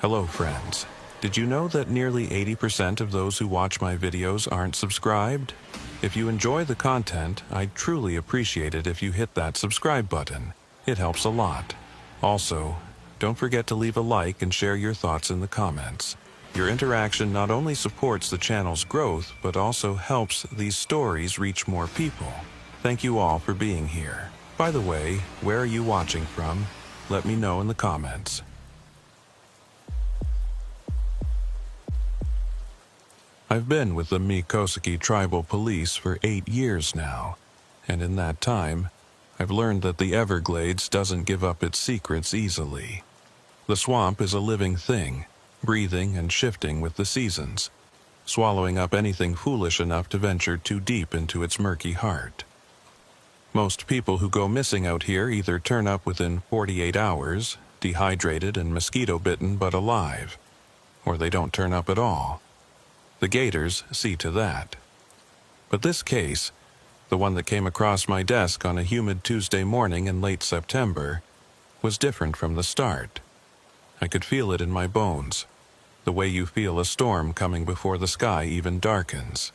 Hello friends. Did you know that nearly 80% of those who watch my videos aren't subscribed? If you enjoy the content, I'd truly appreciate it if you hit that subscribe button. It helps a lot. Also, don't forget to leave a like and share your thoughts in the comments. Your interaction not only supports the channel's growth, but also helps these stories reach more people. Thank you all for being here. By the way, where are you watching from? Let me know in the comments. I've been with the Mikosaki Tribal Police for 8 years now, and in that time, I've learned that the Everglades doesn't give up its secrets easily. The swamp is a living thing, breathing and shifting with the seasons, swallowing up anything foolish enough to venture too deep into its murky heart. Most people who go missing out here either turn up within 48 hours, dehydrated and mosquito-bitten but alive, or they don't turn up at all. The gators see to that. But this case, the one that came across my desk on a humid Tuesday morning in late September, was different from the start. I could feel it in my bones, the way you feel a storm coming before the sky even darkens.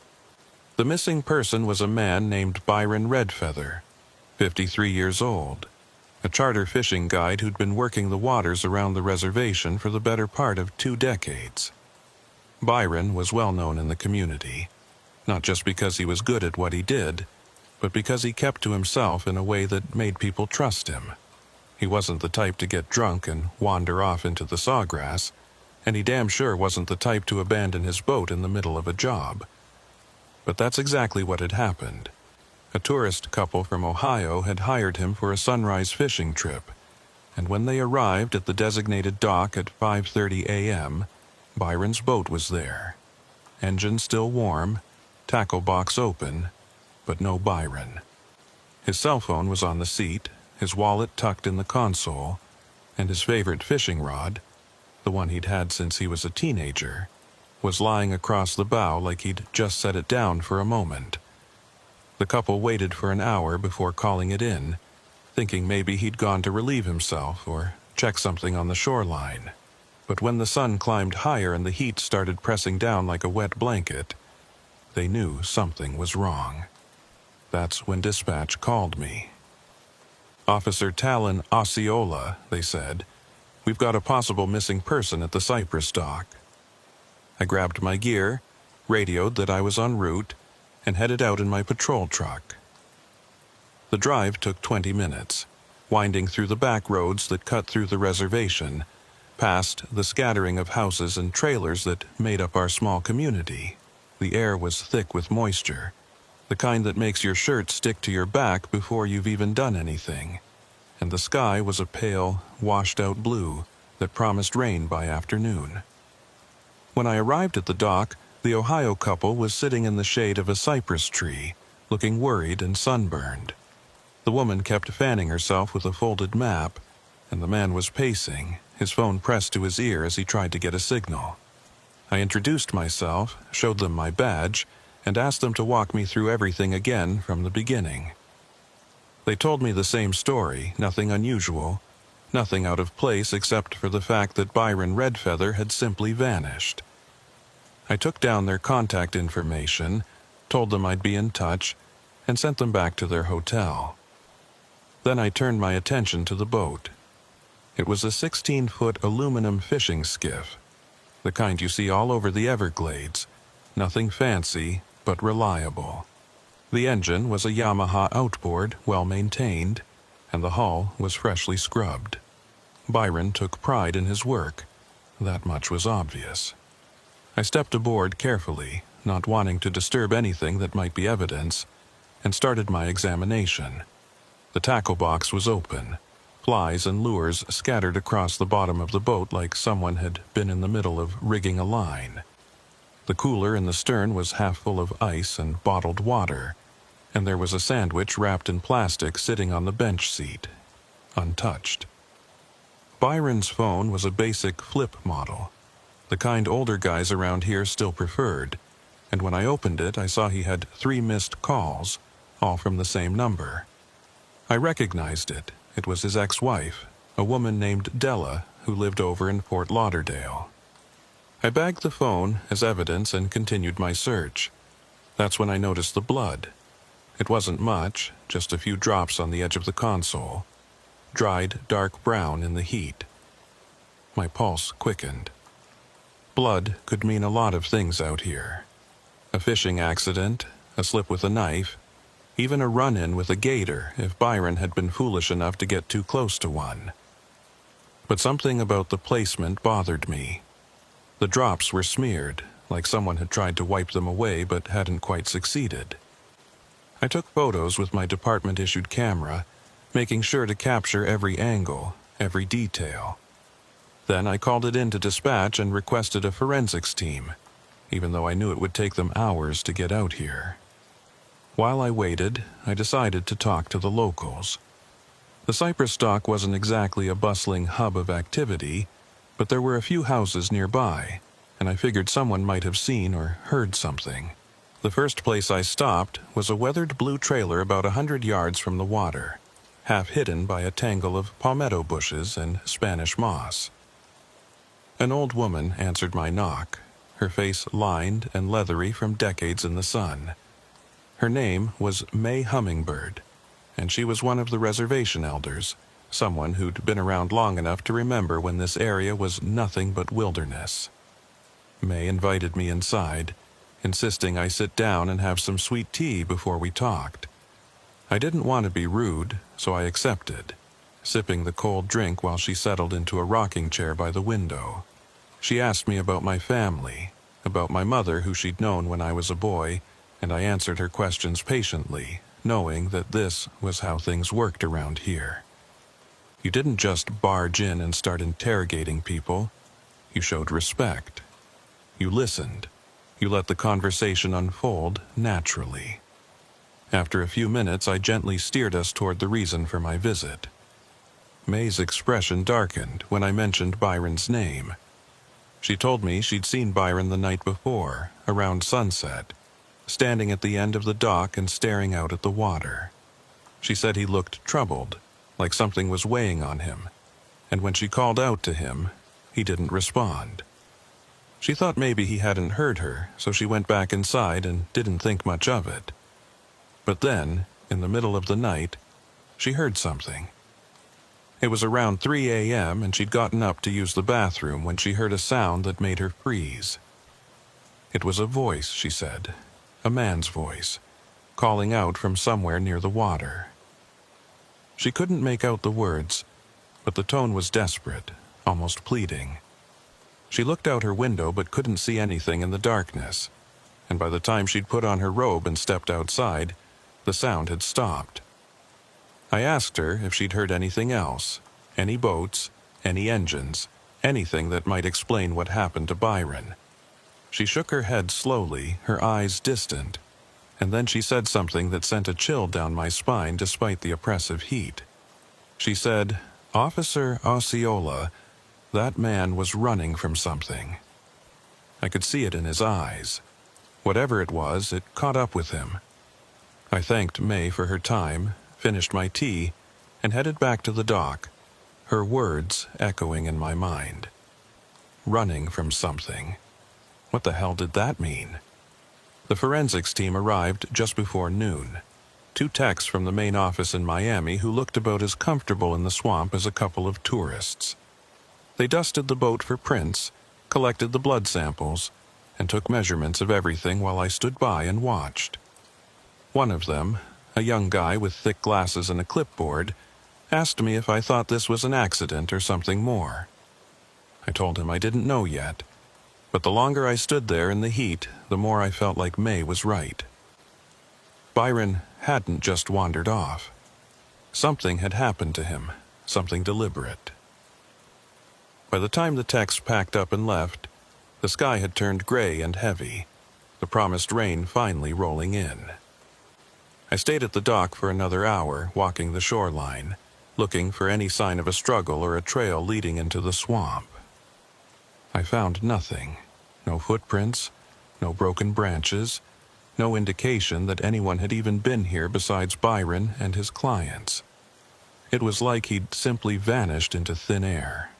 The missing person was a man named Byron Redfeather, 53 years old, a charter fishing guide who'd been working the waters around the reservation for the better part of 2 decades. Byron was well known in the community, not just because he was good at what he did, but because he kept to himself in a way that made people trust him. He wasn't the type to get drunk and wander off into the sawgrass, and he damn sure wasn't the type to abandon his boat in the middle of a job. But that's exactly what had happened. A tourist couple from Ohio had hired him for a sunrise fishing trip, and when they arrived at the designated dock at 5:30 a.m., Byron's boat was there. Engine still warm, tackle box open, but no Byron. His cell phone was on the seat, his wallet tucked in the console, and his favorite fishing rod, the one he'd had since he was a teenager, was lying across the bow like he'd just set it down for a moment. The couple waited for an hour before calling it in, thinking maybe he'd gone to relieve himself or check something on the shoreline. But when the sun climbed higher and the heat started pressing down like a wet blanket, they knew something was wrong. That's when dispatch called me. "Officer Talon Osceola," they said. "We've got a possible missing person at the Cypress dock." I grabbed my gear, radioed that I was en route, and headed out in my patrol truck. The drive took 20 minutes, winding through the back roads that cut through the reservation, past the scattering of houses and trailers that made up our small community. The air was thick with moisture, the kind that makes your shirt stick to your back before you've even done anything, and the sky was a pale, washed-out blue that promised rain by afternoon. When I arrived at the dock, the Ohio couple was sitting in the shade of a cypress tree, looking worried and sunburned. The woman kept fanning herself with a folded map, and the man was pacing, his phone pressed to his ear as he tried to get a signal. I introduced myself, showed them my badge, and asked them to walk me through everything again from the beginning. They told me the same story, nothing unusual, nothing out of place except for the fact that Byron Redfeather had simply vanished. I took down their contact information, told them I'd be in touch, and sent them back to their hotel. Then I turned my attention to the boat. It was a 16-foot aluminum fishing skiff, the kind you see all over the Everglades, nothing fancy, but reliable. The engine was a Yamaha outboard, well-maintained, and the hull was freshly scrubbed. Byron took pride in his work. That much was obvious. I stepped aboard carefully, not wanting to disturb anything that might be evidence, and started my examination. The tackle box was open. Flies and lures scattered across the bottom of the boat like someone had been in the middle of rigging a line. The cooler in the stern was half full of ice and bottled water, and there was a sandwich wrapped in plastic sitting on the bench seat, untouched. Byron's phone was a basic flip model, the kind older guys around here still preferred, and when I opened it I saw he had 3 missed calls, all from the same number. I recognized it. It was his ex-wife, a woman named Della, who lived over in Fort Lauderdale. I bagged the phone as evidence and continued my search. That's when I noticed the blood. It wasn't much, just a few drops on the edge of the console, dried dark brown in the heat. My pulse quickened. Blood could mean a lot of things out here. A fishing accident, a slip with a knife, even a run-in with a gator if Byron had been foolish enough to get too close to one. But something about the placement bothered me. The drops were smeared, like someone had tried to wipe them away but hadn't quite succeeded. I took photos with my department-issued camera, making sure to capture every angle, every detail. Then I called it in to dispatch and requested a forensics team, even though I knew it would take them hours to get out here. While I waited, I decided to talk to the locals. The Cypress Dock wasn't exactly a bustling hub of activity, but there were a few houses nearby, and I figured someone might have seen or heard something. The first place I stopped was a weathered blue trailer about 100 yards from the water, half hidden by a tangle of palmetto bushes and Spanish moss. An old woman answered my knock, her face lined and leathery from decades in the sun. Her name was May Hummingbird, and she was one of the reservation elders, someone who'd been around long enough to remember when this area was nothing but wilderness. May invited me inside, insisting I sit down and have some sweet tea before we talked. I didn't want to be rude, so I accepted, sipping the cold drink while she settled into a rocking chair by the window. She asked me about my family, about my mother who she'd known when I was a boy, and I answered her questions patiently, knowing that this was how things worked around here. You didn't just barge in and start interrogating people. You showed respect. You listened. You let the conversation unfold naturally. After a few minutes, I gently steered us toward the reason for my visit. May's expression darkened when I mentioned Byron's name. She told me she'd seen Byron the night before, around sunset, standing at the end of the dock and staring out at the water. She said he looked troubled, like something was weighing on him, and when she called out to him, he didn't respond. She thought maybe he hadn't heard her, so she went back inside and didn't think much of it. But then, in the middle of the night, she heard something. It was around 3 a.m. and she'd gotten up to use the bathroom when she heard a sound that made her freeze. It was a voice, she said, a man's voice, calling out from somewhere near the water. She couldn't make out the words, but the tone was desperate, almost pleading. She looked out her window but couldn't see anything in the darkness, and by the time she'd put on her robe and stepped outside, the sound had stopped. I asked her if she'd heard anything else, any boats, any engines, anything that might explain what happened to Byron. She shook her head slowly, her eyes distant, and then she said something that sent a chill down my spine despite the oppressive heat. She said, "Officer Osceola, that man was running from something." I could see it in his eyes. Whatever it was, it caught up with him. I thanked May for her time, finished my tea, and headed back to the dock, her words echoing in my mind. Running from something. What the hell did that mean? The forensics team arrived just before noon. 2 techs from the main office in Miami who looked about as comfortable in the swamp as a couple of tourists. They dusted the boat for prints, collected the blood samples, and took measurements of everything while I stood by and watched. One of them, a young guy with thick glasses and a clipboard, asked me if I thought this was an accident or something more. I told him I didn't know yet, but the longer I stood there in the heat, the more I felt like May was right. Byron hadn't just wandered off. Something had happened to him, something deliberate. By the time the techs packed up and left, the sky had turned gray and heavy, the promised rain finally rolling in. I stayed at the dock for another hour, walking the shoreline, looking for any sign of a struggle or a trail leading into the swamp. I found nothing. No footprints, no broken branches, no indication that anyone had even been here besides Byron and his clients. It was like he'd simply vanished into thin air.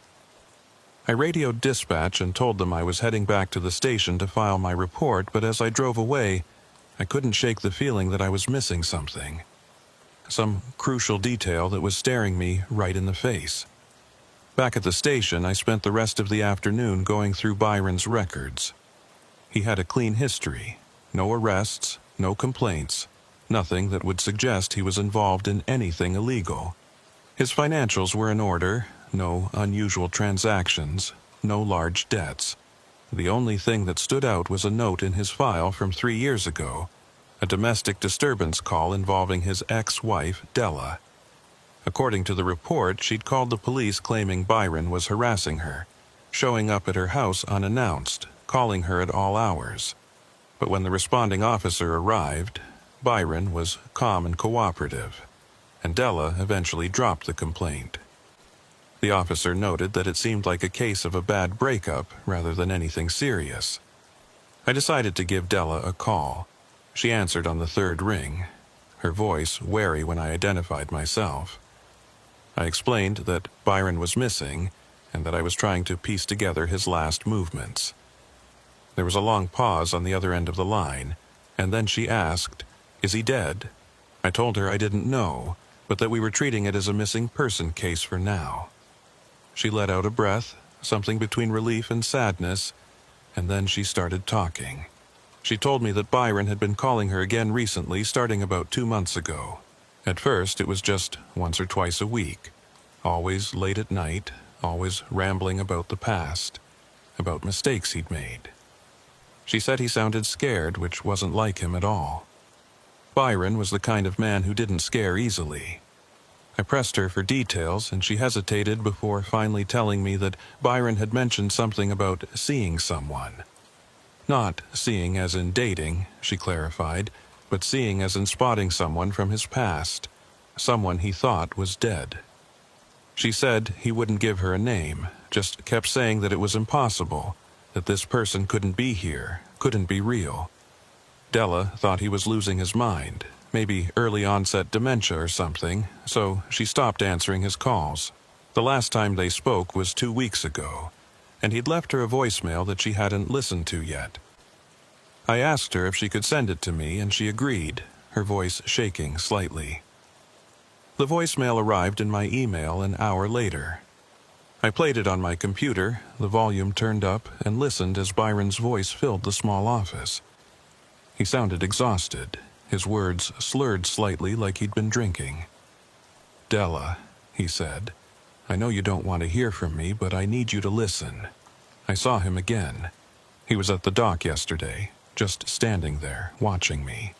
I radioed dispatch and told them I was heading back to the station to file my report, but as I drove away, I couldn't shake the feeling that I was missing something. Some crucial detail that was staring me right in the face. Back at the station, I spent the rest of the afternoon going through Byron's records. He had a clean history. No arrests, no complaints, nothing that would suggest he was involved in anything illegal. His financials were in order, no unusual transactions, no large debts. The only thing that stood out was a note in his file from 3 years ago, a domestic disturbance call involving his ex-wife, Della. According to the report, she'd called the police claiming Byron was harassing her, showing up at her house unannounced, calling her at all hours. But when the responding officer arrived, Byron was calm and cooperative, and Della eventually dropped the complaint. The officer noted that it seemed like a case of a bad breakup rather than anything serious. I decided to give Della a call. She answered on the third ring, her voice wary when I identified myself. I explained that Byron was missing and that I was trying to piece together his last movements. There was a long pause on the other end of the line, and then she asked, "Is he dead?" I told her I didn't know, but that we were treating it as a missing person case for now. She let out a breath, something between relief and sadness, and then she started talking. She told me that Byron had been calling her again recently, starting about 2 months ago. At first, it was just once or twice a week, always late at night, always rambling about the past, about mistakes he'd made. She said he sounded scared, which wasn't like him at all. Byron was the kind of man who didn't scare easily. I pressed her for details, and she hesitated before finally telling me that Byron had mentioned something about seeing someone. Not seeing as in dating, she clarified, but seeing as in spotting someone from his past, someone he thought was dead. She said he wouldn't give her a name, just kept saying that it was impossible, that this person couldn't be here, couldn't be real. Della thought he was losing his mind, maybe early-onset dementia or something, so she stopped answering his calls. The last time they spoke was 2 weeks ago, and he'd left her a voicemail that she hadn't listened to yet. I asked her if she could send it to me, and she agreed, her voice shaking slightly. The voicemail arrived in my email an hour later. I played it on my computer, the volume turned up, and listened as Byron's voice filled the small office. He sounded exhausted, his words slurred slightly like he'd been drinking. "Della," he said, "I know you don't want to hear from me, but I need you to listen. I saw him again. He was at the dock yesterday, just standing there, watching me.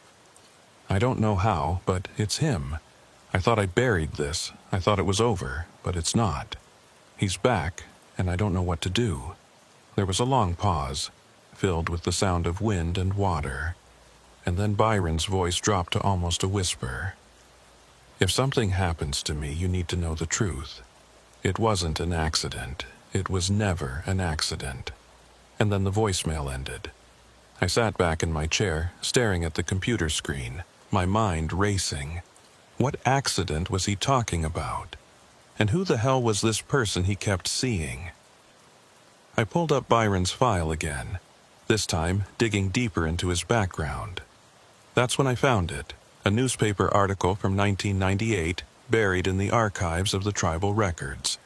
I don't know how, but it's him. I thought I buried this. I thought it was over, but it's not. He's back, and I don't know what to do." There was a long pause, filled with the sound of wind and water, and then Byron's voice dropped to almost a whisper. "If something happens to me, you need to know the truth. It wasn't an accident. It was never an accident." And then the voicemail ended. I sat back in my chair, staring at the computer screen, my mind racing. What accident was he talking about? And who the hell was this person he kept seeing? I pulled up Byron's file again, this time digging deeper into his background. That's when I found it, a newspaper article from 1998 buried in the archives of the tribal records.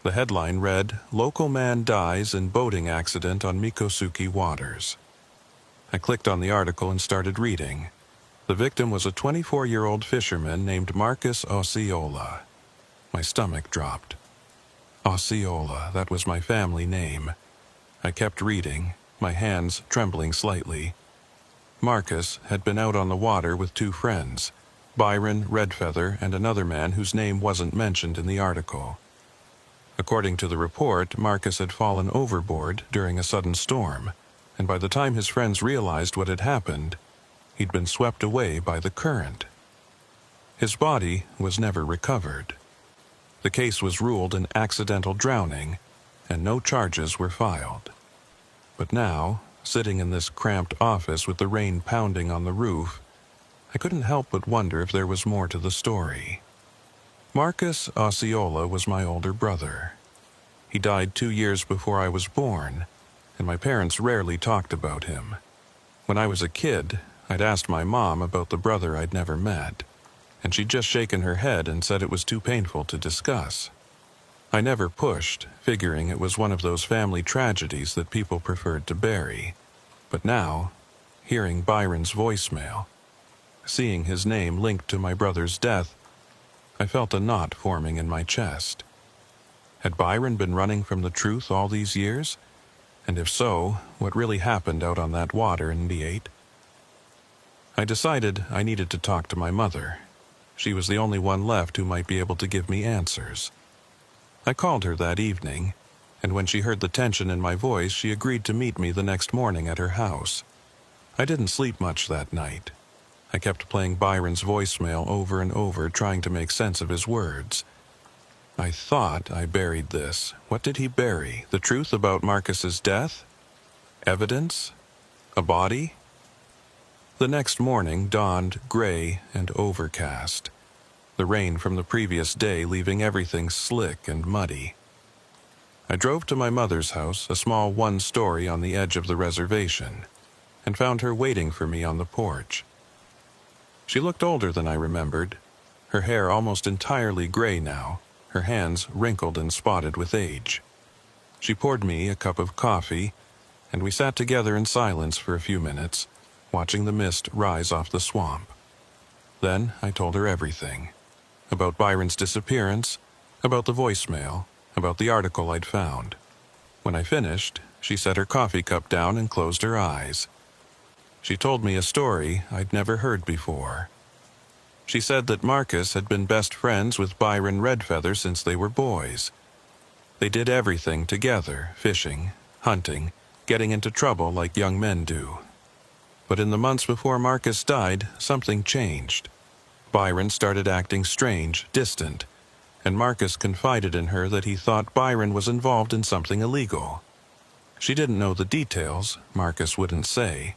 The headline read, "Local man dies in boating accident on Mikosuke waters." I clicked on the article and started reading. The victim was a 24-year-old fisherman named Marcus Osceola. My stomach dropped. Osceola, that was my family name. I kept reading, my hands trembling slightly. Marcus had been out on the water with 2 friends, Byron Redfeather and another man whose name wasn't mentioned in the article. According to the report, Marcus had fallen overboard during a sudden storm, and by the time his friends realized what had happened, he'd been swept away by the current. His body was never recovered. The case was ruled an accidental drowning, and no charges were filed. But now, sitting in this cramped office with the rain pounding on the roof, I couldn't help but wonder if there was more to the story. Marcus Osceola was my older brother. He died 2 years before I was born, and my parents rarely talked about him. When I was a kid, I'd asked my mom about the brother I'd never met, and she'd just shaken her head and said it was too painful to discuss. I never pushed, figuring it was one of those family tragedies that people preferred to bury. But now, hearing Byron's voicemail, seeing his name linked to my brother's death, I felt a knot forming in my chest. Had Byron been running from the truth all these years? And if so, what really happened out on that water in '98? I decided I needed to talk to my mother. She was the only one left who might be able to give me answers. I called her that evening, and when she heard the tension in my voice, she agreed to meet me the next morning at her house. I didn't sleep much that night. I kept playing Byron's voicemail over and over, trying to make sense of his words. I thought I buried this. What did he bury? The truth about Marcus's death? Evidence? A body? The next morning dawned gray and overcast, the rain from the previous day leaving everything slick and muddy. I drove to my mother's house, a small one-story on the edge of the reservation, and found her waiting for me on the porch. She looked older than I remembered, her hair almost entirely gray now, her hands wrinkled and spotted with age. She poured me a cup of coffee, and we sat together in silence for a few minutes, watching the mist rise off the swamp. Then I told her everything. About Byron's disappearance, about the voicemail, about the article I'd found. When I finished, she set her coffee cup down and closed her eyes. She told me a story I'd never heard before. She said that Marcus had been best friends with Byron Redfeather since they were boys. They did everything together, fishing, hunting, getting into trouble like young men do. But in the months before Marcus died, something changed. Byron started acting strange, distant, and Marcus confided in her that he thought Byron was involved in something illegal. She didn't know the details, Marcus wouldn't say,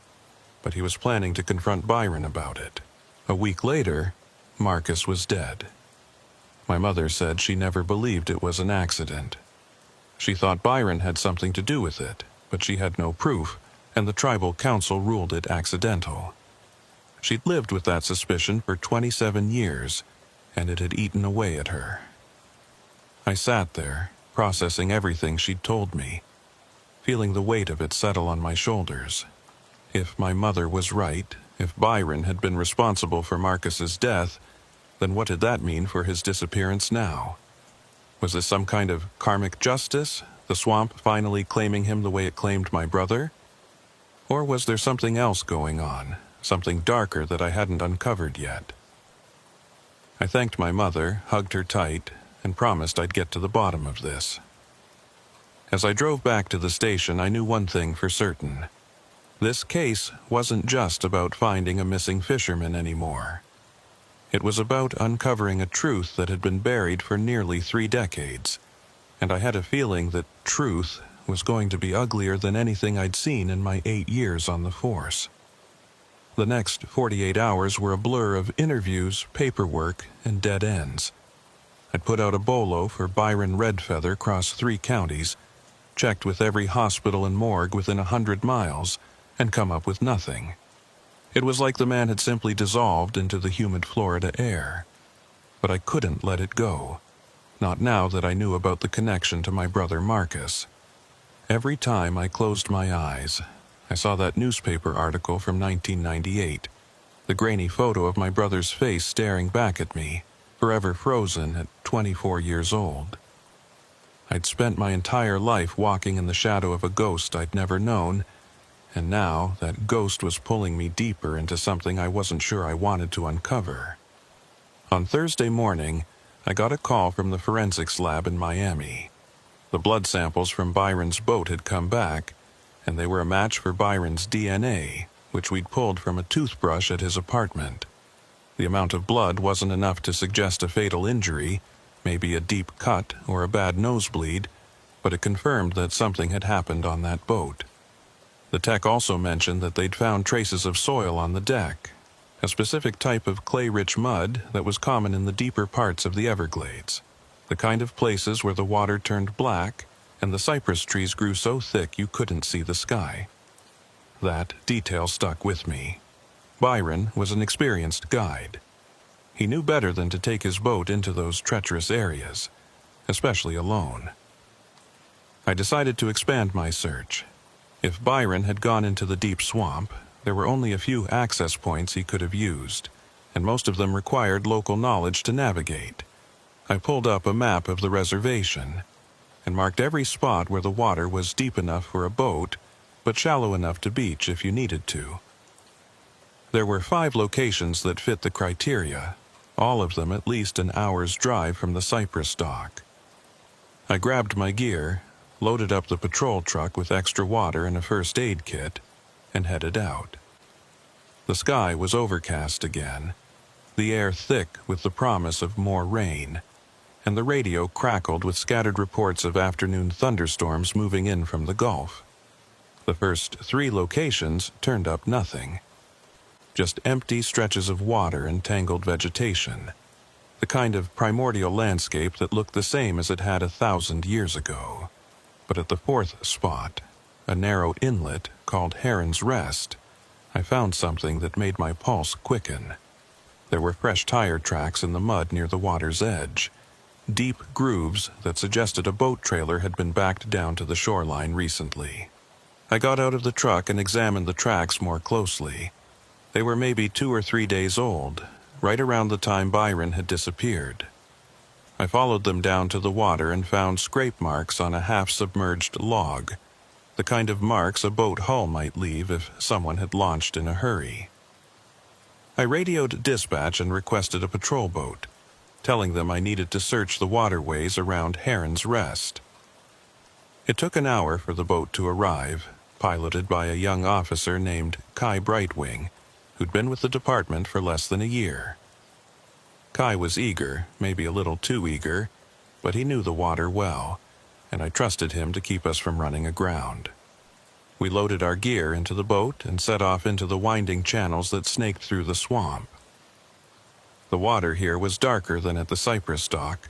but he was planning to confront Byron about it. A week later, Marcus was dead. My mother said she never believed it was an accident. She thought Byron had something to do with it, but she had no proof, and the tribal council ruled it accidental. She'd lived with that suspicion for 27 years, and it had eaten away at her. I sat there, processing everything she'd told me, feeling the weight of it settle on my shoulders. If my mother was right, if Byron had been responsible for Marcus's death, then what did that mean for his disappearance now? Was this some kind of karmic justice, the swamp finally claiming him the way it claimed my brother? Or was there something else going on, something darker that I hadn't uncovered yet? I thanked my mother, hugged her tight, and promised I'd get to the bottom of this. As I drove back to the station, I knew one thing for certain. This case wasn't just about finding a missing fisherman anymore. It was about uncovering a truth that had been buried for nearly 3 decades, and I had a feeling that truth was going to be uglier than anything I'd seen in my 8 years on the force. The next 48 hours were a blur of interviews, paperwork, and dead ends. I'd put out a bolo for Byron Redfeather across 3 counties, checked with every hospital and morgue within 100 miles, and come up with nothing. It was like the man had simply dissolved into the humid Florida air. But I couldn't let it go, not now that I knew about the connection to my brother Marcus. Every time I closed my eyes, I saw that newspaper article from 1998, the grainy photo of my brother's face staring back at me, forever frozen at 24 years old. I'd spent my entire life walking in the shadow of a ghost I'd never known, and now that ghost was pulling me deeper into something I wasn't sure I wanted to uncover. On Thursday morning, I got a call from the forensics lab in Miami. The blood samples from Byron's boat had come back, and they were a match for Byron's DNA, which we'd pulled from a toothbrush at his apartment. The amount of blood wasn't enough to suggest a fatal injury, maybe a deep cut or a bad nosebleed, but it confirmed that something had happened on that boat. The tech also mentioned that they'd found traces of soil on the deck, a specific type of clay-rich mud that was common in the deeper parts of the Everglades, the kind of places where the water turned black and the cypress trees grew so thick you couldn't see the sky. That detail stuck with me. Byron was an experienced guide. He knew better than to take his boat into those treacherous areas, especially alone. I decided to expand my search. If Byron had gone into the deep swamp, there were only a few access points he could have used, and most of them required local knowledge to navigate. I pulled up a map of the reservation and marked every spot where the water was deep enough for a boat, but shallow enough to beach if you needed to. There were 5 locations that fit the criteria, all of them at least an hour's drive from the cypress dock. I grabbed my gear, loaded up the patrol truck with extra water and a first aid kit, and headed out. The sky was overcast again, the air thick with the promise of more rain, and the radio crackled with scattered reports of afternoon thunderstorms moving in from the Gulf. The first 3 locations turned up nothing. Just empty stretches of water and tangled vegetation, the kind of primordial landscape that looked the same as it had 1,000 years ago. But at the 4th spot, a narrow inlet called Heron's Rest, I found something that made my pulse quicken. There were fresh tire tracks in the mud near the water's edge, deep grooves that suggested a boat trailer had been backed down to the shoreline recently. I got out of the truck and examined the tracks more closely. They were maybe 2 or 3 days old, right around the time Byron had disappeared. I followed them down to the water and found scrape marks on a half-submerged log, the kind of marks a boat hull might leave if someone had launched in a hurry. I radioed dispatch and requested a patrol boat, telling them I needed to search the waterways around Heron's Rest. It took an hour for the boat to arrive, piloted by a young officer named Kai Brightwing, who'd been with the department for less than a year. Kai was eager, maybe a little too eager, but he knew the water well, and I trusted him to keep us from running aground. We loaded our gear into the boat and set off into the winding channels that snaked through the swamp. The water here was darker than at the cypress dock,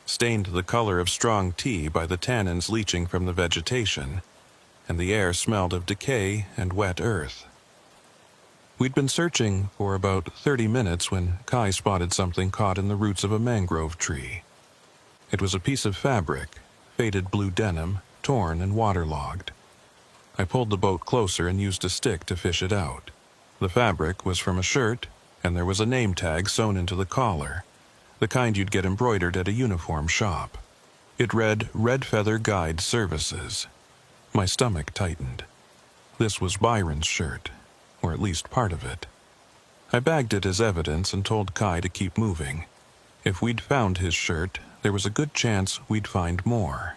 stained the color of strong tea by the tannins leaching from the vegetation, and the air smelled of decay and wet earth. We'd been searching for about 30 minutes when Kai spotted something caught in the roots of a mangrove tree. It was a piece of fabric, faded blue denim, torn and waterlogged. I pulled the boat closer and used a stick to fish it out. The fabric was from a shirt, and there was a name tag sewn into the collar, the kind you'd get embroidered at a uniform shop. It read Red Feather Guide Services. My stomach tightened. This was Byron's shirt, or at least part of it. I bagged it as evidence and told Kai to keep moving. If we'd found his shirt, there was a good chance we'd find more.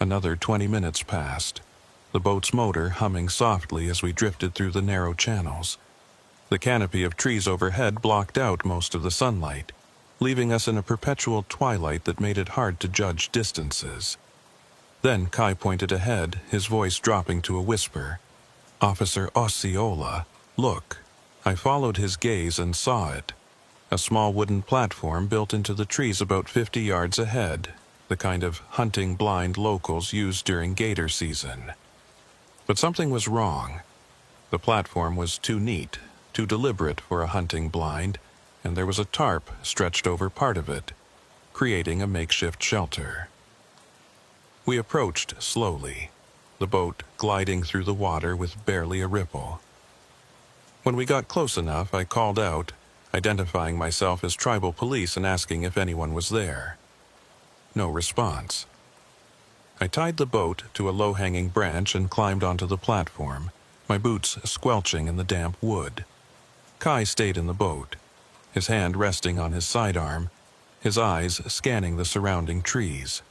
Another 20 minutes passed, the boat's motor humming softly as we drifted through the narrow channels. The canopy of trees overhead blocked out most of the sunlight, leaving us in a perpetual twilight that made it hard to judge distances. Then Kai pointed ahead, his voice dropping to a whisper. "Officer Osceola, look." I followed his gaze and saw it. A small wooden platform built into the trees about 50 yards ahead, the kind of hunting blind locals use during gator season. But something was wrong. The platform was too neat, too deliberate for a hunting blind, and there was a tarp stretched over part of it, creating a makeshift shelter. We approached slowly, the boat gliding through the water with barely a ripple. When we got close enough, I called out, identifying myself as tribal police and asking if anyone was there. No response. I tied the boat to a low-hanging branch and climbed onto the platform, my boots squelching in the damp wood. Kai stayed in the boat, his hand resting on his sidearm, his eyes scanning the surrounding trees.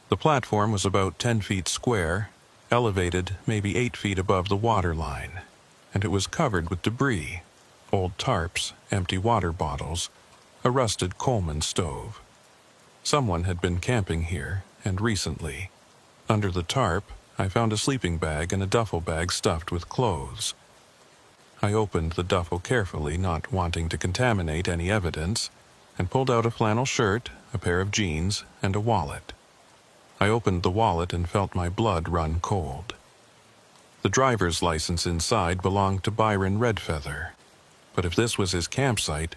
The platform was about 10 feet square, elevated maybe 8 feet above the water line, and it was covered with debris, old tarps, empty water bottles, a rusted Coleman stove. Someone had been camping here, and recently. Under the tarp, I found a sleeping bag and a duffel bag stuffed with clothes. I opened the duffel carefully, not wanting to contaminate any evidence, and pulled out a flannel shirt, a pair of jeans, and a wallet. I opened the wallet and felt my blood run cold. The driver's license inside belonged to Byron Redfeather. But if this was his campsite,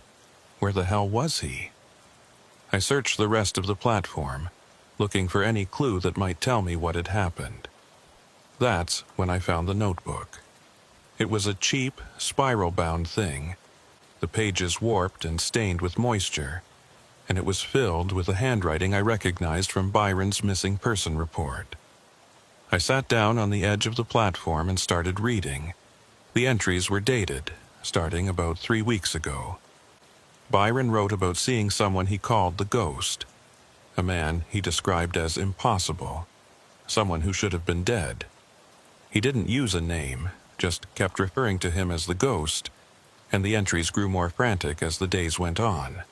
where the hell was he? I searched the rest of the platform, looking for any clue that might tell me what had happened. That's when I found the notebook. It was a cheap, spiral-bound thing, the pages warped and stained with moisture, and it was filled with the handwriting I recognized from Byron's missing person report. I sat down on the edge of the platform and started reading. The entries were dated, starting about 3 weeks ago. Byron wrote about seeing someone he called the Ghost, a man he described as impossible, someone who should have been dead. He didn't use a name, just kept referring to him as the Ghost, and the entries grew more frantic as the days went on.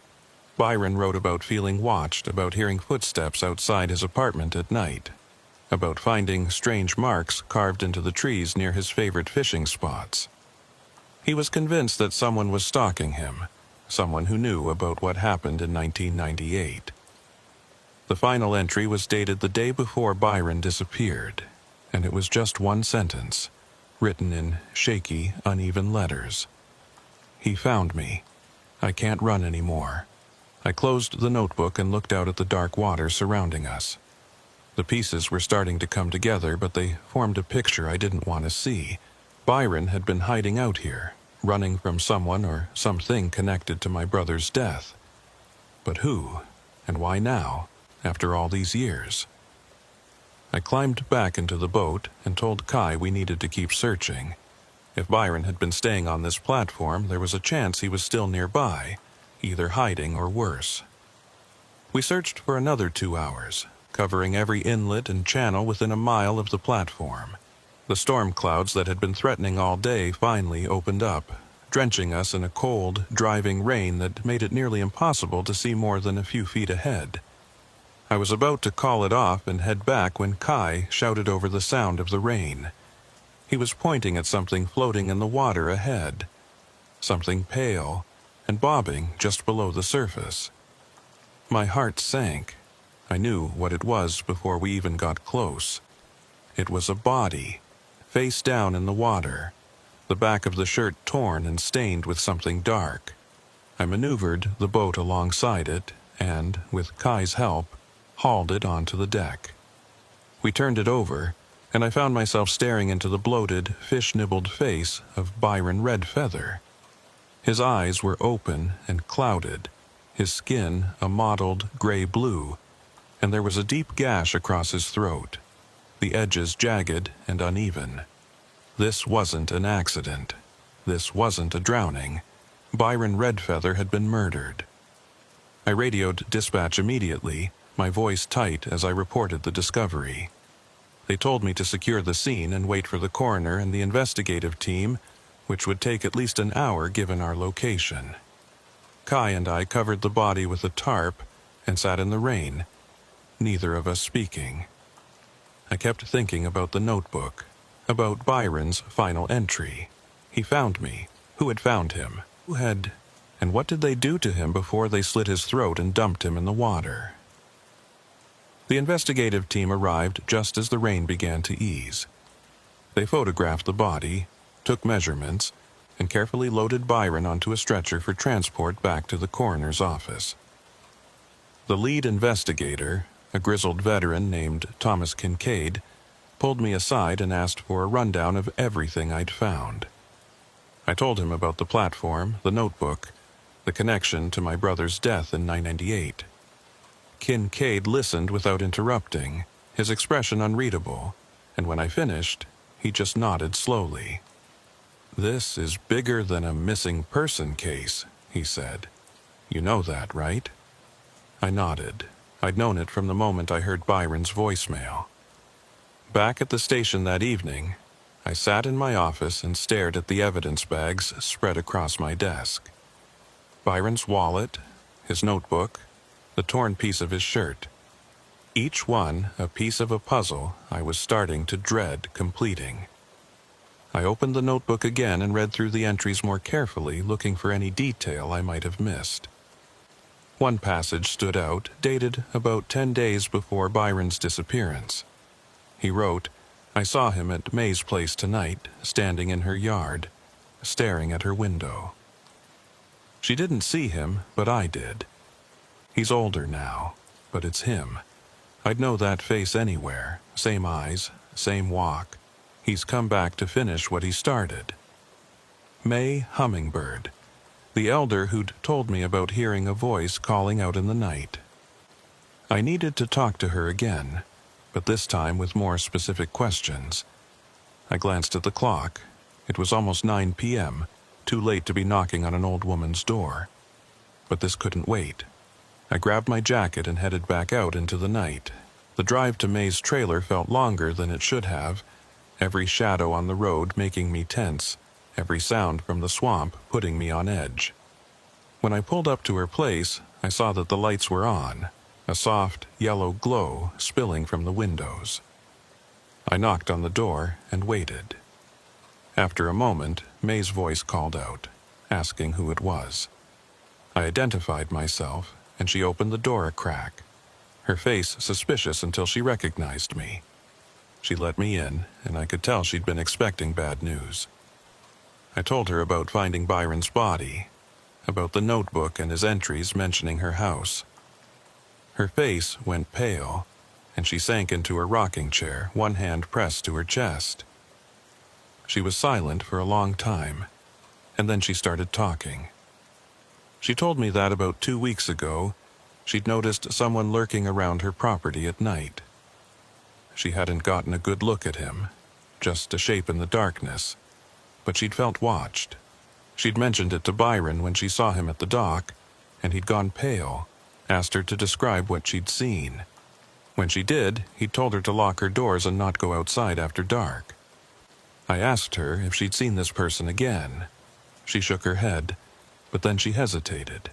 Byron wrote about feeling watched, about hearing footsteps outside his apartment at night, about finding strange marks carved into the trees near his favorite fishing spots. He was convinced that someone was stalking him, someone who knew about what happened in 1998. The final entry was dated the day before Byron disappeared, and it was just one sentence, written in shaky, uneven letters. He found me. I can't run anymore. I closed the notebook and looked out at the dark water surrounding us. The pieces were starting to come together, but they formed a picture I didn't want to see. Byron had been hiding out here, running from someone or something connected to my brother's death. But who, and why now, after all these years? I climbed back into the boat and told Kai we needed to keep searching. If Byron had been staying on this platform, there was a chance he was still nearby, either hiding or worse. We searched for another 2 hours, covering every inlet and channel within a mile of the platform. The storm clouds that had been threatening all day finally opened up, drenching us in a cold, driving rain that made it nearly impossible to see more than a few feet ahead. I was about to call it off and head back when Kai shouted over the sound of the rain. He was pointing at something floating in the water ahead, something pale and bobbing just below the surface. My heart sank. I knew what it was before we even got close. It was a body, face down in the water, the back of the shirt torn and stained with something dark. I maneuvered the boat alongside it and, with Kai's help, hauled it onto the deck. We turned it over, and I found myself staring into the bloated, fish-nibbled face of Byron Redfeather. His eyes were open and clouded, his skin a mottled gray-blue, and there was a deep gash across his throat, the edges jagged and uneven. This wasn't an accident. This wasn't a drowning. Byron Redfeather had been murdered. I radioed dispatch immediately, my voice tight as I reported the discovery. They told me to secure the scene and wait for the coroner and the investigative team, which would take at least an hour given our location. Kai and I covered the body with a tarp and sat in the rain, neither of us speaking. I kept thinking about the notebook, about Byron's final entry. He found me. Who had found him? Who had... And what did they do to him before they slit his throat and dumped him in the water? The investigative team arrived just as the rain began to ease. They photographed the body, took measurements, and carefully loaded Byron onto a stretcher for transport back to the coroner's office. The lead investigator, a grizzled veteran named Thomas Kincaid, pulled me aside and asked for a rundown of everything I'd found. I told him about the platform, the notebook, the connection to my brother's death in 1998. Kincaid listened without interrupting, his expression unreadable, and when I finished, he just nodded slowly. "This is bigger than a missing person case," he said. "You know that, right?" I nodded. I'd known it from the moment I heard Byron's voicemail. Back at the station that evening, I sat in my office and stared at the evidence bags spread across my desk. Byron's wallet, his notebook, the torn piece of his shirt. Each one a piece of a puzzle I was starting to dread completing. I opened the notebook again and read through the entries more carefully, looking for any detail I might have missed. One passage stood out, dated about 10 days before Byron's disappearance. He wrote, "I saw him at May's place tonight, standing in her yard, staring at her window." She didn't see him, but I did. He's older now, but it's him. I'd know that face anywhere, same eyes, same walk. He's come back to finish what he started. May Hummingbird, the elder who'd told me about hearing a voice calling out in the night. I needed to talk to her again, but this time with more specific questions. I glanced at the clock. It was almost 9 p.m., too late to be knocking on an old woman's door. But this couldn't wait. I grabbed my jacket and headed back out into the night. The drive to May's trailer felt longer than it should have, every shadow on the road making me tense, every sound from the swamp putting me on edge. When I pulled up to her place, I saw that the lights were on, a soft, yellow glow spilling from the windows. I knocked on the door and waited. After a moment, May's voice called out, asking who it was. I identified myself, and she opened the door a crack, her face suspicious until she recognized me. She let me in, and I could tell she'd been expecting bad news. I told her about finding Byron's body, about the notebook and his entries mentioning her house. Her face went pale, and she sank into her rocking chair, one hand pressed to her chest. She was silent for a long time, and then she started talking. She told me that about 2 weeks ago, she'd noticed someone lurking around her property at night. She hadn't gotten a good look at him, just a shape in the darkness, but she'd felt watched. She'd mentioned it to Byron when she saw him at the dock, and he'd gone pale, asked her to describe what she'd seen. When she did, he'd told her to lock her doors and not go outside after dark. I asked her if she'd seen this person again. She shook her head, but then she hesitated.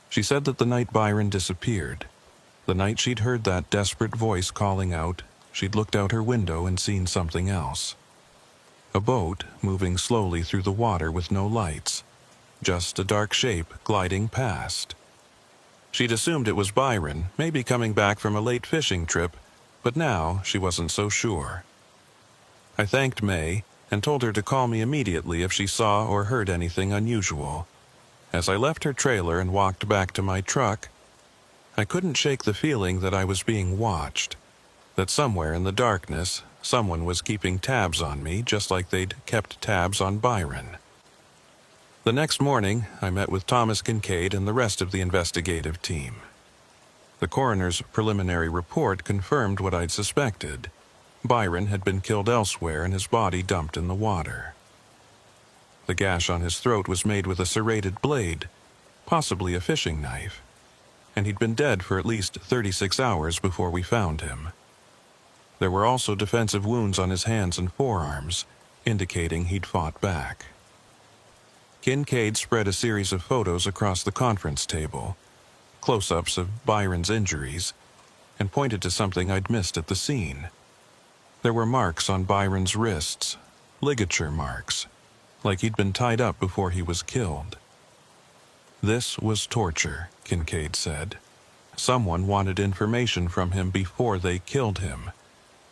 She said that the night Byron disappeared, the night she'd heard that desperate voice calling out, she'd looked out her window and seen something else. A boat moving slowly through the water with no lights, just a dark shape gliding past. She'd assumed it was Byron, maybe coming back from a late fishing trip, but now she wasn't so sure. I thanked May and told her to call me immediately if she saw or heard anything unusual. As I left her trailer and walked back to my truck, I couldn't shake the feeling that I was being watched, that somewhere in the darkness, someone was keeping tabs on me just like they'd kept tabs on Byron. The next morning, I met with Thomas Kincaid and the rest of the investigative team. The coroner's preliminary report confirmed what I'd suspected. Byron had been killed elsewhere and his body dumped in the water. The gash on his throat was made with a serrated blade, possibly a fishing knife, and he'd been dead for at least 36 hours before we found him. There were also defensive wounds on his hands and forearms, indicating he'd fought back. Kincaid spread a series of photos across the conference table, close-ups of Byron's injuries, and pointed to something I'd missed at the scene. There were marks on Byron's wrists, ligature marks, like he'd been tied up before he was killed. This was torture, Kincaid said. Someone wanted information from him before they killed him.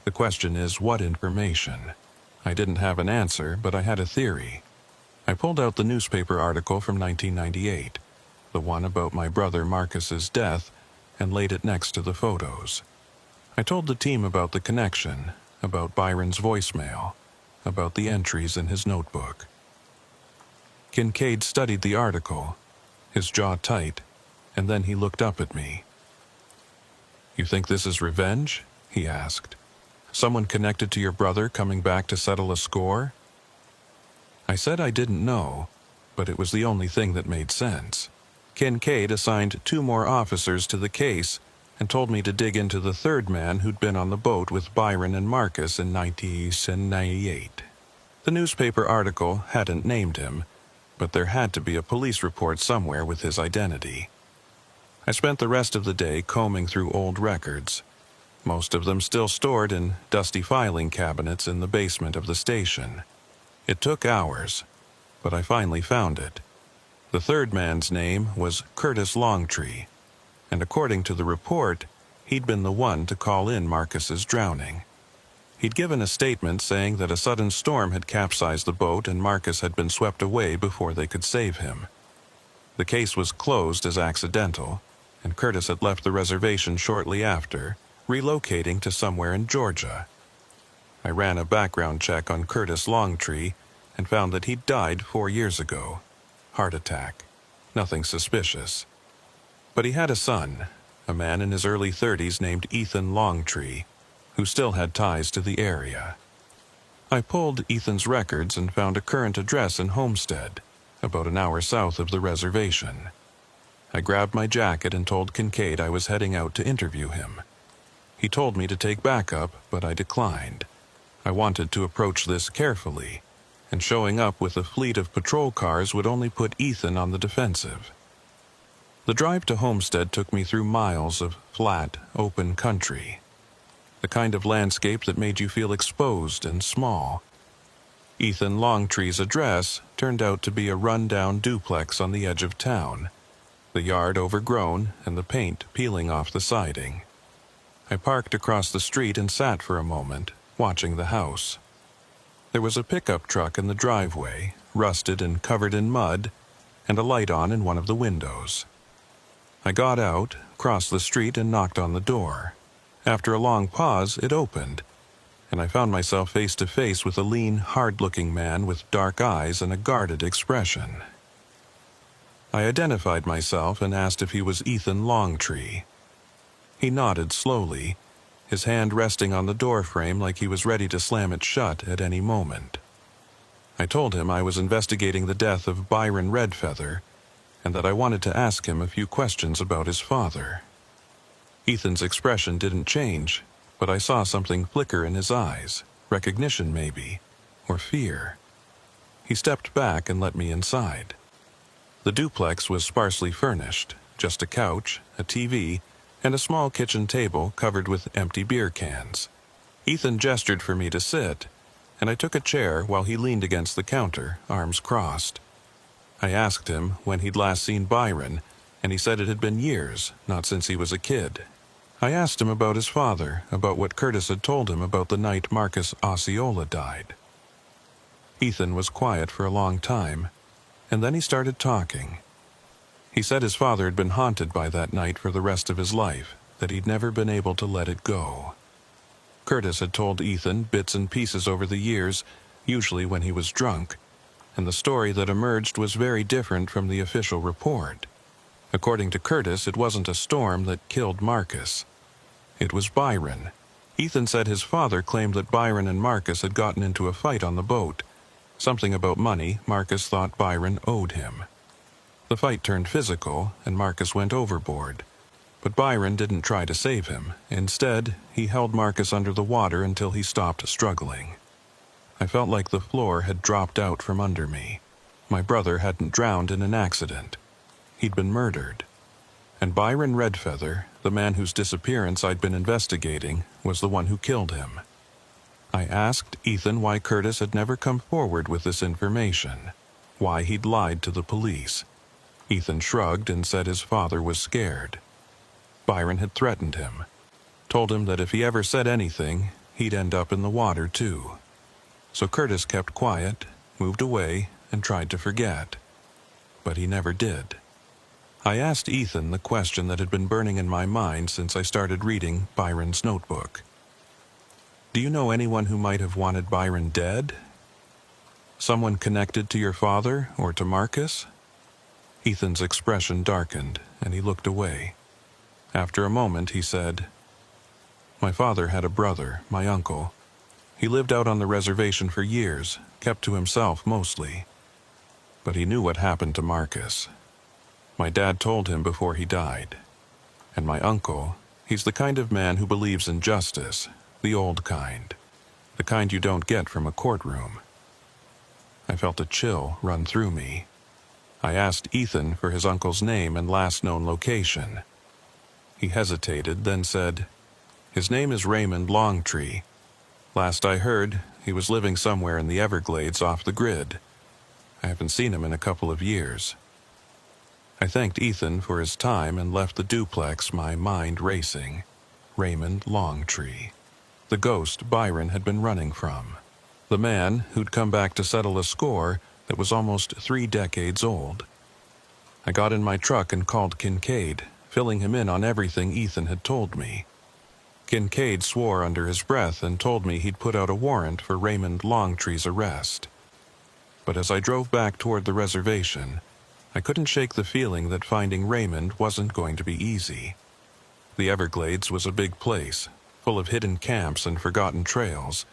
The question is, what information? I didn't have an answer, but I had a theory. I pulled out the newspaper article from 1998, the one about my brother Marcus's death, and laid it next to the photos. I told the team about the connection, about Byron's voicemail, about the entries in his notebook. Kincaid studied the article, his jaw tight, and then he looked up at me. "You think this is revenge?" he asked. "Someone connected to your brother coming back to settle a score?" I said I didn't know, but it was the only thing that made sense. Kincaid assigned 2 more officers to the case and told me to dig into the third man who'd been on the boat with Byron and Marcus in 1998. The newspaper article hadn't named him, but there had to be a police report somewhere with his identity. I spent the rest of the day combing through old records, most of them still stored in dusty filing cabinets in the basement of the station. It took hours, but I finally found it. The third man's name was Curtis Longtree, and according to the report, he'd been the one to call in Marcus's drowning. He'd given a statement saying that a sudden storm had capsized the boat and Marcus had been swept away before they could save him. The case was closed as accidental, and Curtis had left the reservation shortly after, relocating to somewhere in Georgia. I ran a background check on Curtis Longtree and found that he'd died 4 years ago. Heart attack. Nothing suspicious. But he had a son, a man in his early 30s named Ethan Longtree, who still had ties to the area. I pulled Ethan's records and found a current address in Homestead, about an hour south of the reservation. I grabbed my jacket and told Kincaid I was heading out to interview him. He told me to take backup, but I declined. I wanted to approach this carefully, and showing up with a fleet of patrol cars would only put Ethan on the defensive. The drive to Homestead took me through miles of flat, open country, the kind of landscape that made you feel exposed and small. Ethan Longtree's address turned out to be a run-down duplex on the edge of town, the yard overgrown and the paint peeling off the siding. I parked across the street and sat for a moment, watching the house. There was a pickup truck in the driveway, rusted and covered in mud, and a light on in one of the windows. I got out, crossed the street, and knocked on the door. After a long pause, it opened, and I found myself face to face with a lean, hard-looking man with dark eyes and a guarded expression. I identified myself and asked if he was Ethan Longtree. He nodded slowly, his hand resting on the door frame like he was ready to slam it shut at any moment. I told him I was investigating the death of Byron Redfeather, and that I wanted to ask him a few questions about his father. Ethan's expression didn't change, but I saw something flicker in his eyes, recognition maybe, or fear. He stepped back and let me inside. The duplex was sparsely furnished, just a couch, a TV, and a small kitchen table covered with empty beer cans. Ethan gestured for me to sit, and I took a chair while he leaned against the counter, arms crossed. I asked him when he'd last seen Byron, and he said it had been years, not since he was a kid. I asked him about his father, about what Curtis had told him about the night Marcus Osceola died. Ethan was quiet for a long time, and then he started talking. He said his father had been haunted by that night for the rest of his life, that he'd never been able to let it go. Curtis had told Ethan bits and pieces over the years, usually when he was drunk, and the story that emerged was very different from the official report. According to Curtis, it wasn't a storm that killed Marcus. It was Byron. Ethan said his father claimed that Byron and Marcus had gotten into a fight on the boat. Something about money Marcus thought Byron owed him. The fight turned physical, and Marcus went overboard. But Byron didn't try to save him. Instead, he held Marcus under the water until he stopped struggling. I felt like the floor had dropped out from under me. My brother hadn't drowned in an accident. He'd been murdered. And Byron Redfeather, the man whose disappearance I'd been investigating, was the one who killed him. I asked Ethan why Curtis had never come forward with this information, why he'd lied to the police. Ethan shrugged and said his father was scared. Byron had threatened him, told him that if he ever said anything, he'd end up in the water too. So Curtis kept quiet, moved away, and tried to forget. But he never did. I asked Ethan the question that had been burning in my mind since I started reading Byron's notebook. Do you know anyone who might have wanted Byron dead? Someone connected to your father or to Marcus? Ethan's expression darkened, and he looked away. After a moment, he said, "My father had a brother, my uncle. He lived out on the reservation for years, kept to himself mostly. But he knew what happened to Marcus. My dad told him before he died. And my uncle, he's the kind of man who believes in justice, the old kind, the kind you don't get from a courtroom." I felt a chill run through me. I asked Ethan for his uncle's name and last known location. He hesitated, then said, "His name is Raymond Longtree. Last I heard, he was living somewhere in the Everglades off the grid. I haven't seen him in a couple of years." I thanked Ethan for his time and left the duplex, my mind racing. Raymond Longtree. The ghost Byron had been running from. The man who'd come back to settle a score that was almost 3 decades old. I got in my truck and called Kincaid, filling him in on everything Ethan had told me. Kincaid swore under his breath and told me he'd put out a warrant for Raymond Longtree's arrest. But as I drove back toward the reservation, I couldn't shake the feeling that finding Raymond wasn't going to be easy. The Everglades was a big place, full of hidden camps and forgotten trails,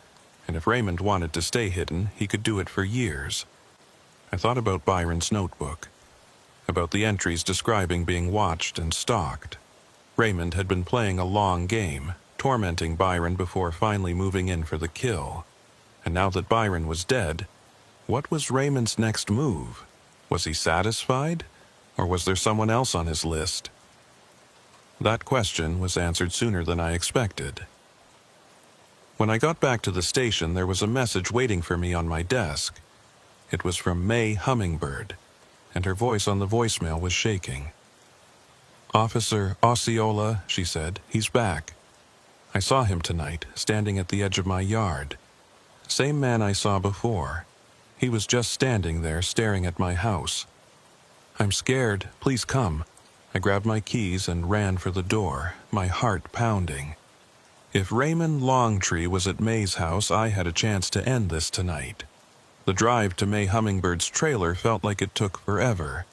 and if Raymond wanted to stay hidden, he could do it for years. I thought about Byron's notebook, about the entries describing being watched and stalked. Raymond had been playing a long game, tormenting Byron before finally moving in for the kill. And now that Byron was dead, what was Raymond's next move? Was he satisfied, or was there someone else on his list? That question was answered sooner than I expected. When I got back to the station, there was a message waiting for me on my desk. It was from May Hummingbird, and her voice on the voicemail was shaking. "Officer Osceola," she said, "he's back. I saw him tonight, standing at the edge of my yard. Same man I saw before. He was just standing there, staring at my house. I'm scared. Please come." I grabbed my keys and ran for the door, my heart pounding. If Raymond Longtree was at May's house, I had a chance to end this tonight. The drive to May Hummingbird's trailer felt like it took forever,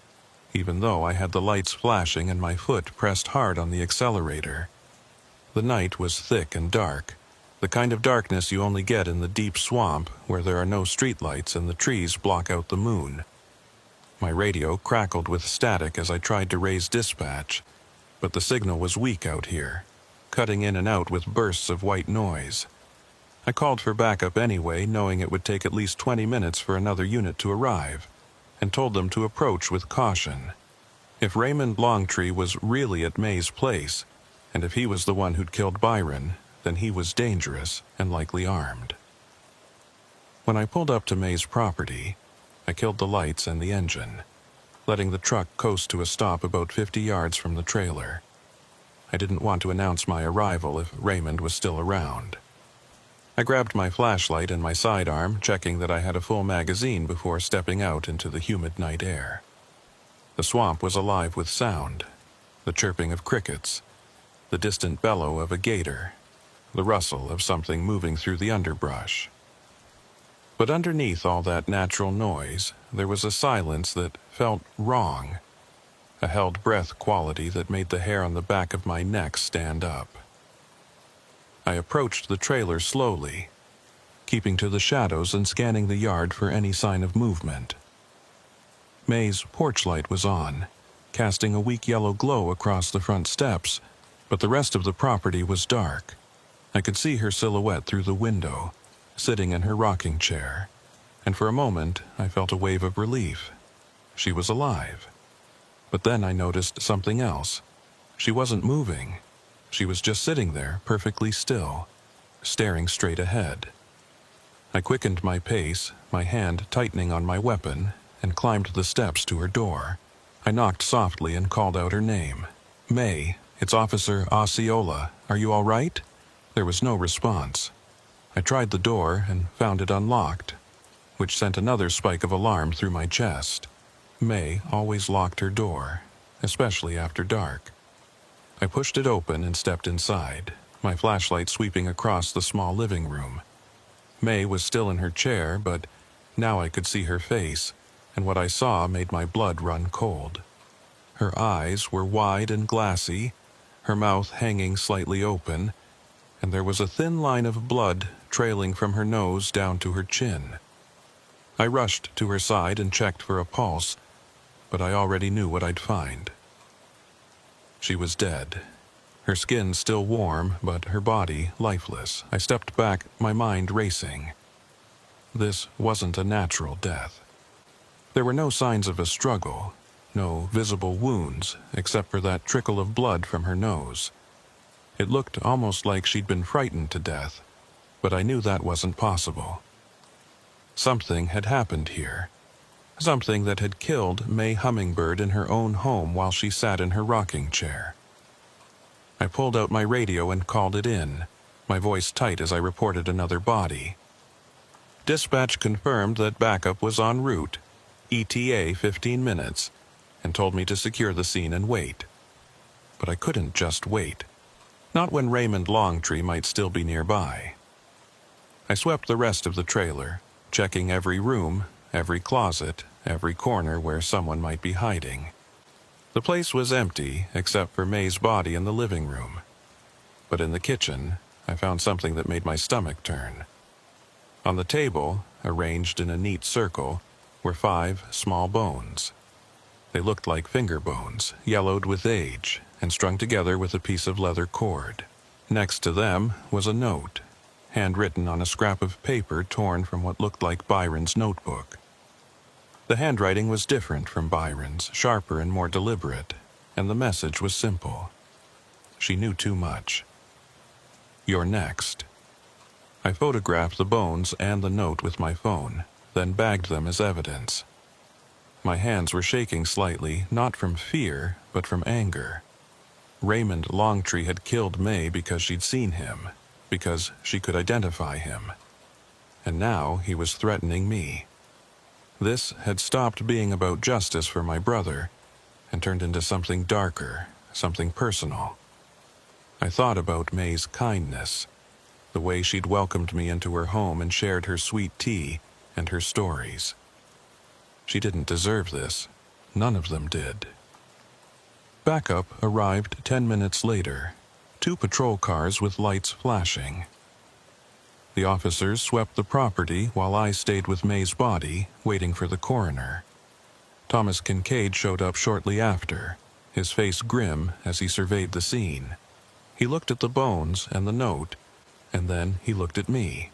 even though I had the lights flashing and my foot pressed hard on the accelerator. The night was thick and dark, the kind of darkness you only get in the deep swamp where there are no streetlights and the trees block out the moon. My radio crackled with static as I tried to raise dispatch, but the signal was weak out here, cutting in and out with bursts of white noise. I called for backup anyway, knowing it would take at least 20 minutes for another unit to arrive, and told them to approach with caution. If Raymond Longtree was really at May's place, and if he was the one who'd killed Byron, then he was dangerous and likely armed. When I pulled up to May's property, I killed the lights and the engine, letting the truck coast to a stop about 50 yards from the trailer. I didn't want to announce my arrival if Raymond was still around. I grabbed my flashlight and my sidearm, checking that I had a full magazine before stepping out into the humid night air. The swamp was alive with sound, the chirping of crickets, the distant bellow of a gator, the rustle of something moving through the underbrush. But underneath all that natural noise, there was a silence that felt wrong, a held breath quality that made the hair on the back of my neck stand up. I approached the trailer slowly, keeping to the shadows and scanning the yard for any sign of movement. May's porch light was on, casting a weak yellow glow across the front steps, but the rest of the property was dark. I could see her silhouette through the window, sitting in her rocking chair, and for a moment I felt a wave of relief. She was alive. But then I noticed something else. She wasn't moving. She was just sitting there, perfectly still, staring straight ahead. I quickened my pace, my hand tightening on my weapon, and climbed the steps to her door. I knocked softly and called out her name. "May, it's Officer Osceola. Are you all right?" There was no response. I tried the door and found it unlocked, which sent another spike of alarm through my chest. May always locked her door, especially after dark. I pushed it open and stepped inside, my flashlight sweeping across the small living room. May was still in her chair, but now I could see her face, and what I saw made my blood run cold. Her eyes were wide and glassy, her mouth hanging slightly open, and there was a thin line of blood trailing from her nose down to her chin. I rushed to her side and checked for a pulse, but I already knew what I'd find. She was dead. Her skin still warm, but her body lifeless. I stepped back, my mind racing. This wasn't a natural death. There were no signs of a struggle, no visible wounds, except for that trickle of blood from her nose. It looked almost like she'd been frightened to death, but I knew that wasn't possible. Something had happened here. something that had killed May Hummingbird in her own home while she sat in her rocking chair. I pulled out my radio and called it in, my voice tight as I reported another body. Dispatch confirmed that backup was en route, ETA 15 minutes, and told me to secure the scene and wait. But I couldn't just wait. Not when Raymond Longtree might still be nearby. I swept the rest of the trailer, checking every room, every closet, every corner where someone might be hiding. The place was empty except for May's body in the living room. But in the kitchen, I found something that made my stomach turn. On the table, arranged in a neat circle, were 5 small bones. They looked like finger bones, yellowed with age, and strung together with a piece of leather cord. Next to them was a note, handwritten on a scrap of paper torn from what looked like Byron's notebook. The handwriting was different from Byron's, sharper and more deliberate, and the message was simple. She knew too much. You're next. I photographed the bones and the note with my phone, then bagged them as evidence. My hands were shaking slightly, not from fear, but from anger. Raymond Longtree had killed May because she'd seen him, because she could identify him. And now he was threatening me. This had stopped being about justice for my brother and turned into something darker, something personal. I thought about May's kindness, the way she'd welcomed me into her home and shared her sweet tea and her stories. She didn't deserve this. None of them did. Backup arrived 10 minutes later, 2 patrol cars with lights flashing. The officers swept the property while I stayed with May's body, waiting for the coroner. Thomas Kincaid showed up shortly after, his face grim as he surveyed the scene. He looked at the bones and the note, and then he looked at me.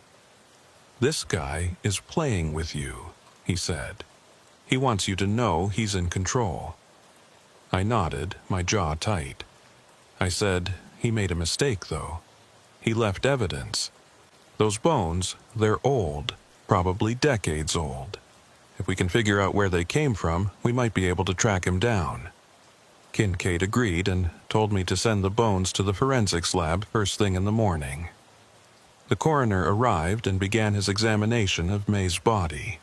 "This guy is playing with you," he said. "He wants you to know he's in control." I nodded, my jaw tight. I said, "He made a mistake, though. He left evidence. Those bones, they're old, probably decades old. If we can figure out where they came from, we might be able to track him down." Kincaid agreed and told me to send the bones to the forensics lab first thing in the morning. The coroner arrived and began his examination of May's body.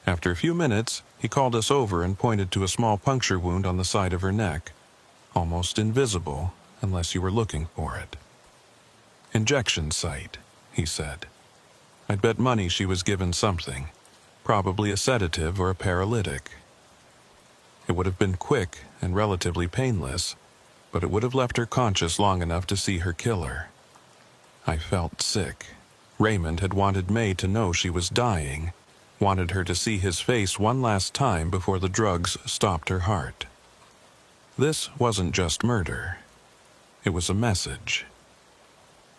After a few minutes, he called us over and pointed to a small puncture wound on the side of her neck, almost invisible unless you were looking for it. "Injection site," he said. I'd bet money she was given something, probably a sedative or a paralytic. It would have been quick and relatively painless, but it would have left her conscious long enough to see her killer. I felt sick. Raymond had wanted May to know she was dying, wanted her to see his face one last time before the drugs stopped her heart. This wasn't just murder. It was a message.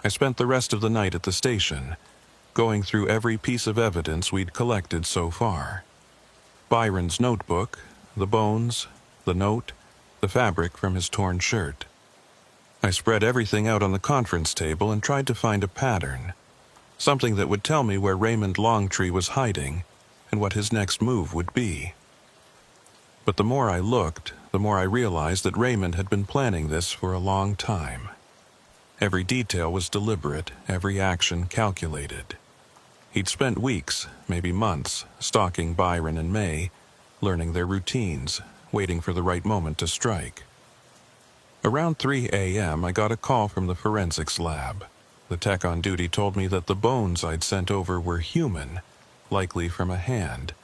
I spent the rest of the night at the station, going through every piece of evidence we'd collected so far. Byron's notebook, the bones, the note, the fabric from his torn shirt. I spread everything out on the conference table and tried to find a pattern, something that would tell me where Raymond Longtree was hiding and what his next move would be. But the more I looked, the more I realized that Raymond had been planning this for a long time. Every detail was deliberate, every action calculated. He'd spent weeks, maybe months, stalking Byron and May, learning their routines, waiting for the right moment to strike. Around 3 a.m., I got a call from the forensics lab. The tech on duty told me that the bones I'd sent over were human, likely from a hand,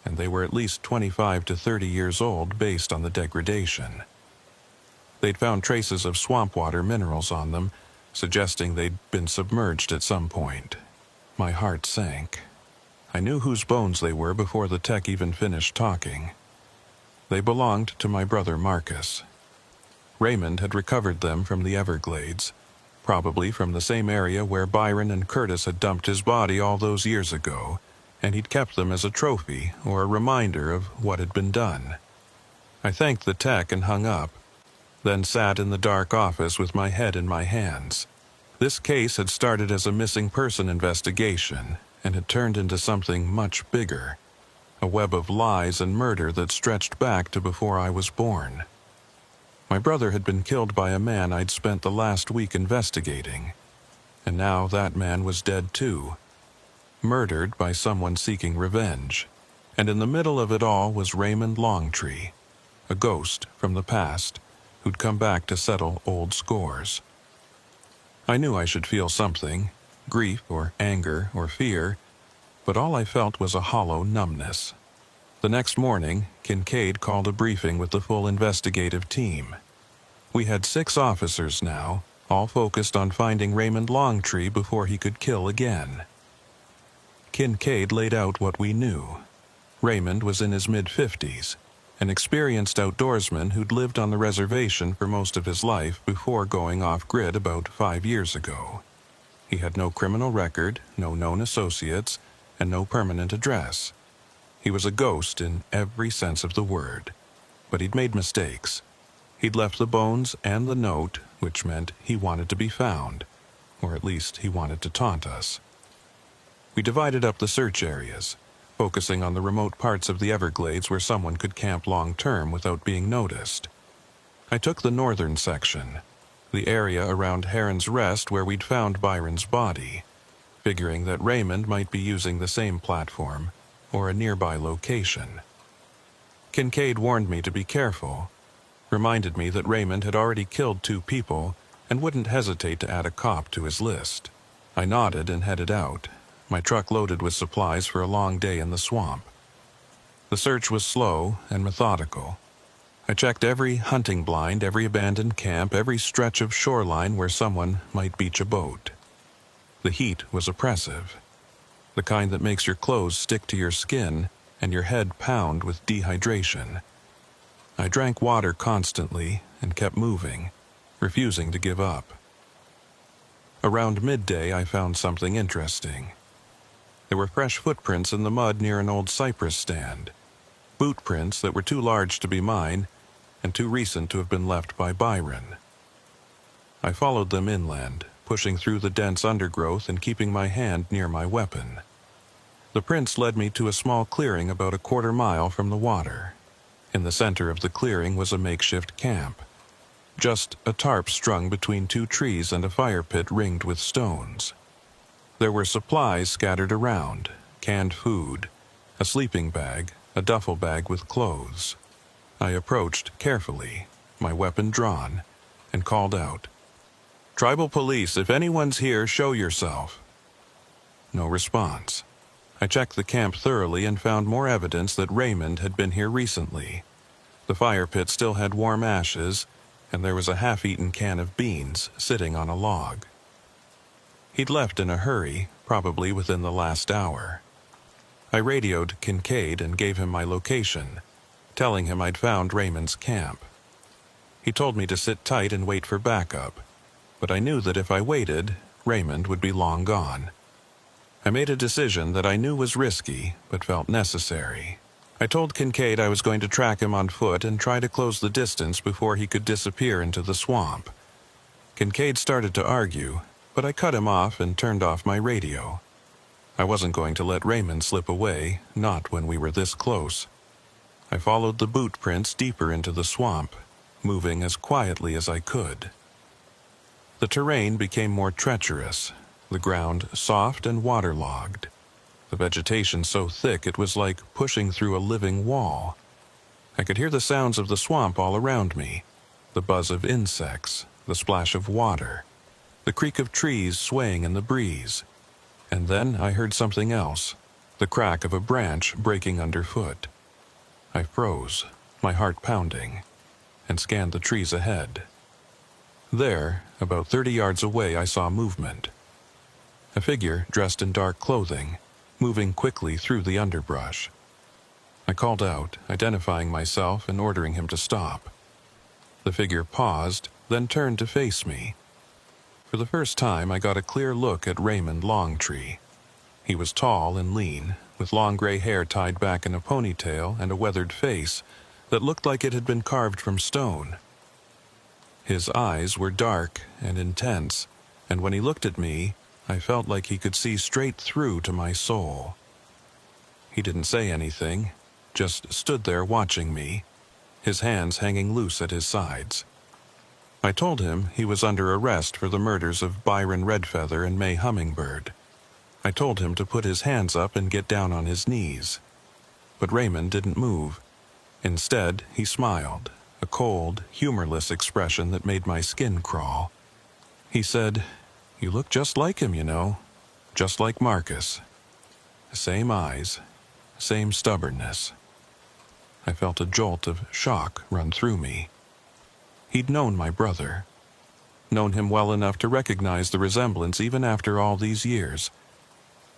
and they were at least 25 to 30 years old based on the degradation. They'd found traces of swamp water minerals on them, suggesting they'd been submerged at some point. My heart sank. I knew whose bones they were before the tech even finished talking. They belonged to my brother Marcus. Raymond had recovered them from the Everglades, probably from the same area where Byron and Curtis had dumped his body all those years ago, and he'd kept them as a trophy or a reminder of what had been done. I thanked the tech and hung up, then sat in the dark office with my head in my hands. This case had started as a missing person investigation and had turned into something much bigger, a web of lies and murder that stretched back to before I was born. My brother had been killed by a man I'd spent the last week investigating, and now that man was dead too, murdered by someone seeking revenge. And in the middle of it all was Raymond Longtree, a ghost from the past who'd come back to settle old scores. I knew I should feel something, grief or anger or fear, but all I felt was a hollow numbness. The next morning, Kincaid called a briefing with the full investigative team. We had 6 officers now, all focused on finding Raymond Longtree before he could kill again. Kincaid laid out what we knew. Raymond was in his mid-50s, an experienced outdoorsman who'd lived on the reservation for most of his life before going off-grid about 5 years ago. He had no criminal record, no known associates, and no permanent address. He was a ghost in every sense of the word. But he'd made mistakes. He'd left the bones and the note, which meant he wanted to be found, or at least he wanted to taunt us. We divided up the search areas, focusing on the remote parts of the Everglades where someone could camp long-term without being noticed. I took the northern section, the area around Heron's Rest where we'd found Byron's body, figuring that Raymond might be using the same platform or a nearby location. Kincaid warned me to be careful, reminded me that Raymond had already killed 2 people and wouldn't hesitate to add a cop to his list. I nodded and headed out, my truck loaded with supplies for a long day in the swamp. The search was slow and methodical. I checked every hunting blind, every abandoned camp, every stretch of shoreline where someone might beach a boat. The heat was oppressive, the kind that makes your clothes stick to your skin and your head pound with dehydration. I drank water constantly and kept moving, refusing to give up. Around midday, I found something interesting. There were fresh footprints in the mud near an old cypress stand, boot prints that were too large to be mine and too recent to have been left by Byron. I followed them inland, pushing through the dense undergrowth and keeping my hand near my weapon. The prints led me to a small clearing about a quarter mile from the water. In the center of the clearing was a makeshift camp, just a tarp strung between 2 trees and a fire pit ringed with stones. There were supplies scattered around, canned food, a sleeping bag, a duffel bag with clothes. I approached carefully, my weapon drawn, and called out, "Tribal police, if anyone's here, show yourself." No response. I checked the camp thoroughly and found more evidence that Raymond had been here recently. The fire pit still had warm ashes, and there was a half-eaten can of beans sitting on a log. He'd left in a hurry, probably within the last hour. I radioed Kincaid and gave him my location, telling him I'd found Raymond's camp. He told me to sit tight and wait for backup, but I knew that if I waited, Raymond would be long gone. I made a decision that I knew was risky, but felt necessary. I told Kincaid I was going to track him on foot and try to close the distance before he could disappear into the swamp. Kincaid started to argue, but I cut him off and turned off my radio. I wasn't going to let Raymond slip away, not when we were this close. I followed the boot prints deeper into the swamp, moving as quietly as I could. The terrain became more treacherous, the ground soft and waterlogged, the vegetation so thick it was like pushing through a living wall. I could hear the sounds of the swamp all around me, the buzz of insects, the splash of water, the creak of trees swaying in the breeze. And then I heard something else, the crack of a branch breaking underfoot. I froze, my heart pounding, and scanned the trees ahead. There, about 30 yards away, I saw movement. A figure dressed in dark clothing, moving quickly through the underbrush. I called out, identifying myself and ordering him to stop. The figure paused, then turned to face me. For the first time, I got a clear look at Raymond Longtree. He was tall and lean, with long gray hair tied back in a ponytail and a weathered face that looked like it had been carved from stone. His eyes were dark and intense, and when he looked at me, I felt like he could see straight through to my soul. He didn't say anything, just stood there watching me, his hands hanging loose at his sides. I told him he was under arrest for the murders of Byron Redfeather and May Hummingbird. I told him to put his hands up and get down on his knees. But Raymond didn't move. Instead, he smiled, a cold, humorless expression that made my skin crawl. He said, "You look just like him, you know, just like Marcus. Same eyes, same stubbornness." I felt a jolt of shock run through me. He'd known my brother, known him well enough to recognize the resemblance even after all these years.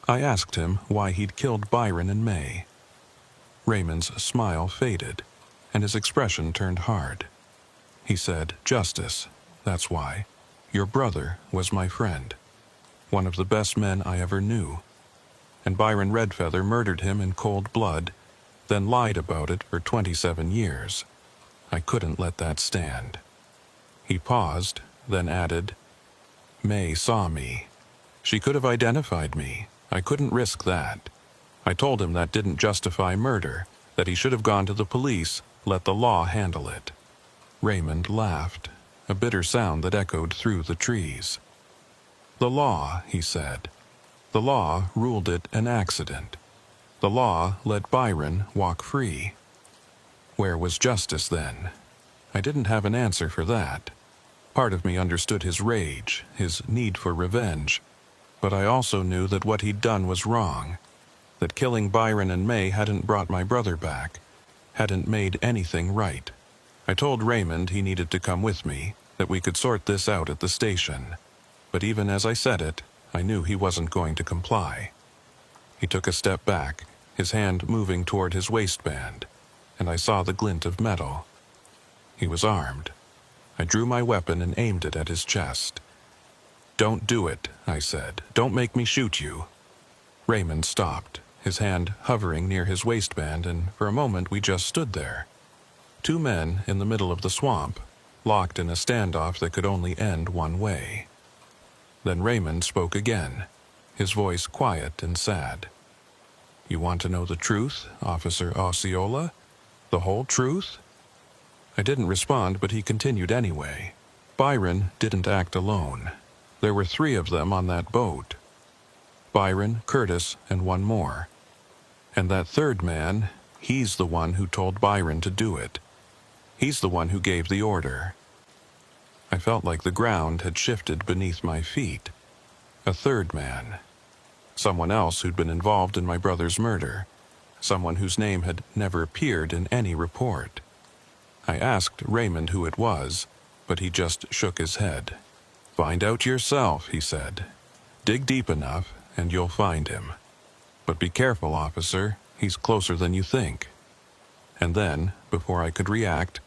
I asked him why he'd killed Byron and May. Raymond's smile faded, and his expression turned hard. He said, "Justice, that's why. Your brother was my friend, one of the best men I ever knew. And Byron Redfeather murdered him in cold blood, then lied about it for 27 years. I couldn't let that stand." He paused, then added, "May saw me. She could have identified me. I couldn't risk that." I told him that didn't justify murder, that he should have gone to the police, let the law handle it. Raymond laughed, a bitter sound that echoed through the trees. "The law," he said. "The law ruled it an accident. The law let Byron walk free." Where was justice then? I didn't have an answer for that. Part of me understood his rage, his need for revenge, but I also knew that what he'd done was wrong, that killing Byron and May hadn't brought my brother back, hadn't made anything right. I told Raymond he needed to come with me, that we could sort this out at the station, but even as I said it, I knew he wasn't going to comply. He took a step back, his hand moving toward his waistband, and I saw the glint of metal. He was armed. I drew my weapon and aimed it at his chest. "Don't do it," I said. "Don't make me shoot you." Raymond stopped, his hand hovering near his waistband, and for a moment we just stood there. Two men in the middle of the swamp, locked in a standoff that could only end one way. Then Raymond spoke again, his voice quiet and sad. "You want to know the truth, Officer Osceola? The whole truth?" I didn't respond, but he continued anyway. "Byron didn't act alone. There were 3 of them on that boat. Byron, Curtis, and one more. And that third man, he's the one who told Byron to do it. He's the one who gave the order." I felt like the ground had shifted beneath my feet. A third man. Someone else who'd been involved in my brother's murder. Someone whose name had never appeared in any report. I asked Raymond who it was, but he just shook his head. "Find out yourself," he said. "Dig deep enough, and you'll find him. But be careful, officer. He's closer than you think." And then, before I could react,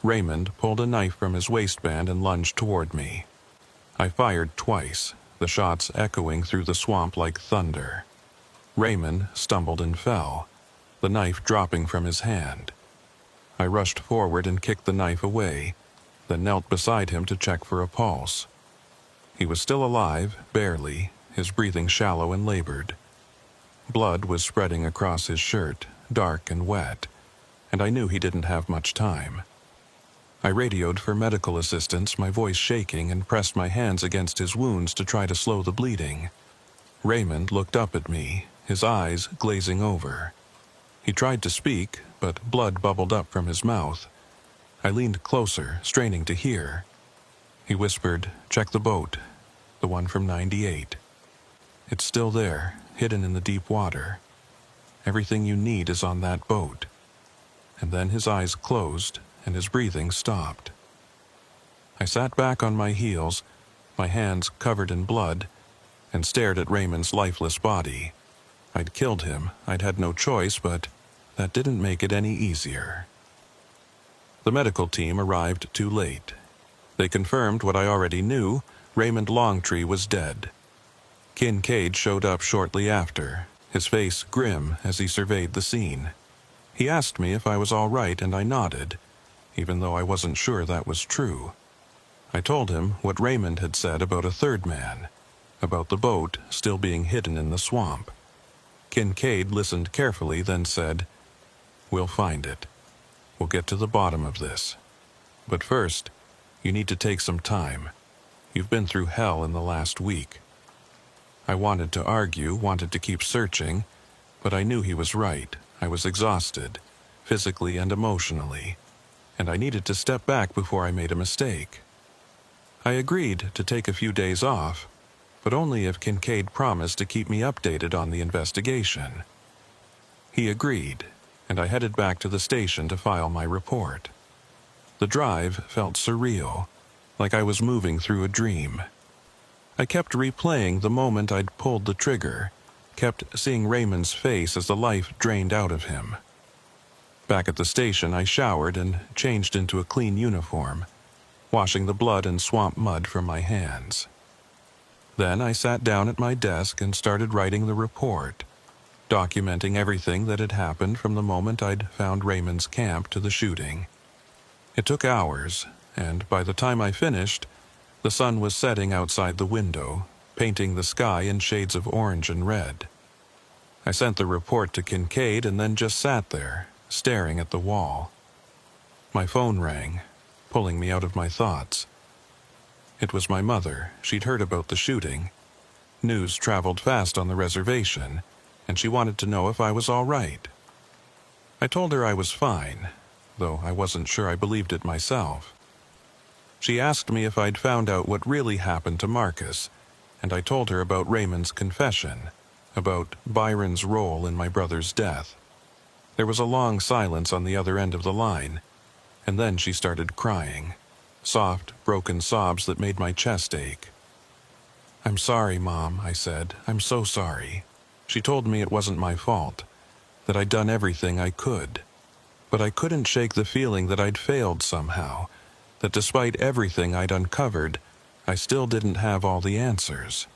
Raymond pulled a knife from his waistband and lunged toward me. I fired twice, the shots echoing through the swamp like thunder. Raymond stumbled and fell, the knife dropping from his hand. I rushed forward and kicked the knife away, then knelt beside him to check for a pulse. He was still alive, barely, his breathing shallow and labored. Blood was spreading across his shirt, dark and wet, and I knew he didn't have much time. I radioed for medical assistance, my voice shaking, and pressed my hands against his wounds to try to slow the bleeding. Raymond looked up at me, his eyes glazing over. He tried to speak, but blood bubbled up from his mouth. I leaned closer, straining to hear. He whispered, "Check the boat, the one from 98. It's still there, hidden in the deep water. Everything you need is on that boat." And then his eyes closed, and his breathing stopped. I sat back on my heels, my hands covered in blood, and stared at Raymond's lifeless body. I'd killed him, I'd had no choice, but that didn't make it any easier. The medical team arrived too late. They confirmed what I already knew: Raymond Longtree was dead. Kincaid showed up shortly after, his face grim as he surveyed the scene. He asked me if I was all right, and I nodded, even though I wasn't sure that was true. I told him what Raymond had said about a third man, about the boat still being hidden in the swamp. Kincaid listened carefully, then said, "We'll find it. We'll get to the bottom of this. But first, you need to take some time. You've been through hell in the last week." I wanted to argue, wanted to keep searching, but I knew he was right. I was exhausted, physically and emotionally, and I needed to step back before I made a mistake. I agreed to take a few days off, but only if Kincaid promised to keep me updated on the investigation. He agreed, and I headed back to the station to file my report. The drive felt surreal, like I was moving through a dream. I kept replaying the moment I'd pulled the trigger, kept seeing Raymond's face as the life drained out of him. Back at the station, I showered and changed into a clean uniform, washing the blood and swamp mud from my hands. Then I sat down at my desk and started writing the report, documenting everything that had happened from the moment I'd found Raymond's camp to the shooting. It took hours, and by the time I finished, the sun was setting outside the window, painting the sky in shades of orange and red. I sent the report to Kincaid and then just sat there, staring at the wall. My phone rang, pulling me out of my thoughts. It was my mother. She'd heard about the shooting. News traveled fast on the reservation, and she wanted to know if I was all right. I told her I was fine, though I wasn't sure I believed it myself. She asked me if I'd found out what really happened to Marcus, and I told her about Raymond's confession, about Byron's role in my brother's death. There was a long silence on the other end of the line, and then she started crying, soft, broken sobs that made my chest ache. "I'm sorry, Mom," I said. "I'm so sorry." She told me it wasn't my fault, that I'd done everything I could. But I couldn't shake the feeling that I'd failed somehow, that despite everything I'd uncovered, I still didn't have all the answers.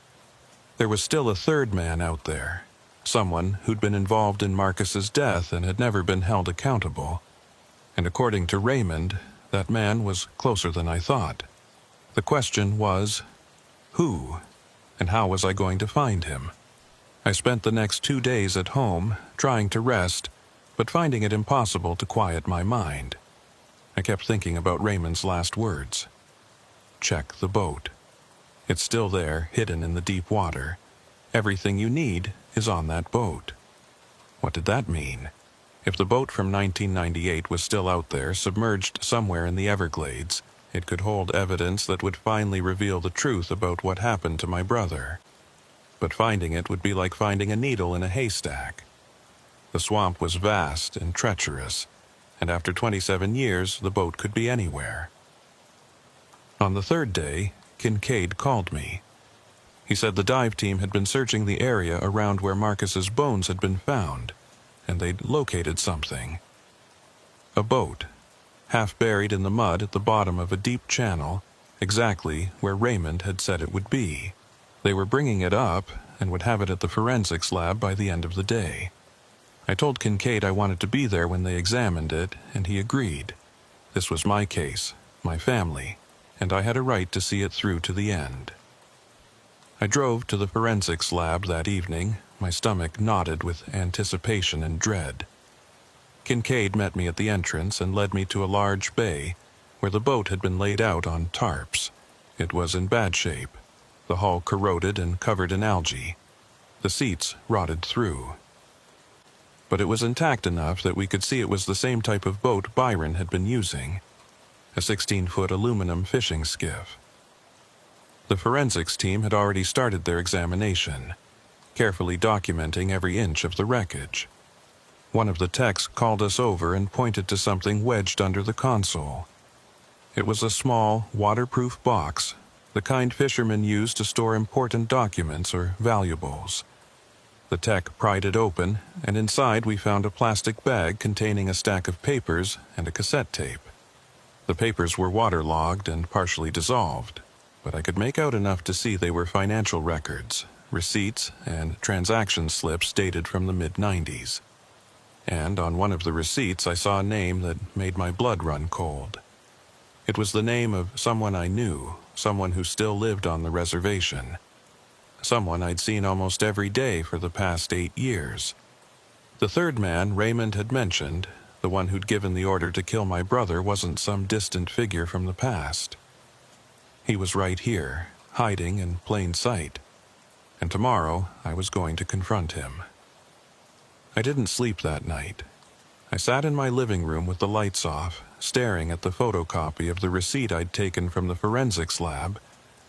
There was still a third man out there, someone who'd been involved in Marcus's death and had never been held accountable. And according to Raymond, that man was closer than I thought. The question was, who? And how was I going to find him? I spent the next 2 days at home, trying to rest, but finding it impossible to quiet my mind. I kept thinking about Raymond's last words. Check the boat. It's still there, hidden in the deep water. Everything you need is on that boat. What did that mean? If the boat from 1998 was still out there, submerged somewhere in the Everglades, it could hold evidence that would finally reveal the truth about what happened to my brother. But finding it would be like finding a needle in a haystack. The swamp was vast and treacherous, and after 27 years, the boat could be anywhere. On the third day, Kincaid called me. He said the dive team had been searching the area around where Marcus's bones had been found, and they'd located something. A boat, half buried in the mud at the bottom of a deep channel, exactly where Raymond had said it would be. They were bringing it up and would have it at the forensics lab by the end of the day. I told Kincaid I wanted to be there when they examined it, and he agreed. This was my case, my family, and I had a right to see it through to the end. I drove to the forensics lab that evening, my stomach knotted with anticipation and dread. Kincaid met me at the entrance and led me to a large bay where the boat had been laid out on tarps. It was in bad shape, the hull corroded and covered in algae, the seats rotted through. But it was intact enough that we could see it was the same type of boat Byron had been using, a 16-foot aluminum fishing skiff. The forensics team had already started their examination, carefully documenting every inch of the wreckage. One of the techs called us over and pointed to something wedged under the console. It was a small, waterproof box, the kind fishermen use to store important documents or valuables. The tech pried it open, and inside we found a plastic bag containing a stack of papers and a cassette tape. The papers were waterlogged and partially dissolved, but I could make out enough to see they were financial records, receipts, and transaction slips dated from the mid-90s. And on one of the receipts I saw a name that made my blood run cold. It was the name of someone I knew, someone who still lived on the reservation. someone I'd seen almost every day for the past 8 years. The third man Raymond had mentioned, the one who'd given the order to kill my brother, wasn't some distant figure from the past. He was right here, hiding in plain sight, and tomorrow I was going to confront him. I didn't sleep that night. I sat in my living room with the lights off, staring at the photocopy of the receipt I'd taken from the forensics lab,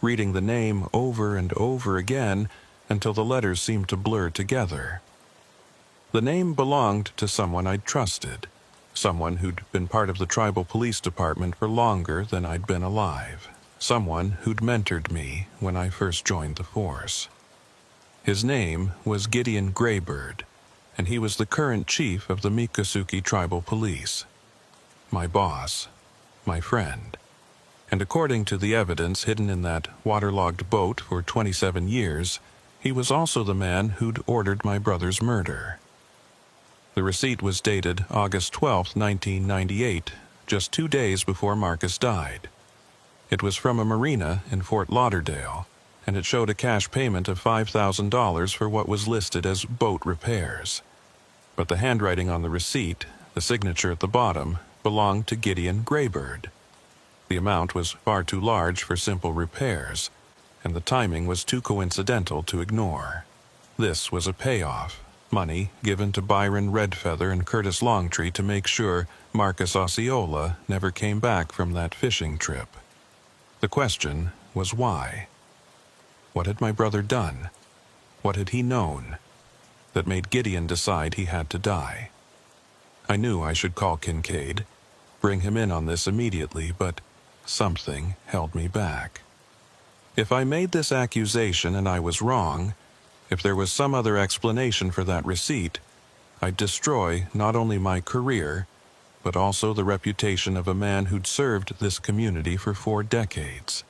reading the name over and over again until the letters seemed to blur together. The name belonged to someone I'd trusted, someone who'd been part of the tribal police department for longer than I'd been alive, someone who'd mentored me when I first joined the force. His name was Gideon Greybird, and he was the current chief of the Miccosukee Tribal Police. My boss, my friend. And according to the evidence hidden in that waterlogged boat for 27 years, he was also the man who'd ordered my brother's murder. The receipt was dated August 12, 1998, just 2 days before Marcus died. It was from a marina in Fort Lauderdale, and it showed a cash payment of $5,000 for what was listed as boat repairs. But the handwriting on the receipt, the signature at the bottom, belonged to Gideon Greybird. The amount was far too large for simple repairs, and the timing was too coincidental to ignore. This was a payoff, money given to Byron Redfeather and Curtis Longtree to make sure Marcus Osceola never came back from that fishing trip. The question was why? What had my brother done? What had he known that made Gideon decide he had to die? I knew I should call Kincaid, bring him in on this immediately, but something held me back. If I made this accusation and I was wrong, if there was some other explanation for that receipt, I'd destroy not only my career, but also the reputation of a man who'd served this community for 4 decades.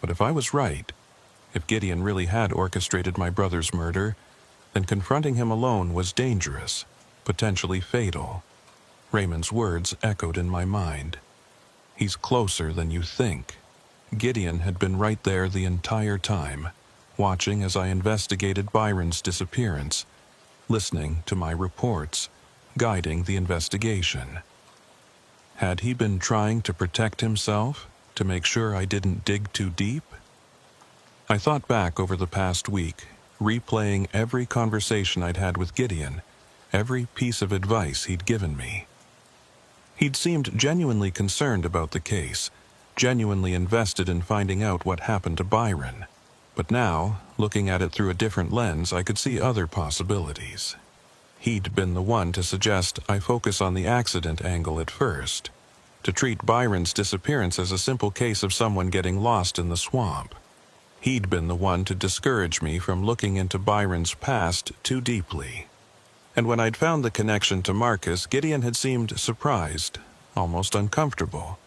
But if I was right, if Gideon really had orchestrated my brother's murder, then confronting him alone was dangerous, potentially fatal. Raymond's words echoed in my mind. He's closer than you think. Gideon had been right there the entire time, watching as I investigated Byron's disappearance, listening to my reports, guiding the investigation. Had he been trying to protect himself, to make sure I didn't dig too deep? I thought back over the past week, replaying every conversation I'd had with Gideon, every piece of advice he'd given me. He'd seemed genuinely concerned about the case, genuinely invested in finding out what happened to Byron. But now, looking at it through a different lens, I could see other possibilities. He'd been the one to suggest I focus on the accident angle at first, to treat Byron's disappearance as a simple case of someone getting lost in the swamp. He'd been the one to discourage me from looking into Byron's past too deeply. And when I'd found the connection to Marcus, Gideon had seemed surprised, almost uncomfortable,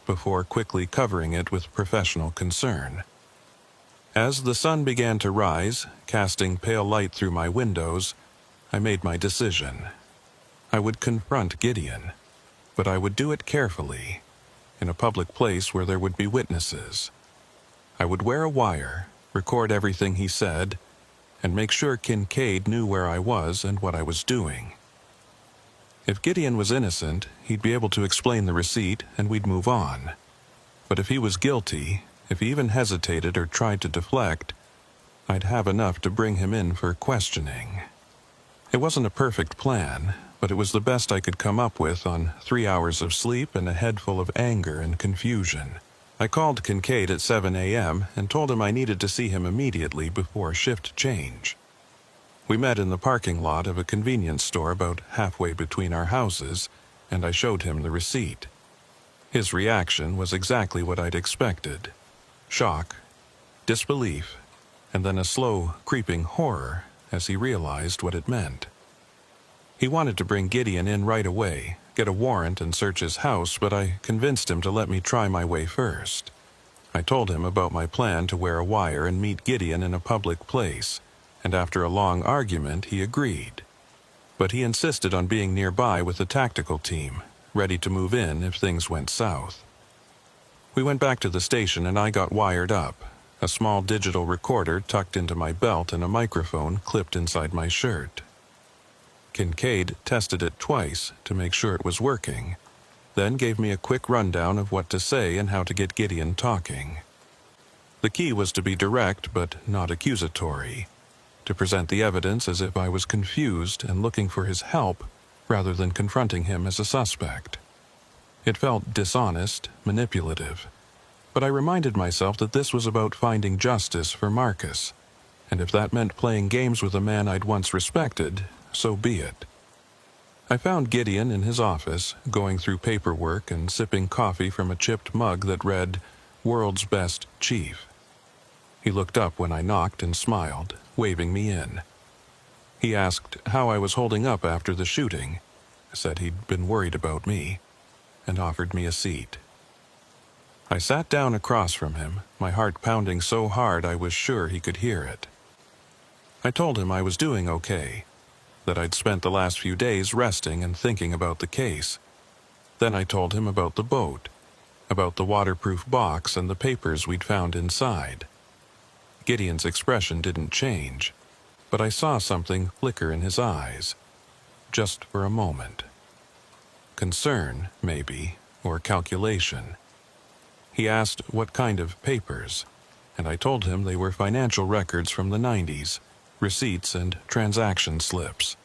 before quickly covering it with professional concern. As the sun began to rise, casting pale light through my windows, I made my decision. I would confront Gideon, but I would do it carefully, in a public place where there would be witnesses. I would wear a wire, record everything he said, and make sure Kincaid knew where I was and what I was doing. If Gideon was innocent, he'd be able to explain the receipt and we'd move on. But if he was guilty, if he even hesitated or tried to deflect, I'd have enough to bring him in for questioning. It wasn't a perfect plan, but it was the best I could come up with on 3 hours of sleep and a head full of anger and confusion. I called Kincaid at 7 a.m. and told him I needed to see him immediately before shift change. We met in the parking lot of a convenience store about halfway between our houses, and I showed him the receipt. His reaction was exactly what I'd expected. Shock, disbelief, and then a slow, creeping horror as he realized what it meant. He wanted to bring Gideon in right away, get a warrant and search his house, but I convinced him to let me try my way first. I told him about my plan to wear a wire and meet Gideon in a public place, and after a long argument he agreed. But he insisted on being nearby with the tactical team, ready to move in if things went south. We went back to the station and I got wired up, a small digital recorder tucked into my belt and a microphone clipped inside my shirt. Kincaid tested it twice to make sure it was working, then gave me a quick rundown of what to say and how to get Gideon talking. The key was to be direct but not accusatory, to present the evidence as if I was confused and looking for his help rather than confronting him as a suspect. It felt dishonest, manipulative, but I reminded myself that this was about finding justice for Marcus, and if that meant playing games with a man I'd once respected, so be it. I found Gideon in his office, going through paperwork and sipping coffee from a chipped mug that read, "World's Best Chief." He looked up when I knocked and smiled, waving me in. He asked how I was holding up after the shooting, said he'd been worried about me, and offered me a seat. I sat down across from him, my heart pounding so hard I was sure he could hear it. I told him I was doing okay, that I'd spent the last few days resting and thinking about the case. Then I told him about the boat, about the waterproof box and the papers we'd found inside. Gideon's expression didn't change, but I saw something flicker in his eyes, just for a moment. Concern, maybe, or calculation. He asked what kind of papers, and I told him they were financial records from the 90s, receipts and transaction slips.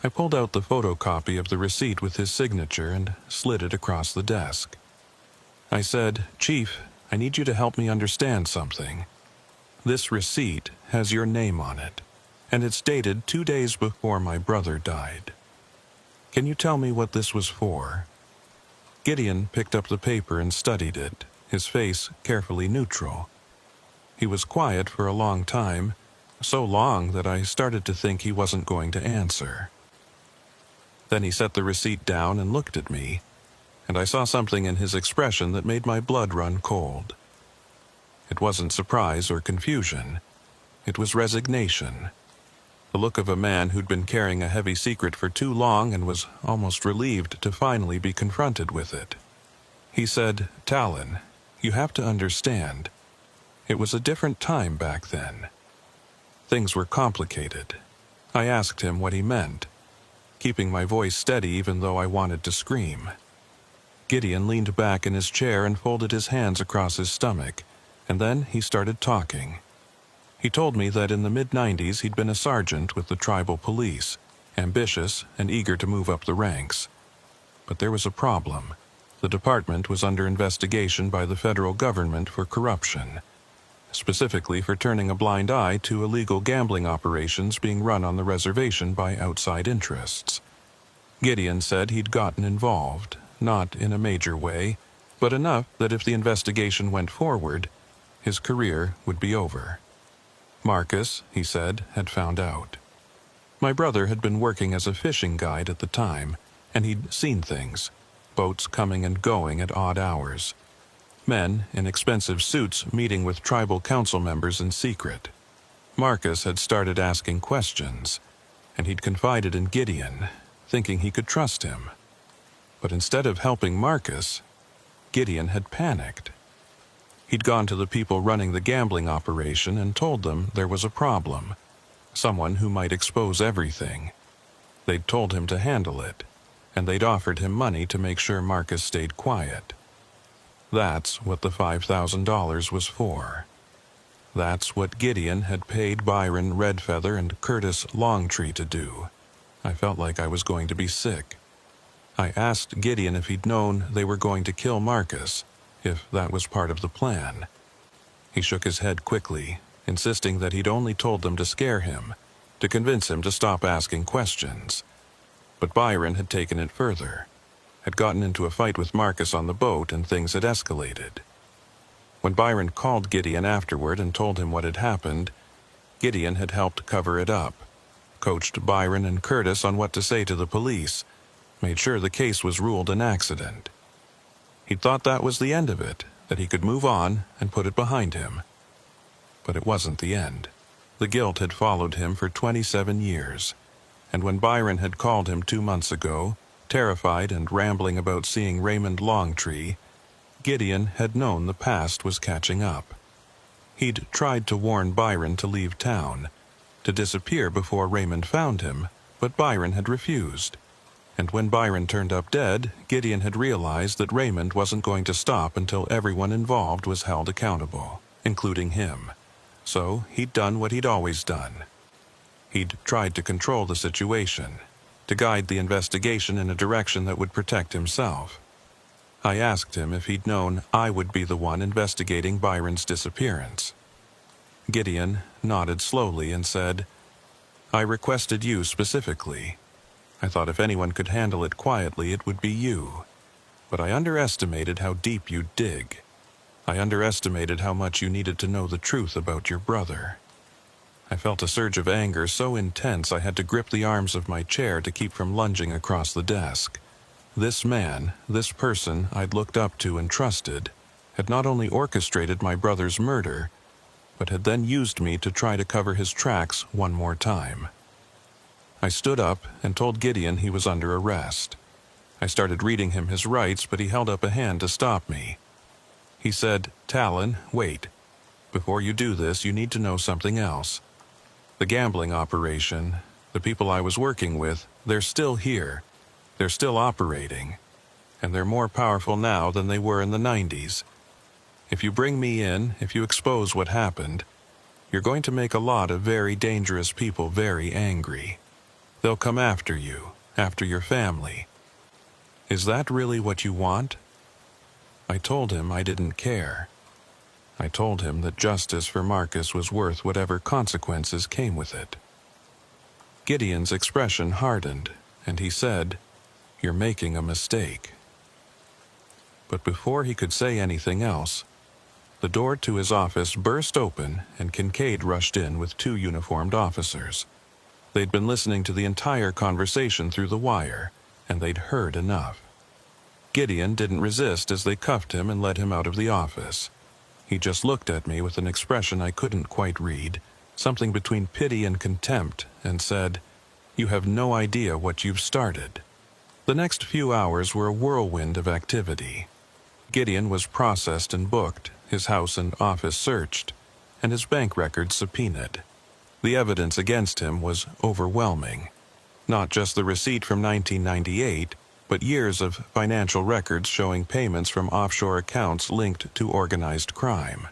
I pulled out the photocopy of the receipt with his signature and slid it across the desk. I said, "Chief, I need you to help me understand something. This receipt has your name on it, and it's dated 2 days before my brother died. Can you tell me what this was for?" Gideon picked up the paper and studied it, his face carefully neutral. He was quiet for a long time, so long that I started to think he wasn't going to answer. Then he set the receipt down and looked at me, and I saw something in his expression that made my blood run cold. It wasn't surprise or confusion. It was resignation. The look of a man who'd been carrying a heavy secret for too long and was almost relieved to finally be confronted with it. He said, "Talon, you have to understand. It was a different time back then. Things were complicated." I asked him what he meant, keeping my voice steady even though I wanted to scream. Gideon leaned back in his chair and folded his hands across his stomach, and then he started talking. He told me that in the mid-90s he'd been a sergeant with the tribal police, ambitious and eager to move up the ranks. But there was a problem. The department was under investigation by the federal government for corruption, specifically for turning a blind eye to illegal gambling operations being run on the reservation by outside interests. Gideon said he'd gotten involved, not in a major way, but enough that if the investigation went forward, his career would be over. Marcus, he said, had found out. My brother had been working as a fishing guide at the time, and he'd seen things, boats coming and going at odd hours, men in expensive suits meeting with tribal council members in secret. Marcus had started asking questions, and he'd confided in Gideon, thinking he could trust him. But instead of helping Marcus, Gideon had panicked. He'd gone to the people running the gambling operation and told them there was a problem, someone who might expose everything. They'd told him to handle it, and they'd offered him money to make sure Marcus stayed quiet. That's what the $5,000 was for. That's what Gideon had paid Byron Redfeather and Curtis Longtree to do. I felt like I was going to be sick. I asked Gideon if he'd known they were going to kill Marcus, if that was part of the plan. He shook his head quickly, insisting that he'd only told them to scare him, to convince him to stop asking questions. But Byron had taken it further, had gotten into a fight with Marcus on the boat, and things had escalated. When Byron called Gideon afterward and told him what had happened, Gideon had helped cover it up, coached Byron and Curtis on what to say to the police, made sure the case was ruled an accident. He'd thought that was the end of it, that he could move on and put it behind him. But it wasn't the end. The guilt had followed him for 27 years, and when Byron had called him 2 months ago, terrified and rambling about seeing Raymond Longtree, Gideon had known the past was catching up. He'd tried to warn Byron to leave town, to disappear before Raymond found him, but Byron had refused. And when Byron turned up dead, Gideon had realized that Raymond wasn't going to stop until everyone involved was held accountable, including him. So he'd done what he'd always done. He'd tried to control the situation, to guide the investigation in a direction that would protect himself. I asked him if he'd known I would be the one investigating Byron's disappearance. Gideon nodded slowly and said, "I requested you specifically. I thought if anyone could handle it quietly, it would be you. But I underestimated how deep you'd dig. I underestimated how much you needed to know the truth about your brother." I felt a surge of anger so intense I had to grip the arms of my chair to keep from lunging across the desk. This man, this person I'd looked up to and trusted, had not only orchestrated my brother's murder, but had then used me to try to cover his tracks one more time. I stood up and told Gideon he was under arrest. I started reading him his rights, but he held up a hand to stop me. He said, "Talon, wait. Before you do this, you need to know something else. The gambling operation, the people I was working with, they're still here. They're still operating. And they're more powerful now than they were in the 90s. If you bring me in, if you expose what happened, you're going to make a lot of very dangerous people very angry. They'll come after you, after your family. Is that really what you want?" I told him I didn't care. I told him that justice for Marcus was worth whatever consequences came with it. Gideon's expression hardened, and he said, "You're making a mistake." But before he could say anything else, the door to his office burst open and Kincaid rushed in with 2 uniformed officers. They'd been listening to the entire conversation through the wire, and they'd heard enough. Gideon didn't resist as they cuffed him and led him out of the office. He just looked at me with an expression I couldn't quite read, something between pity and contempt, and said, "You have no idea what you've started." The next few hours were a whirlwind of activity. Gideon was processed and booked, his house and office searched, and his bank records subpoenaed. The evidence against him was overwhelming. Not just the receipt from 1998, but years of financial records showing payments from offshore accounts linked to organized crime.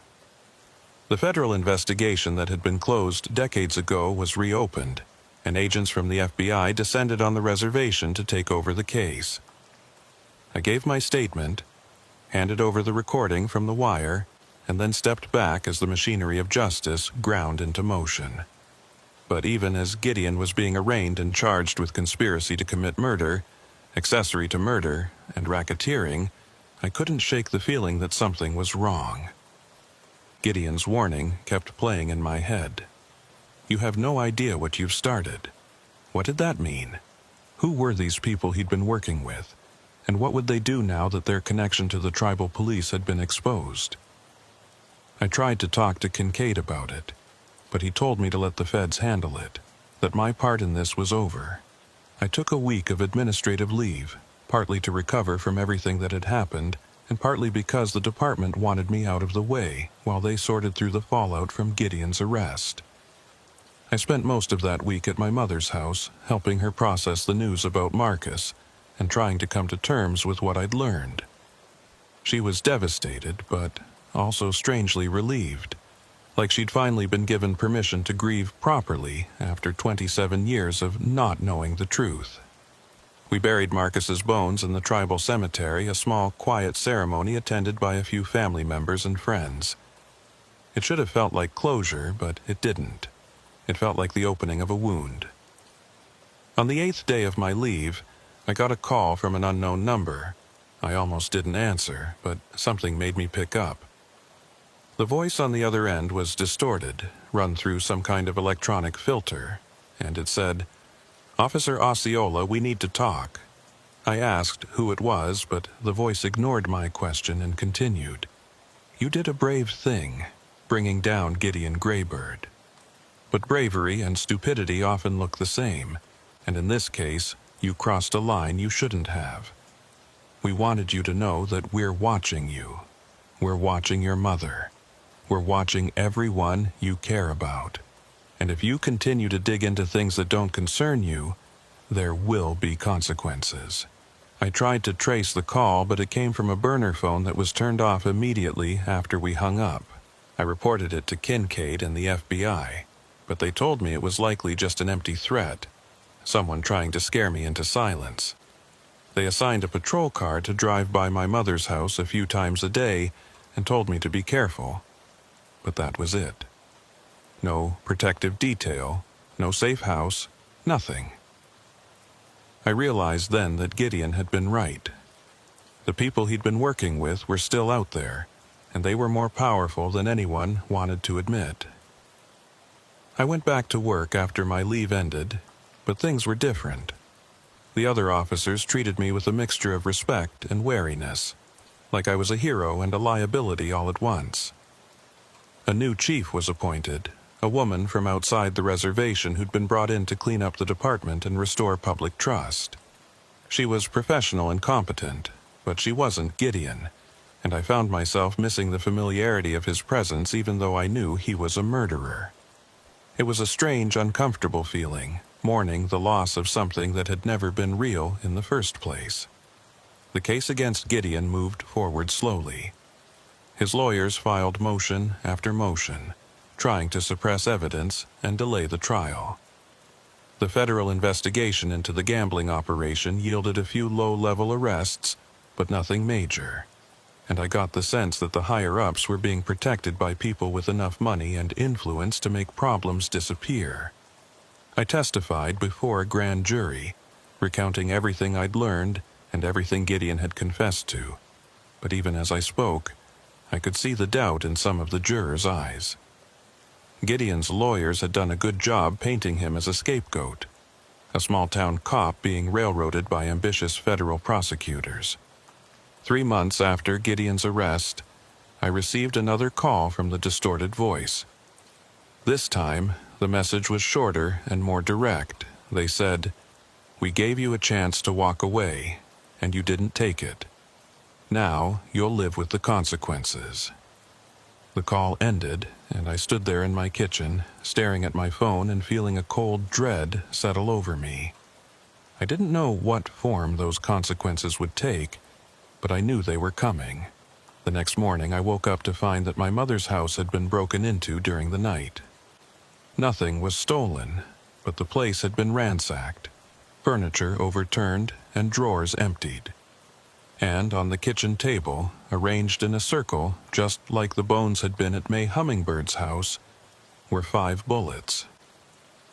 The federal investigation that had been closed decades ago was reopened, and agents from the FBI descended on the reservation to take over the case. I gave my statement, handed over the recording from the wire, and then stepped back as the machinery of justice ground into motion. But even as Gideon was being arraigned and charged with conspiracy to commit murder, accessory to murder, and racketeering, I couldn't shake the feeling that something was wrong. Gideon's warning kept playing in my head. "You have no idea what you've started." What did that mean? Who were these people he'd been working with? And what would they do now that their connection to the tribal police had been exposed? I tried to talk to Kincaid about it, but he told me to let the feds handle it, that my part in this was over. I took a week of administrative leave, partly to recover from everything that had happened, and partly because the department wanted me out of the way while they sorted through the fallout from Gideon's arrest. I spent most of that week at my mother's house, helping her process the news about Marcus, and trying to come to terms with what I'd learned. She was devastated, but also strangely relieved, like she'd finally been given permission to grieve properly after 27 years of not knowing the truth. We buried Marcus's bones in the tribal cemetery, a small, quiet ceremony attended by a few family members and friends. It should have felt like closure, but it didn't. It felt like the opening of a wound. On the 8th day of my leave, I got a call from an unknown number. I almost didn't answer, but something made me pick up. The voice on the other end was distorted, run through some kind of electronic filter, and it said, "Officer Osceola, we need to talk." I asked who it was, but the voice ignored my question and continued. "You did a brave thing, bringing down Gideon Greybird. But bravery and stupidity often look the same, and in this case, you crossed a line you shouldn't have. We wanted you to know that we're watching you. We're watching your mother. We're watching everyone you care about. And if you continue to dig into things that don't concern you, there will be consequences. I tried to trace the call, but it came from a burner phone that was turned off immediately after we hung up. I reported it to Kincaid and the FBI, but they told me it was likely just an empty threat, someone trying to scare me into silence. They assigned a patrol car to drive by my mother's house a few times a day and told me to be careful. But that was it. No protective detail, no safe house, nothing. I realized then that Gideon had been right. The people he'd been working with were still out there, and they were more powerful than anyone wanted to admit. I went back to work after my leave ended, but things were different. The other officers treated me with a mixture of respect and wariness, like I was a hero and a liability all at once. A new chief was appointed, a woman from outside the reservation who'd been brought in to clean up the department and restore public trust. She was professional and competent, but she wasn't Gideon, and I found myself missing the familiarity of his presence even though I knew he was a murderer. It was a strange, uncomfortable feeling, mourning the loss of something that had never been real in the first place. The case against Gideon moved forward slowly. His lawyers filed motion after motion, trying to suppress evidence and delay the trial. The federal investigation into the gambling operation yielded a few low-level arrests, but nothing major, and I got the sense that the higher-ups were being protected by people with enough money and influence to make problems disappear. I testified before a grand jury, recounting everything I'd learned and everything Gideon had confessed to, but even as I spoke, I could see the doubt in some of the jurors' eyes. Gideon's lawyers had done a good job painting him as a scapegoat, a small-town cop being railroaded by ambitious federal prosecutors. 3 months after Gideon's arrest, I received another call from the distorted voice. This time, the message was shorter and more direct. They said, "We gave you a chance to walk away, and you didn't take it. Now you'll live with the consequences." The call ended, and I stood there in my kitchen, staring at my phone and feeling a cold dread settle over me. I didn't know what form those consequences would take, but I knew they were coming. The next morning I woke up to find that my mother's house had been broken into during the night. Nothing was stolen, but the place had been ransacked, furniture overturned and drawers emptied. And on the kitchen table, arranged in a circle, just like the bones had been at May Hummingbird's house, were 5 bullets.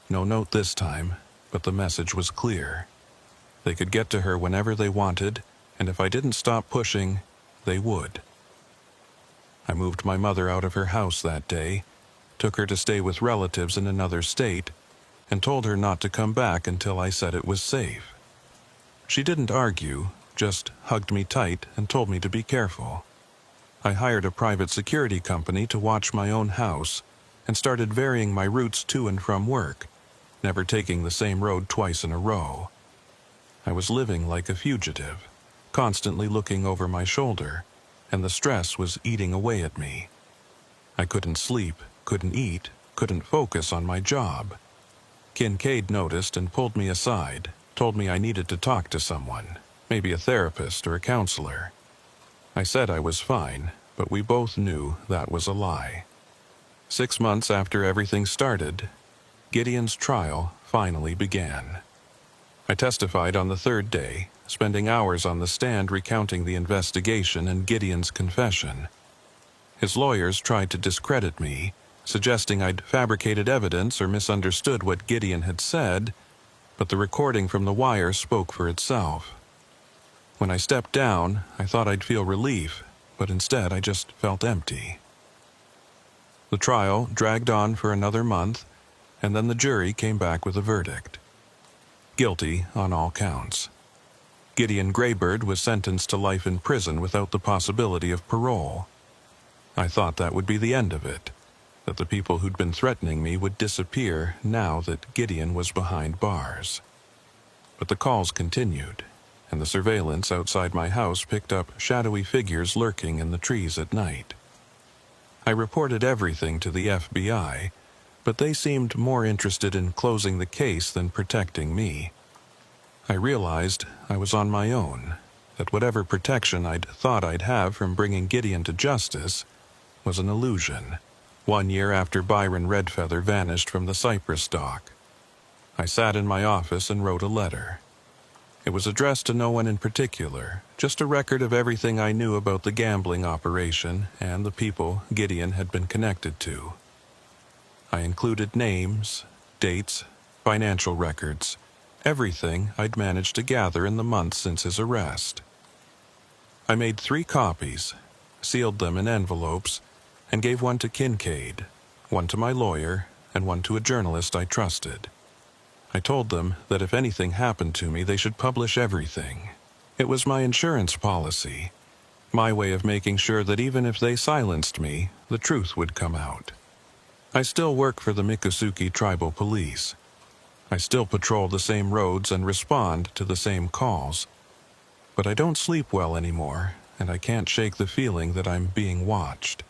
No note this time, but the message was clear. They could get to her whenever they wanted, and if I didn't stop pushing, they would. I moved my mother out of her house that day, took her to stay with relatives in another state, and told her not to come back until I said it was safe. She didn't argue, just hugged me tight and told me to be careful. I hired a private security company to watch my own house and started varying my routes to and from work, never taking the same road twice in a row. I was living like a fugitive, constantly looking over my shoulder, and the stress was eating away at me. I couldn't sleep, couldn't eat, couldn't focus on my job. Kincaid noticed and pulled me aside, told me I needed to talk to someone, maybe a therapist or a counselor. I said I was fine, but we both knew that was a lie. 6 months after everything started, Gideon's trial finally began. I testified on the 3rd day, spending hours on the stand recounting the investigation and Gideon's confession. His lawyers tried to discredit me, suggesting I'd fabricated evidence or misunderstood what Gideon had said, but the recording from the wire spoke for itself. When I stepped down, I thought I'd feel relief, but instead I just felt empty. The trial dragged on for another month, and then the jury came back with a verdict. Guilty on all counts. Gideon Graybird was sentenced to life in prison without the possibility of parole. I thought that would be the end of it, that the people who'd been threatening me would disappear now that Gideon was behind bars. But the calls continued, and the surveillance outside my house picked up shadowy figures lurking in the trees at night. I reported everything to the FBI, but they seemed more interested in closing the case than protecting me. I realized I was on my own, that whatever protection I'd thought I'd have from bringing Gideon to justice was an illusion. 1 year after Byron Redfeather vanished from the Cypress dock, I sat in my office and wrote a letter. It was addressed to no one in particular, just a record of everything I knew about the gambling operation and the people Gideon had been connected to. I included names, dates, financial records, everything I'd managed to gather in the months since his arrest. I made 3 copies, sealed them in envelopes, and gave one to Kincaid, one to my lawyer, and one to a journalist I trusted. I told them that if anything happened to me, they should publish everything. It was my insurance policy, my way of making sure that even if they silenced me, the truth would come out. I still work for the Miccosukee Tribal Police. I still patrol the same roads and respond to the same calls. But I don't sleep well anymore, and I can't shake the feeling that I'm being watched.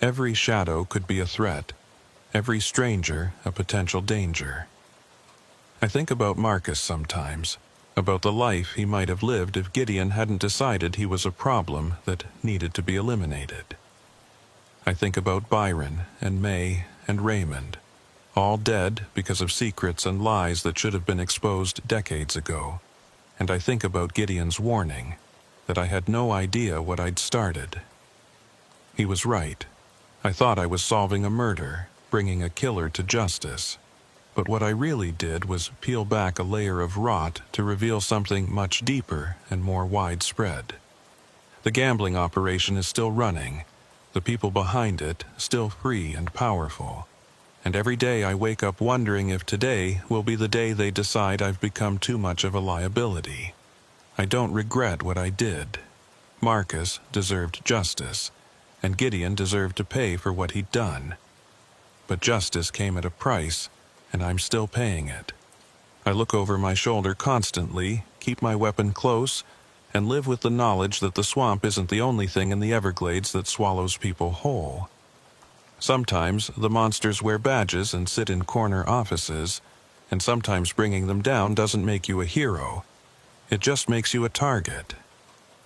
Every shadow could be a threat, every stranger a potential danger. I think about Marcus sometimes, about the life he might have lived if Gideon hadn't decided he was a problem that needed to be eliminated. I think about Byron and May and Raymond, all dead because of secrets and lies that should have been exposed decades ago. And I think about Gideon's warning, that I had no idea what I'd started. He was right. I thought I was solving a murder, bringing a killer to justice. But what I really did was peel back a layer of rot to reveal something much deeper and more widespread. The gambling operation is still running, the people behind it still free and powerful. And every day I wake up wondering if today will be the day they decide I've become too much of a liability. I don't regret what I did. Marcus deserved justice, and Gideon deserved to pay for what he'd done. But justice came at a price, and I'm still paying it. I look over my shoulder constantly, keep my weapon close, and live with the knowledge that the swamp isn't the only thing in the Everglades that swallows people whole. Sometimes the monsters wear badges and sit in corner offices, and sometimes bringing them down doesn't make you a hero. It just makes you a target.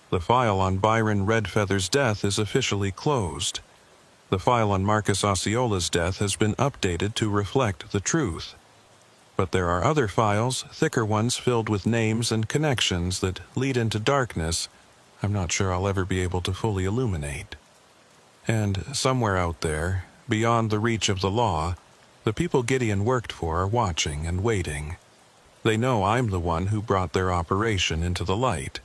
The file on Byron Redfeather's death is officially closed. The file on Marcus Osceola's death has been updated to reflect the truth. But there are other files, thicker ones filled with names and connections that lead into darkness I'm not sure I'll ever be able to fully illuminate. And somewhere out there, beyond the reach of the law, the people Gideon worked for are watching and waiting. They know I'm the one who brought their operation into the light,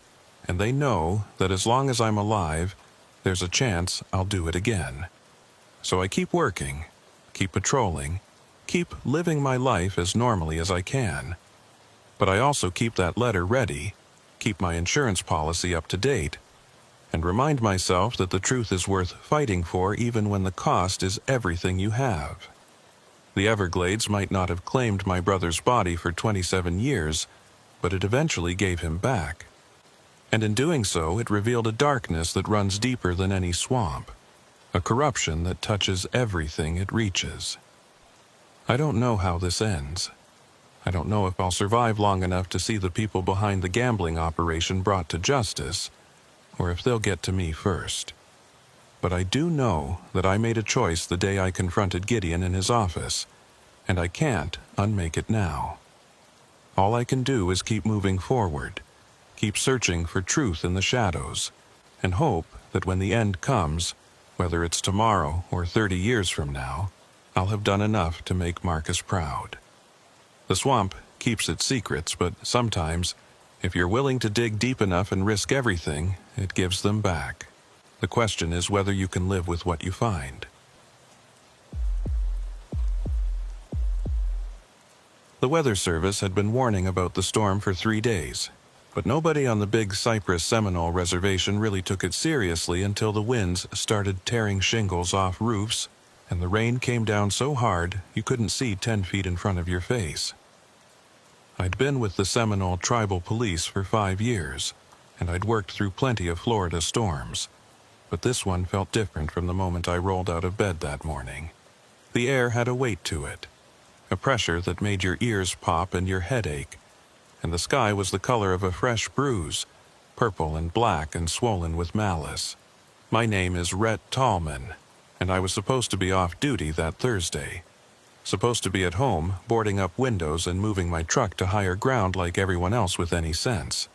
and they know that as long as I'm alive, there's a chance I'll do it again. So I keep working, keep patrolling, keep living my life as normally as I can. But I also keep that letter ready, keep my insurance policy up to date, and remind myself that the truth is worth fighting for even when the cost is everything you have. The Everglades might not have claimed my brother's body for 27 years, but it eventually gave him back. And in doing so, it revealed a darkness that runs deeper than any swamp. A corruption that touches everything it reaches. I don't know how this ends. I don't know if I'll survive long enough to see the people behind the gambling operation brought to justice, or if they'll get to me first. But I do know that I made a choice the day I confronted Gideon in his office, and I can't unmake it now. All I can do is keep moving forward, keep searching for truth in the shadows, and hope that when the end comes, whether it's tomorrow or 30 years from now, I'll have done enough to make Marcus proud. The swamp keeps its secrets, but sometimes, if you're willing to dig deep enough and risk everything, it gives them back. The question is whether you can live with what you find. The Weather Service had been warning about the storm for 3 days, but nobody on the Big Cypress Seminole Reservation really took it seriously until the winds started tearing shingles off roofs, and the rain came down so hard you couldn't see 10 feet in front of your face. I'd been with the Seminole Tribal Police for 5 years, and I'd worked through plenty of Florida storms. but this one felt different from the moment I rolled out of bed that morning. The air had a weight to it, a pressure that made your ears pop and your head ache, and the sky was the color of a fresh bruise, purple and black and swollen with malice. My name is Rhett Tallman, and I was supposed to be off duty that Thursday. Supposed to be at home, boarding up windows and moving my truck to higher ground like everyone else with any sense.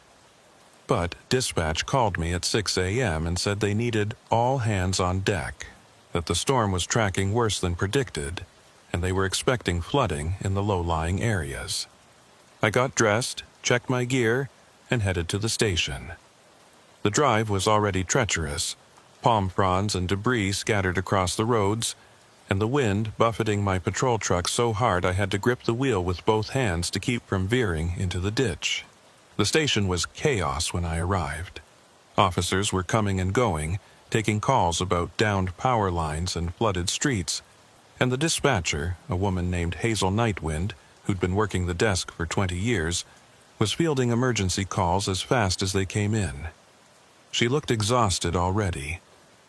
But dispatch called me at 6 a.m. and said they needed all hands on deck, that the storm was tracking worse than predicted, and they were expecting flooding in the low-lying areas. I got dressed, checked my gear, and headed to the station. The drive was already treacherous, palm fronds and debris scattered across the roads, and the wind buffeting my patrol truck so hard I had to grip the wheel with both hands to keep from veering into the ditch. The station was chaos when I arrived. Officers were coming and going, taking calls about downed power lines and flooded streets, and the dispatcher, a woman named Hazel Nightwind, who'd been working the desk for 20 years, was fielding emergency calls as fast as they came in. She looked exhausted already,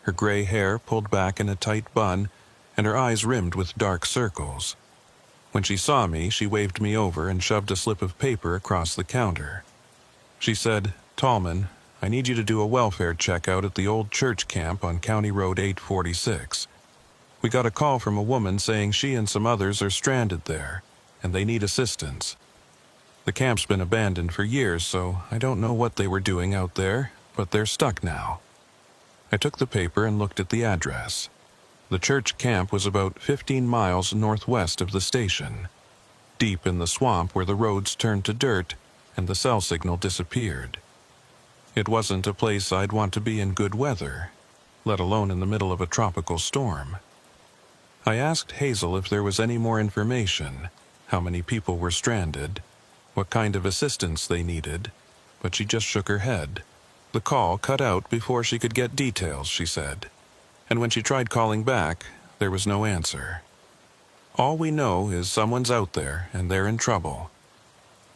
her gray hair pulled back in a tight bun, and her eyes rimmed with dark circles. When she saw me, she waved me over and shoved a slip of paper across the counter. She said, "Tallman, I need you to do a welfare check out at the old church camp on County Road 846. We got a call from a woman saying she and some others are stranded there, and they need assistance. The camp's been abandoned for years, so I don't know what they were doing out there, but they're stuck now." I took the paper and looked at the address. The church camp was about 15 miles northwest of the station, deep in the swamp where the roads turned to dirt and the cell signal disappeared. It wasn't a place I'd want to be in good weather, let alone in the middle of a tropical storm. I asked Hazel if there was any more information, how many people were stranded, what kind of assistance they needed, but she just shook her head. The call cut out before she could get details, she said, and when she tried calling back, there was no answer. All we know is someone's out there and they're in trouble.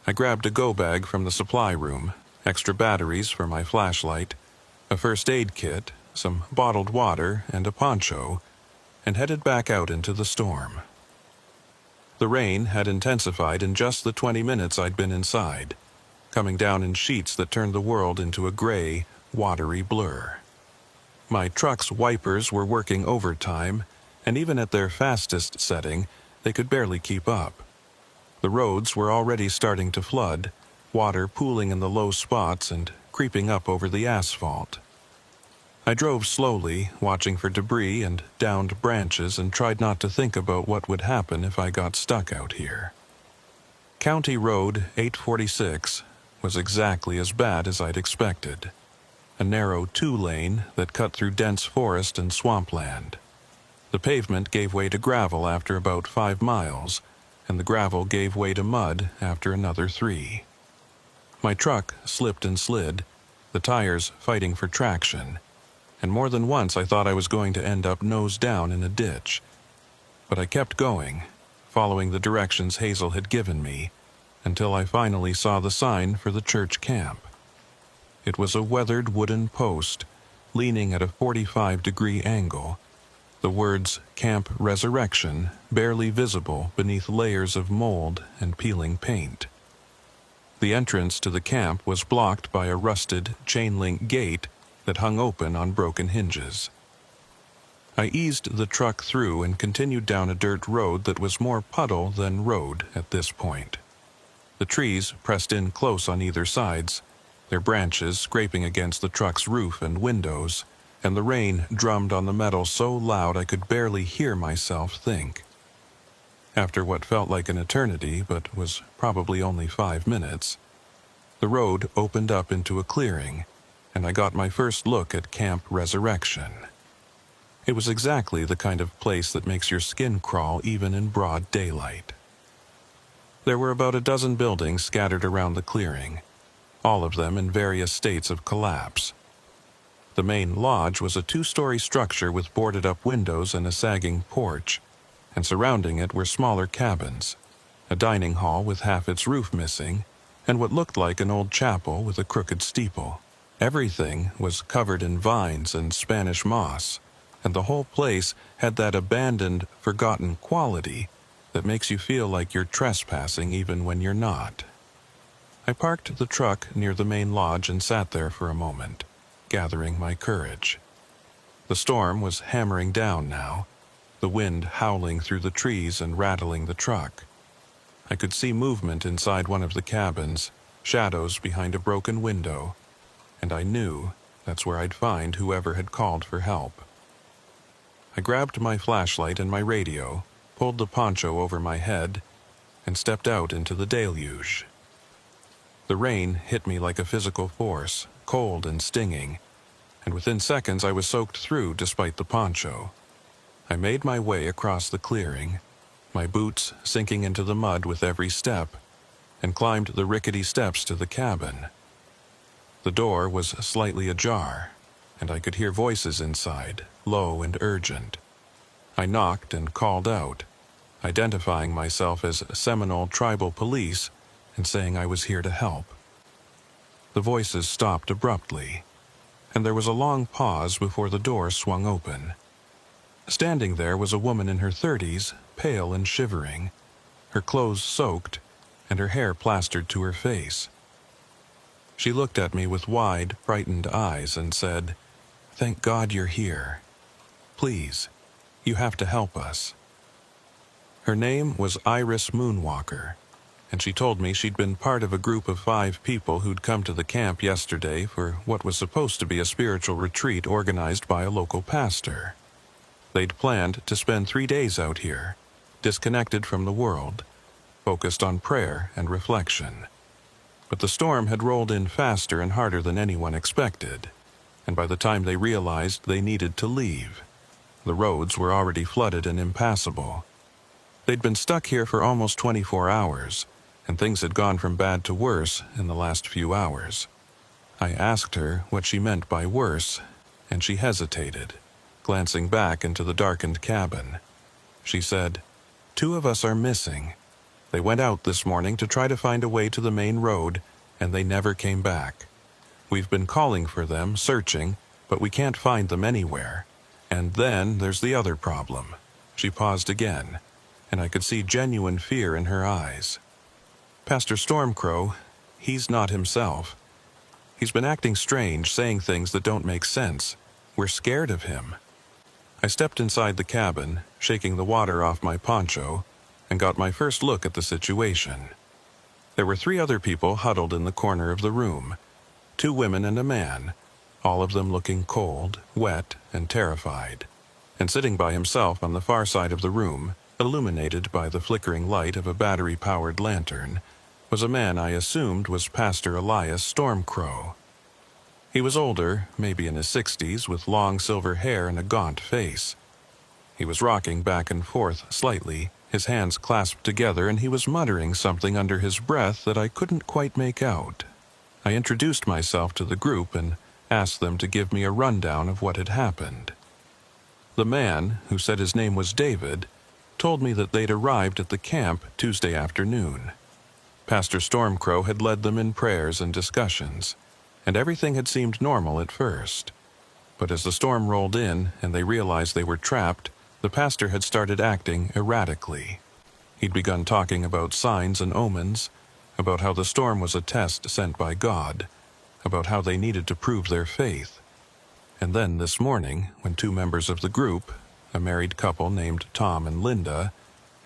I grabbed a go bag from the supply room, extra batteries for my flashlight, a first aid kit, some bottled water, and a poncho, and headed back out into the storm. The rain had intensified in just the 20 minutes I'd been inside, coming down in sheets that turned the world into a gray, watery blur. My truck's wipers were working overtime, and even at their fastest setting, they could barely keep up. The roads were already starting to flood, water pooling in the low spots and creeping up over the asphalt. I drove slowly, watching for debris and downed branches, and tried not to think about what would happen if I got stuck out here. County Road 846 was exactly as bad as I'd expected. A narrow two-lane that cut through dense forest and swampland. The pavement gave way to gravel after about 5 miles, and the gravel gave way to mud after another 3. My truck slipped and slid, the tires fighting for traction, and more than once I thought I was going to end up nose down in a ditch. But I kept going, following the directions Hazel had given me, until I finally saw the sign for the church camp. It was a weathered wooden post, leaning at a 45-degree angle, the words Camp Resurrection barely visible beneath layers of mold and peeling paint. The entrance to the camp was blocked by a rusted chain-link gate that hung open on broken hinges. I eased the truck through and continued down a dirt road that was more puddle than road at this point. The trees pressed in close on either sides, their branches scraping against the truck's roof and windows, and the rain drummed on the metal so loud I could barely hear myself think. After what felt like an eternity, but was probably only 5 minutes, the road opened up into a clearing, and I got my first look at Camp Resurrection. It was exactly the kind of place that makes your skin crawl even in broad daylight. There were about a dozen buildings scattered around the clearing, all of them in various states of collapse. The main lodge was a 2-story structure with boarded-up windows and a sagging porch, and surrounding it were smaller cabins, a dining hall with half its roof missing, and what looked like an old chapel with a crooked steeple. Everything was covered in vines and Spanish moss, and the whole place had that abandoned, forgotten quality that makes you feel like you're trespassing even when you're not. I parked the truck near the main lodge and sat there for a moment, gathering my courage. The storm was hammering down now, the wind howling through the trees and rattling the truck. I could see movement inside one of the cabins, shadows behind a broken window, and I knew that's where I'd find whoever had called for help. I grabbed my flashlight and my radio, pulled the poncho over my head, and stepped out into the deluge. The rain hit me like a physical force, cold and stinging, and within seconds I was soaked through despite the poncho. I made my way across the clearing, my boots sinking into the mud with every step, and climbed the rickety steps to the cabin. The door was slightly ajar, and I could hear voices inside, low and urgent. I knocked and called out, identifying myself as Seminole Tribal Police and saying I was here to help. The voices stopped abruptly, and there was a long pause before the door swung open. Standing there was a woman in her 30s, pale and shivering, her clothes soaked, and her hair plastered to her face. She looked at me with wide, frightened eyes and said, "Thank God you're here. Please, you have to help us." Her name was Iris Moonwalker, and she told me she'd been part of a group of 5 people who'd come to the camp yesterday for what was supposed to be a spiritual retreat organized by a local pastor. They'd planned to spend 3 days out here, disconnected from the world, focused on prayer and reflection. But the storm had rolled in faster and harder than anyone expected, and by the time they realized they needed to leave, the roads were already flooded and impassable. They'd been stuck here for almost 24 hours, and things had gone from bad to worse in the last few hours. I asked her what she meant by worse, and she hesitated, glancing back into the darkened cabin. She said, "2 of us are missing. They went out this morning to try to find a way to the main road, and they never came back. We've been calling for them, searching, but we can't find them anywhere. And then there's the other problem." She paused again, and I could see genuine fear in her eyes. "Pastor Stormcrow, he's not himself. He's been acting strange, saying things that don't make sense. We're scared of him." I stepped inside the cabin, shaking the water off my poncho, and got my first look at the situation. There were 3 other people huddled in the corner of the room, 2 women and a man, all of them looking cold, wet, and terrified. And sitting by himself on the far side of the room, illuminated by the flickering light of a battery-powered lantern, was a man I assumed was Pastor Elias Stormcrow. He was older, maybe in his 60s, with long silver hair and a gaunt face. He was rocking back and forth slightly, his hands clasped together, and he was muttering something under his breath that I couldn't quite make out. I introduced myself to the group and asked them to give me a rundown of what had happened. The man, who said his name was David, told me that they'd arrived at the camp Tuesday afternoon. Pastor Stormcrow had led them in prayers and discussions, and everything had seemed normal at first. But as the storm rolled in and they realized they were trapped, the pastor had started acting erratically. He'd begun talking about signs and omens, about how the storm was a test sent by God, about how they needed to prove their faith. And then this morning, when 2 members of the group, a married couple named Tom and Linda,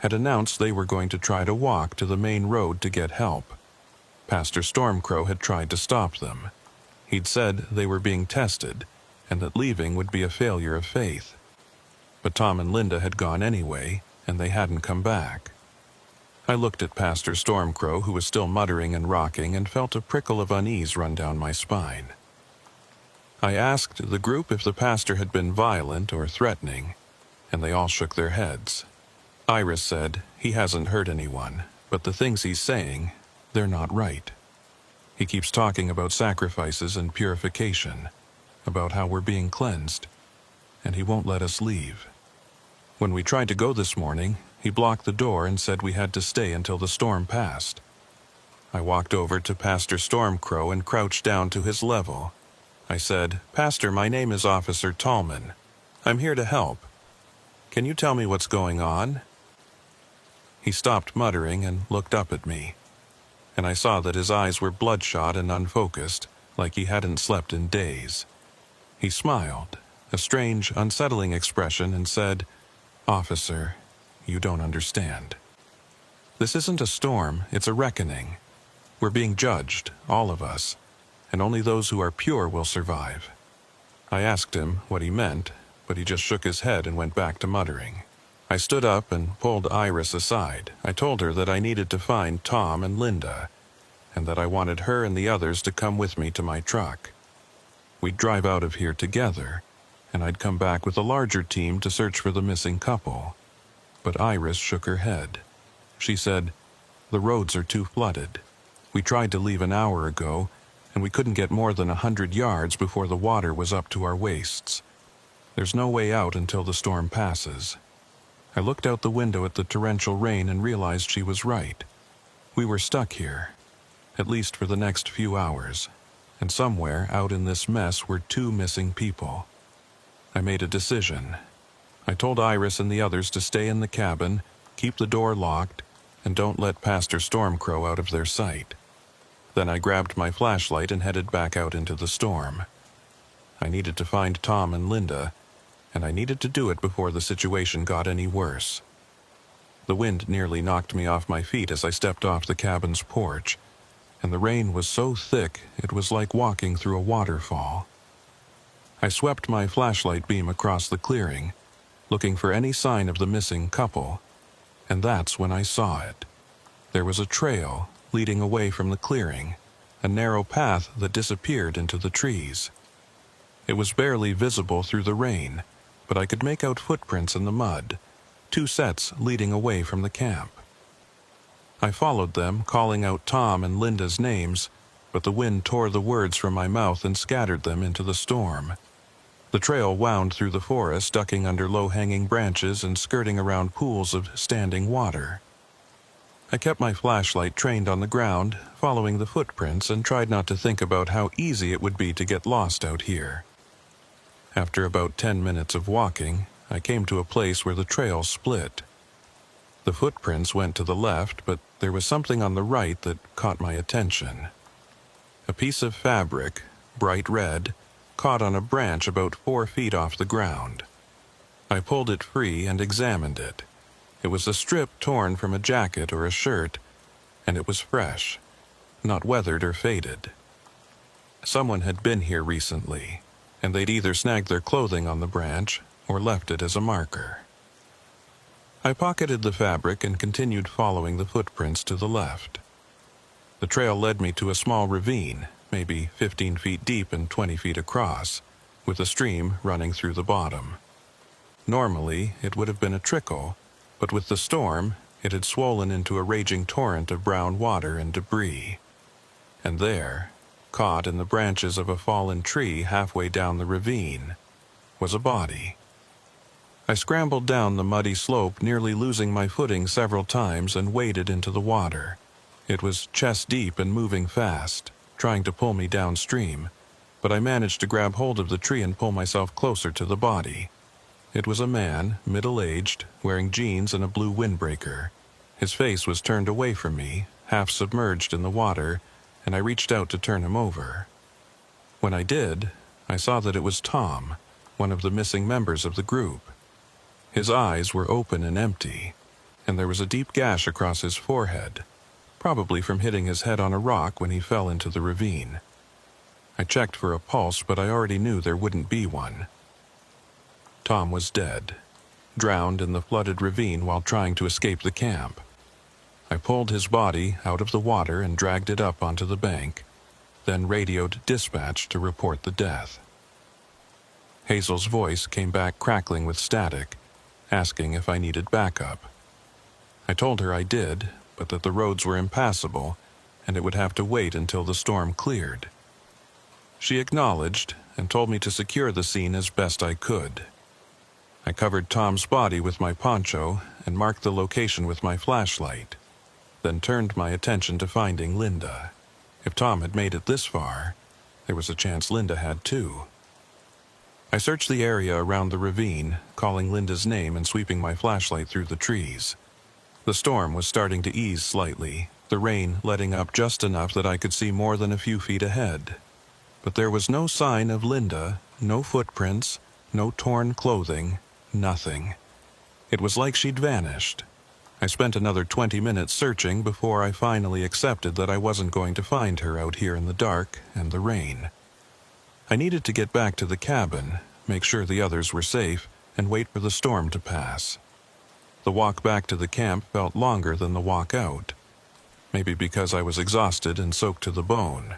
had announced they were going to try to walk to the main road to get help, Pastor Stormcrow had tried to stop them. He'd said they were being tested, and that leaving would be a failure of faith. But Tom and Linda had gone anyway, and they hadn't come back. I looked at Pastor Stormcrow, who was still muttering and rocking, and felt a prickle of unease run down my spine. I asked the group if the pastor had been violent or threatening, and they all shook their heads. Iris said he hasn't hurt anyone, but the things he's saying, they're not right. He keeps talking about sacrifices and purification, about how we're being cleansed, and he won't let us leave. When we tried to go this morning, he blocked the door and said we had to stay until the storm passed. I walked over to Pastor Stormcrow and crouched down to his level, I said, "Pastor, my name is Officer Tallman. I'm here to help. Can you tell me what's going on?" He stopped muttering and looked up at me, and I saw that his eyes were bloodshot and unfocused, like he hadn't slept in days. He smiled, a strange, unsettling expression, and said, "Officer, you don't understand. This isn't a storm, it's a reckoning. We're being judged, all of us, and only those who are pure will survive." I asked him what he meant, but he just shook his head and went back to muttering. I stood up and pulled Iris aside. I told her that I needed to find Tom and Linda, and that I wanted her and the others to come with me to my truck. We'd drive out of here together, and I'd come back with a larger team to search for the missing couple. But Iris shook her head. She said, "The roads are too flooded. We tried to leave an hour ago, and we couldn't get more than 100 yards before the water was up to our waists. There's no way out until the storm passes." I looked out the window at the torrential rain and realized she was right. We were stuck here, at least for the next few hours, and somewhere out in this mess were 2 missing people. I made a decision. I told Iris and the others to stay in the cabin, keep the door locked, and don't let Pastor Stormcrow out of their sight. Then I grabbed my flashlight and headed back out into the storm. I needed to find Tom and Linda, and I needed to do it before the situation got any worse. The wind nearly knocked me off my feet as I stepped off the cabin's porch, and the rain was so thick it was like walking through a waterfall. I swept my flashlight beam across the clearing, looking for any sign of the missing couple, and that's when I saw it. There was a trail leading away from the clearing, a narrow path that disappeared into the trees. It was barely visible through the rain, but I could make out footprints in the mud, 2 sets leading away from the camp. I followed them, calling out Tom and Linda's names, but the wind tore the words from my mouth and scattered them into the storm. The trail wound through the forest, ducking under low-hanging branches and skirting around pools of standing water. I kept my flashlight trained on the ground, following the footprints, and tried not to think about how easy it would be to get lost out here. After about 10 minutes of walking, I came to a place where the trail split. The footprints went to the left, but there was something on the right that caught my attention. A piece of fabric, bright red, caught on a branch about 4 feet off the ground. I pulled it free and examined it. It was a strip torn from a jacket or a shirt, and it was fresh, not weathered or faded. Someone had been here recently, and they'd either snagged their clothing on the branch or left it as a marker. I pocketed the fabric and continued following the footprints to the left. The trail led me to a small ravine, maybe 15 feet deep and 20 feet across, with a stream running through the bottom. Normally, it would have been a trickle, but with the storm, it had swollen into a raging torrent of brown water and debris. And there, caught in the branches of a fallen tree halfway down the ravine, was a body. I scrambled down the muddy slope, nearly losing my footing several times, and waded into the water. It was chest deep and moving fast, trying to pull me downstream, but I managed to grab hold of the tree and pull myself closer to the body. It was a man, middle-aged, wearing jeans and a blue windbreaker. His face was turned away from me, half submerged in the water, and I reached out to turn him over. When I did, I saw that it was Tom, one of the missing members of the group. His eyes were open and empty, and there was a deep gash across his forehead, probably from hitting his head on a rock when he fell into the ravine. I checked for a pulse, but I already knew there wouldn't be one. Tom was dead, drowned in the flooded ravine while trying to escape the camp. I pulled his body out of the water and dragged it up onto the bank, then radioed dispatch to report the death. Hazel's voice came back crackling with static, asking if I needed backup. I told her I did, but that the roads were impassable, and it would have to wait until the storm cleared. She acknowledged and told me to secure the scene as best I could. I covered Tom's body with my poncho and marked the location with my flashlight, then turned my attention to finding Linda. If Tom had made it this far, There was a chance Linda had too. I searched the area around the ravine, calling Linda's name and sweeping my flashlight through the trees. The storm was starting to ease slightly, the rain letting up just enough that I could see more than a few feet ahead. But there was no sign of Linda, no footprints, no torn clothing, nothing. It was like she'd vanished. I spent another 20 minutes searching before I finally accepted that I wasn't going to find her out here in the dark and the rain. I needed to get back to the cabin, make sure the others were safe, and wait for the storm to pass. The walk back to the camp felt longer than the walk out. Maybe because I was exhausted and soaked to the bone.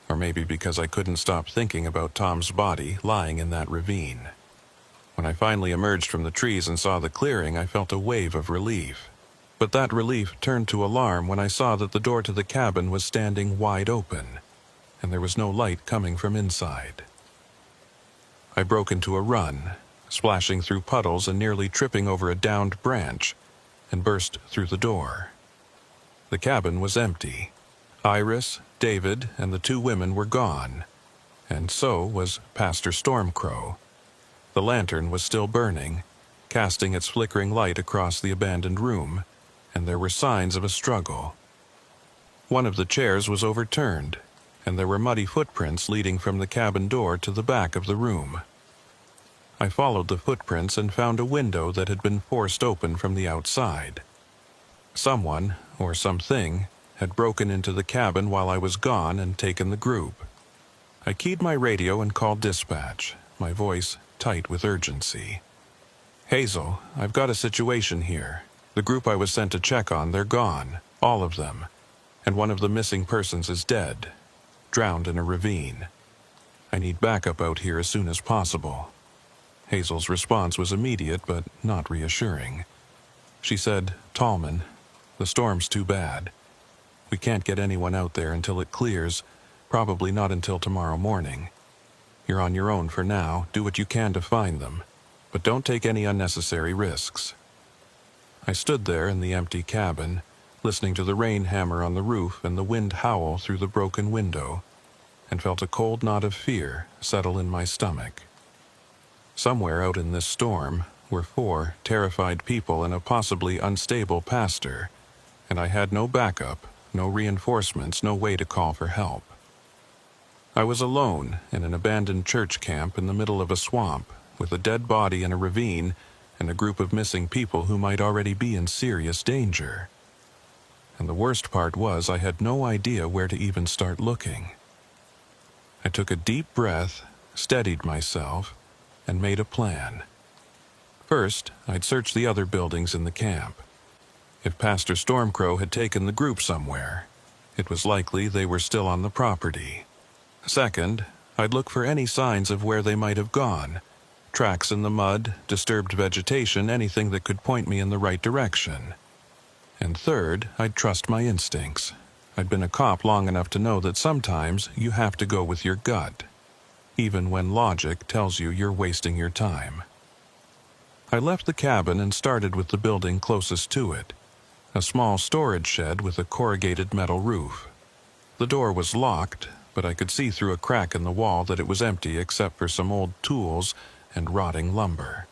Or maybe because I couldn't stop thinking about Tom's body lying in that ravine. When I finally emerged from the trees and saw the clearing, I felt a wave of relief. But that relief turned to alarm when I saw that the door to the cabin was standing wide open, and there was no light coming from inside. I broke into a run, splashing through puddles and nearly tripping over a downed branch, and burst through the door. The cabin was empty. Iris, David, and the two women were gone, and so was Pastor Stormcrow. The lantern was still burning, casting its flickering light across the abandoned room, and there were signs of a struggle. One of the chairs was overturned, and there were muddy footprints leading from the cabin door to the back of the room. I followed the footprints and found a window that had been forced open from the outside. Someone, or something, had broken into the cabin while I was gone and taken the group. I keyed my radio and called dispatch, my voice tight with urgency. "Hazel, I've got a situation here. The group I was sent to check on, they're gone, all of them, and one of the missing persons is dead, drowned in a ravine. I need backup out here as soon as possible." Hazel's response was immediate but not reassuring. She said, "Tallman, the storm's too bad. We can't get anyone out there until it clears, probably not until tomorrow morning. You're on your own for now, do what you can to find them, but don't take any unnecessary risks." I stood there in the empty cabin, listening to the rain hammer on the roof and the wind howl through the broken window, and felt a cold knot of fear settle in my stomach. Somewhere out in this storm were 4 terrified people and a possibly unstable pastor, and I had no backup, no reinforcements, no way to call for help. I was alone in an abandoned church camp in the middle of a swamp, with a dead body in a ravine and a group of missing people who might already be in serious danger. And the worst part was I had no idea where to even start looking. I took a deep breath, steadied myself, and made a plan. First, I'd search the other buildings in the camp. If Pastor Stormcrow had taken the group somewhere, it was likely they were still on the property. Second, I'd look for any signs of where they might have gone. Tracks in the mud, disturbed vegetation, anything that could point me in the right direction. And third, I'd trust my instincts. I'd been a cop long enough to know that sometimes you have to go with your gut, even when logic tells you you're wasting your time. I left the cabin and started with the building closest to it, a small storage shed with a corrugated metal roof. The door was locked, but I could see through a crack in the wall that it was empty except for some old tools and rotting lumber.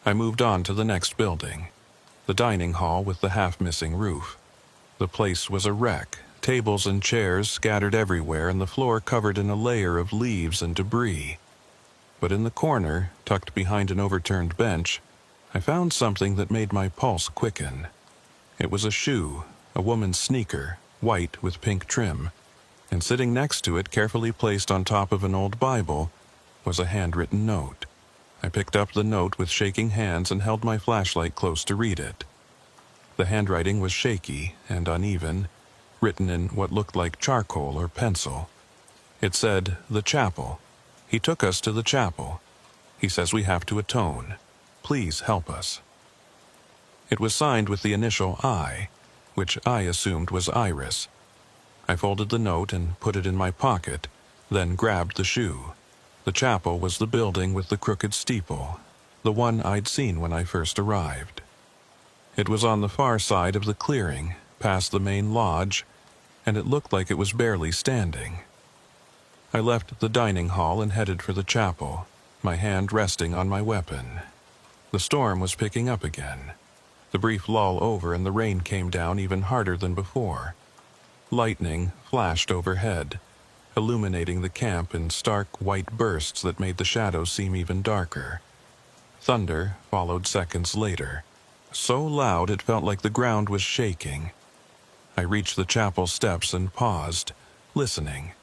I moved on to the next building, the dining hall with the half-missing roof. The place was a wreck, tables and chairs scattered everywhere and the floor covered in a layer of leaves and debris. But in the corner, tucked behind an overturned bench, I found something that made my pulse quicken. It was a shoe, a woman's sneaker, white with pink trim, and sitting next to it, carefully placed on top of an old Bible, was a handwritten note. I picked up the note with shaking hands and held my flashlight close to read it. The handwriting was shaky and uneven, written in what looked like charcoal or pencil. It said, "The chapel. He took us to the chapel. He says we have to atone. Please help us." It was signed with the initial I, which I assumed was Iris. I folded the note and put it in my pocket, then grabbed the shoe. The chapel was the building with the crooked steeple, the one I'd seen when I first arrived. It was on the far side of the clearing, past the main lodge, and it looked like it was barely standing. I left the dining hall and headed for the chapel, my hand resting on my weapon. The storm was picking up again. The brief lull over and the rain came down even harder than before. Lightning flashed overhead, illuminating the camp in stark white bursts that made the shadows seem even darker. Thunder followed seconds later, so loud it felt like the ground was shaking. I reached the chapel steps and paused, listening.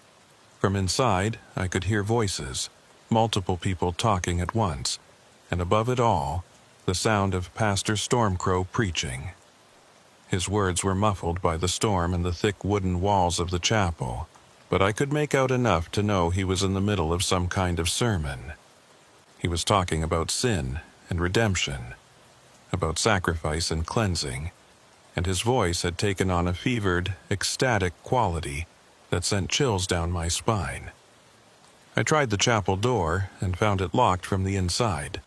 From inside, I could hear voices, multiple people talking at once, and above it all, the sound of Pastor Stormcrow preaching. His words were muffled by the storm and the thick wooden walls of the chapel, but I could make out enough to know he was in the middle of some kind of sermon. He was talking about sin and redemption, about sacrifice and cleansing, and his voice had taken on a fevered, ecstatic quality that sent chills down my spine. I tried the chapel door and found it locked from the inside.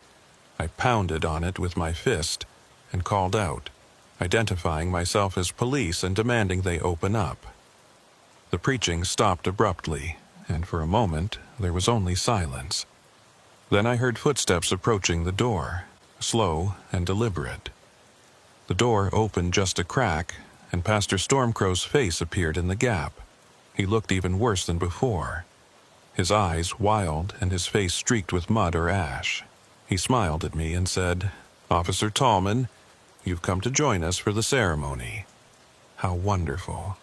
I pounded on it with my fist and called out, identifying myself as police and demanding they open up. The preaching stopped abruptly, and for a moment there was only silence. Then I heard footsteps approaching the door, slow and deliberate. The door opened just a crack, and Pastor Stormcrow's face appeared in the gap. He looked even worse than before. His eyes wild and his face streaked with mud or ash. He smiled at me and said, "Officer Tallman, you've come to join us for the ceremony." How wonderful.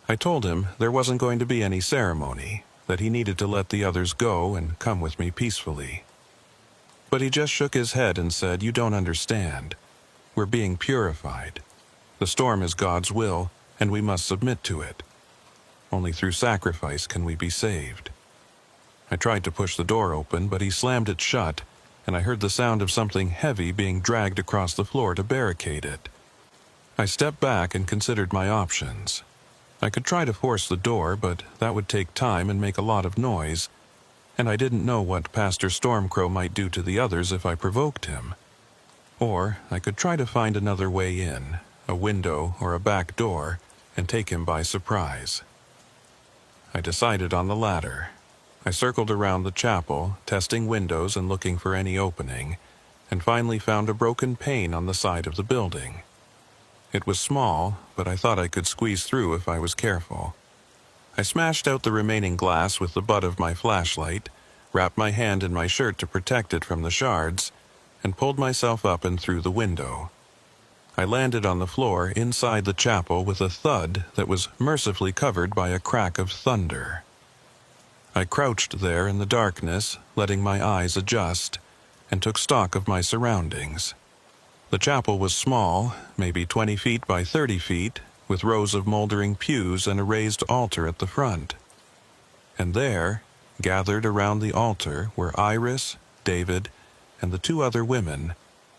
I told him there wasn't going to be any ceremony, that he needed to let the others go and come with me peacefully. But he just shook his head and said, "You don't understand. We're being purified. The storm is God's will, and we must submit to it. Only through sacrifice can we be saved." I tried to push the door open, but he slammed it shut, and I heard the sound of something heavy being dragged across the floor to barricade it. I stepped back and considered my options. I could try to force the door, but that would take time and make a lot of noise, and I didn't know what Pastor Stormcrow might do to the others if I provoked him. Or I could try to find another way in, a window or a back door, and take him by surprise. I decided on the latter. I circled around the chapel, testing windows and looking for any opening, and finally found a broken pane on the side of the building. It was small, but I thought I could squeeze through if I was careful. I smashed out the remaining glass with the butt of my flashlight, wrapped my hand in my shirt to protect it from the shards, and pulled myself up and through the window. I landed on the floor inside the chapel with a thud that was mercifully covered by a crack of thunder. I crouched there in the darkness, letting my eyes adjust, and took stock of my surroundings. The chapel was small, maybe 20 feet by 30 feet, with rows of moldering pews and a raised altar at the front. And there, gathered around the altar, were Iris, David, and the two other women,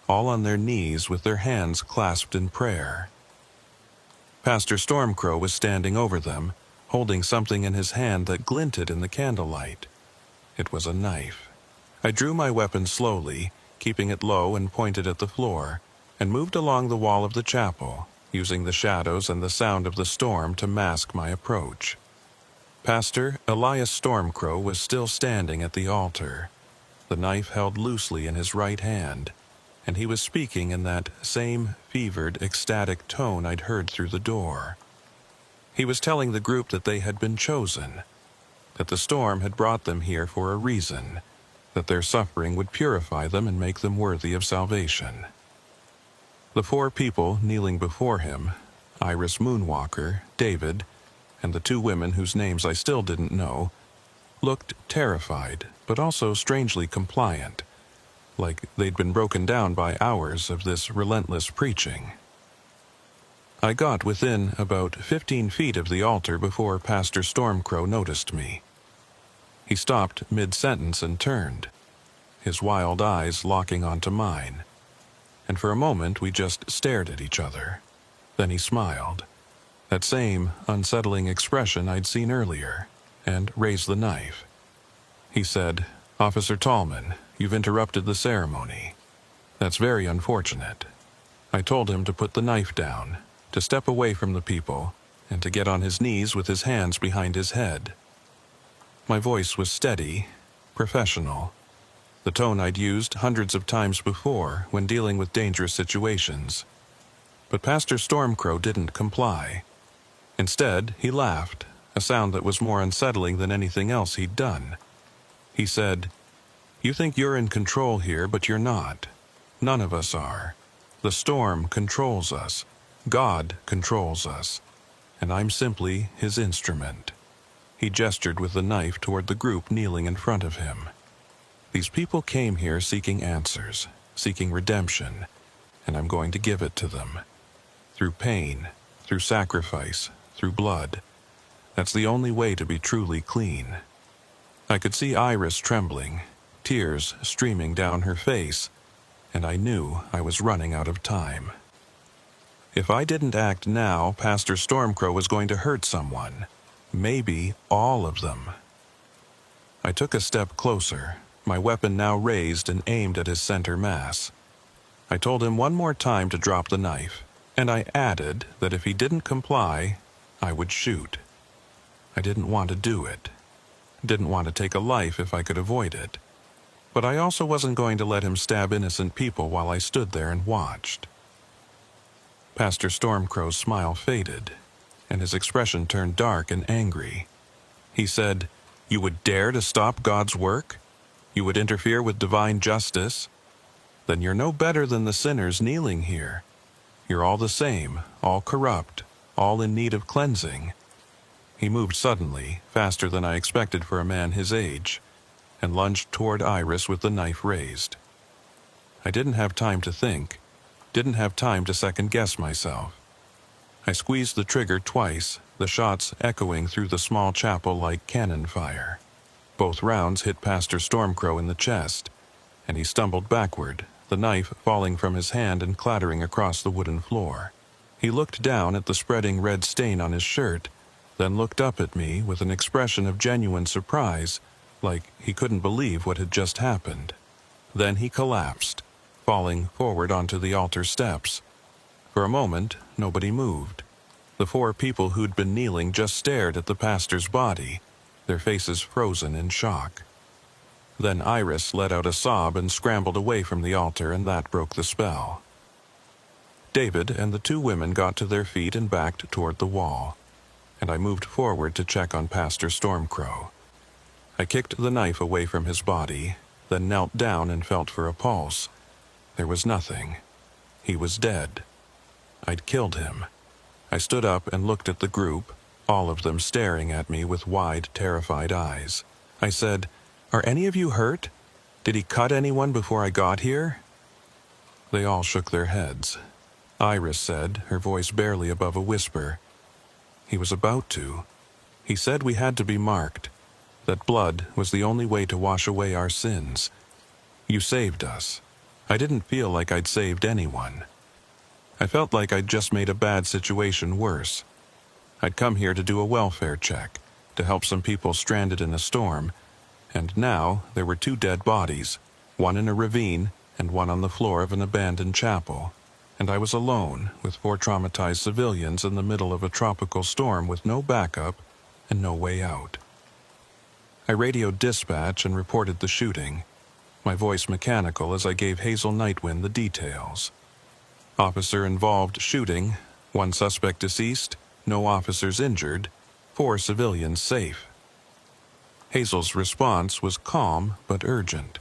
all on their knees with their hands clasped in prayer. Pastor Stormcrow was standing over them, holding something in his hand that glinted in the candlelight. It was a knife. I drew my weapon slowly, keeping it low and pointed at the floor, and moved along the wall of the chapel, using the shadows and the sound of the storm to mask my approach. Pastor Elias Stormcrow was still standing at the altar, the knife held loosely in his right hand, and he was speaking in that same fevered, ecstatic tone I'd heard through the door. He was telling the group that they had been chosen, that the storm had brought them here for a reason, that their suffering would purify them and make them worthy of salvation. The four people kneeling before him, Iris Moonwalker, David, and the two women whose names I still didn't know, looked terrified, but also strangely compliant, like they'd been broken down by hours of this relentless preaching. I got within about 15 feet of the altar before Pastor Stormcrow noticed me. He stopped mid-sentence and turned, his wild eyes locking onto mine, and for a moment we just stared at each other. Then he smiled, that same unsettling expression I'd seen earlier, and raised the knife. He said, "Officer Tallman, you've interrupted the ceremony. That's very unfortunate." I told him to put the knife down, to step away from the people, and to get on his knees with his hands behind his head. My voice was steady, professional, the tone I'd used hundreds of times before when dealing with dangerous situations. But Pastor Stormcrow didn't comply. Instead, he laughed, a sound that was more unsettling than anything else he'd done. He said, "You think you're in control here, but you're not. None of us are. The storm controls us. God controls us. And I'm simply his instrument." He gestured with the knife toward the group kneeling in front of him. "These people came here seeking answers, seeking redemption, and I'm going to give it to them. Through pain, through sacrifice, through blood. That's the only way to be truly clean." I could see Iris trembling, tears streaming down her face, and I knew I was running out of time. If I didn't act now, Pastor Stormcrow was going to hurt someone. Maybe all of them. I took a step closer, my weapon now raised and aimed at his center mass. I told him one more time to drop the knife, and I added that if he didn't comply, I would shoot. I didn't want to do it. Didn't want to take a life if I could avoid it. But I also wasn't going to let him stab innocent people while I stood there and watched. Pastor Stormcrow's smile faded, and his expression turned dark and angry. He said, "You would dare to stop God's work? You would interfere with divine justice? Then you're no better than the sinners kneeling here. You're all the same, all corrupt, all in need of cleansing." He moved suddenly, faster than I expected for a man his age, and lunged toward Iris with the knife raised. I didn't have time to think, didn't have time to second-guess myself. I squeezed the trigger twice, the shots echoing through the small chapel like cannon fire. Both rounds hit Pastor Stormcrow in the chest, and he stumbled backward, the knife falling from his hand and clattering across the wooden floor. He looked down at the spreading red stain on his shirt, then looked up at me with an expression of genuine surprise, like he couldn't believe what had just happened. Then he collapsed, falling forward onto the altar steps. For a moment, nobody moved. The 4 people who'd been kneeling just stared at the pastor's body, their faces frozen in shock. Then Iris let out a sob and scrambled away from the altar, and that broke the spell. David and the 2 women got to their feet and backed toward the wall, and I moved forward to check on Pastor Stormcrow. I kicked the knife away from his body, then knelt down and felt for a pulse. There was nothing. He was dead. I'd killed him. I stood up and looked at the group, all of them staring at me with wide, terrified eyes. I said, "Are any of you hurt? Did he cut anyone before I got here?" They all shook their heads. Iris said, her voice barely above a whisper, "He was about to. He said we had to be marked, that blood was the only way to wash away our sins. You saved us. I didn't feel like I'd saved anyone. I felt like I'd just made a bad situation worse. I'd come here to do a welfare check, to help some people stranded in a storm, and now there were 2 dead bodies, one in a ravine and one on the floor of an abandoned chapel, and I was alone with 4 traumatized civilians in the middle of a tropical storm with no backup and no way out." I radioed dispatch and reported the shooting, my voice mechanical as I gave Hazel Nightwind the details. Officer involved shooting, 1 suspect deceased, no officers injured, 4 civilians safe. Hazel's response was calm but urgent.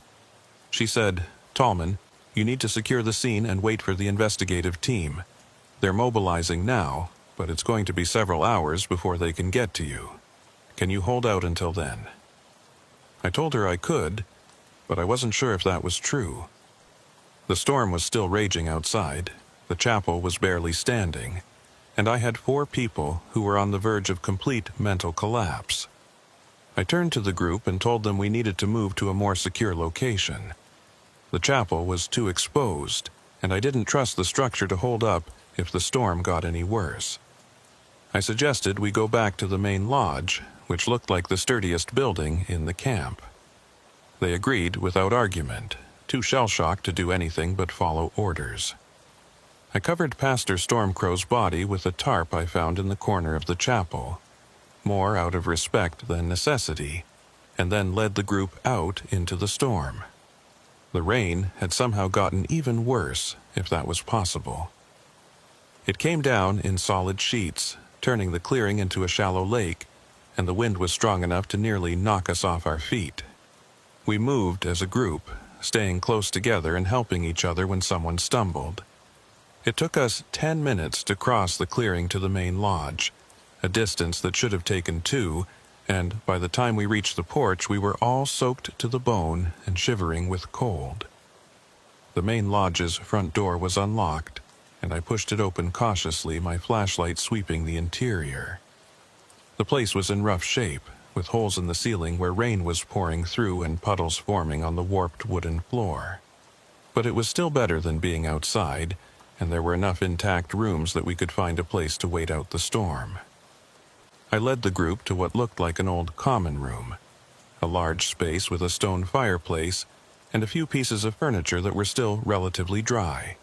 She said, "Tallman, you need to secure the scene and wait for the investigative team. They're mobilizing now, but it's going to be several hours before they can get to you. Can you hold out until then?" I told her I could, but I wasn't sure if that was true. The storm was still raging outside, the chapel was barely standing, and I had 4 people who were on the verge of complete mental collapse. I turned to the group and told them we needed to move to a more secure location. The chapel was too exposed, and I didn't trust the structure to hold up if the storm got any worse. I suggested we go back to the main lodge, which looked like the sturdiest building in the camp. They agreed without argument, too shell-shocked to do anything but follow orders. I covered Pastor Stormcrow's body with a tarp I found in the corner of the chapel, more out of respect than necessity, and then led the group out into the storm. The rain had somehow gotten even worse, if that was possible. It came down in solid sheets, turning the clearing into a shallow lake, and the wind was strong enough to nearly knock us off our feet. We moved as a group, staying close together and helping each other when someone stumbled. It took us 10 minutes to cross the clearing to the main lodge, a distance that should have taken 2, and by the time we reached the porch we were all soaked to the bone and shivering with cold. The main lodge's front door was unlocked, and I pushed it open cautiously, my flashlight sweeping the interior. The place was in rough shape, with holes in the ceiling where rain was pouring through and puddles forming on the warped wooden floor. But it was still better than being outside, and there were enough intact rooms that we could find a place to wait out the storm. I led the group to what looked like an old common room, a large space with a stone fireplace and a few pieces of furniture that were still relatively dry.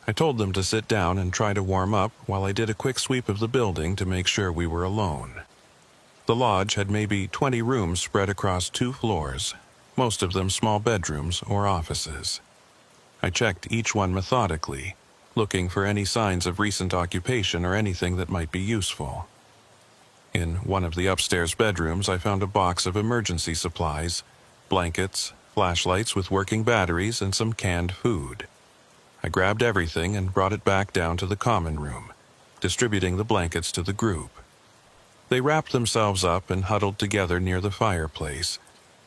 I told them to sit down and try to warm up while I did a quick sweep of the building to make sure we were alone. The lodge had maybe 20 rooms spread across 2 floors, most of them small bedrooms or offices. I checked each one methodically, looking for any signs of recent occupation or anything that might be useful. In one of the upstairs bedrooms, I found a box of emergency supplies, blankets, flashlights with working batteries, and some canned food. I grabbed everything and brought it back down to the common room, distributing the blankets to the group. They wrapped themselves up and huddled together near the fireplace,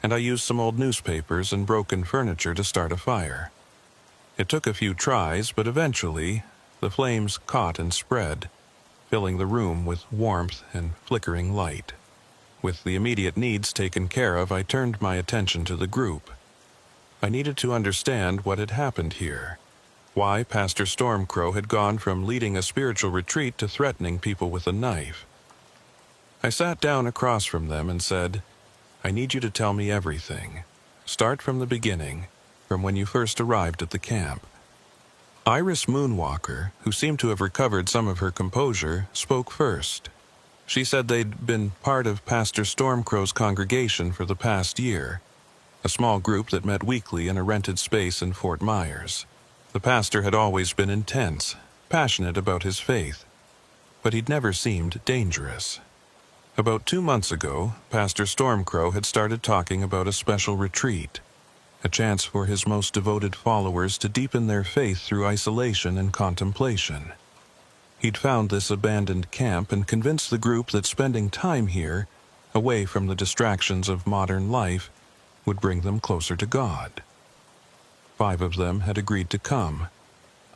and I used some old newspapers and broken furniture to start a fire. It took a few tries, but eventually the flames caught and spread, filling the room with warmth and flickering light. With the immediate needs taken care of, I turned my attention to the group. I needed to understand what had happened here, why Pastor Stormcrow had gone from leading a spiritual retreat to threatening people with a knife. I sat down across from them and said, "I need you to tell me everything. Start from the beginning, from when you first arrived at the camp." Iris Moonwalker, who seemed to have recovered some of her composure, spoke first. She said they'd been part of Pastor Stormcrow's congregation for the past year, a small group that met weekly in a rented space in Fort Myers. The pastor had always been intense, passionate about his faith, but he'd never seemed dangerous. About 2 months ago, Pastor Stormcrow had started talking about a special retreat, a chance for his most devoted followers to deepen their faith through isolation and contemplation. He'd found this abandoned camp and convinced the group that spending time here, away from the distractions of modern life, would bring them closer to God. 5 of them had agreed to come: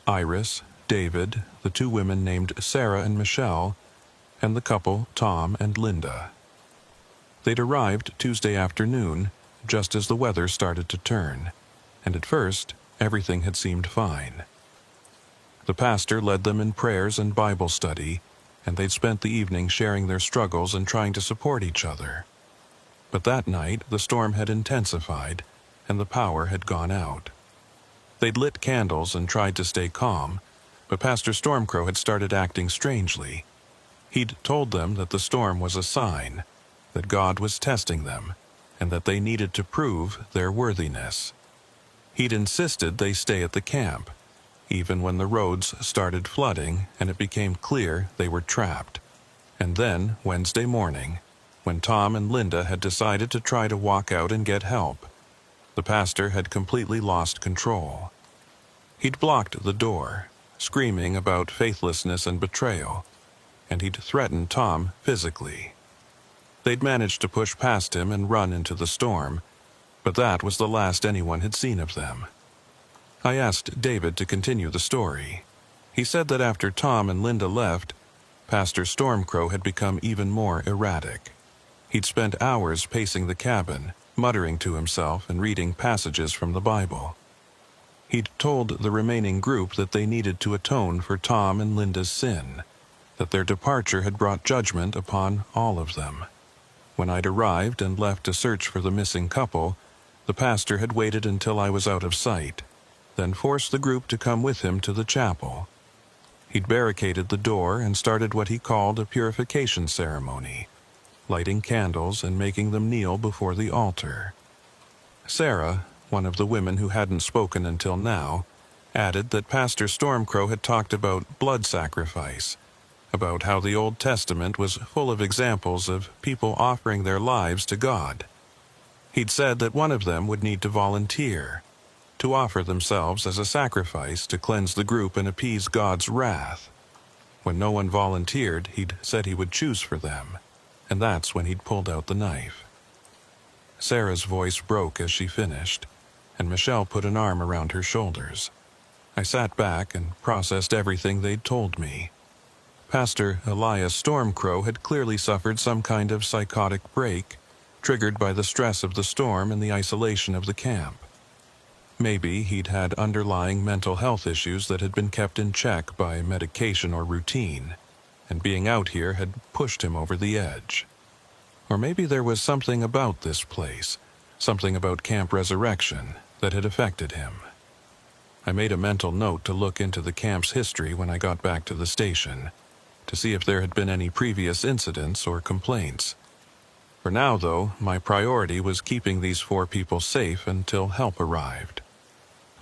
Iris, David, the 2 women named Sarah and Michelle, and the couple Tom and Linda. They'd arrived Tuesday afternoon, just as the weather started to turn, and at first everything had seemed fine. The pastor led them in prayers and Bible study, and they'd spent the evening sharing their struggles and trying to support each other. But that night the storm had intensified, and the power had gone out. They'd lit candles and tried to stay calm, but Pastor Stormcrow had started acting strangely. He'd told them that the storm was a sign, that God was testing them, and that they needed to prove their worthiness. He'd insisted they stay at the camp, even when the roads started flooding and it became clear they were trapped. And then, Wednesday morning, when Tom and Linda had decided to try to walk out and get help, the pastor had completely lost control. He'd blocked the door, screaming about faithlessness and betrayal, and he'd threatened Tom physically. They'd managed to push past him and run into the storm, but that was the last anyone had seen of them. I asked David to continue the story. He said that after Tom and Linda left, Pastor Stormcrow had become even more erratic. He'd spent hours pacing the cabin, muttering to himself and reading passages from the Bible. He'd told the remaining group that they needed to atone for Tom and Linda's sin, that their departure had brought judgment upon all of them. When I'd arrived and left to search for the missing couple, the pastor had waited until I was out of sight, then forced the group to come with him to the chapel. He'd barricaded the door and started what he called a purification ceremony, lighting candles and making them kneel before the altar. Sarah, one of the women who hadn't spoken until now, added that Pastor Stormcrow had talked about blood sacrifice, about how the Old Testament was full of examples of people offering their lives to God. He'd said that one of them would need to volunteer, to offer themselves as a sacrifice to cleanse the group and appease God's wrath. When no one volunteered, he'd said he would choose for them, and that's when he'd pulled out the knife. Sarah's voice broke as she finished, and Michelle put an arm around her shoulders. I sat back and processed everything they'd told me. Pastor Elias Stormcrow had clearly suffered some kind of psychotic break, triggered by the stress of the storm and the isolation of the camp. Maybe he'd had underlying mental health issues that had been kept in check by medication or routine, and being out here had pushed him over the edge. Or maybe there was something about this place, something about Camp Resurrection, that had affected him. I made a mental note to look into the camp's history when I got back to the station, to see if there had been any previous incidents or complaints. For now, though, my priority was keeping these 4 people safe until help arrived.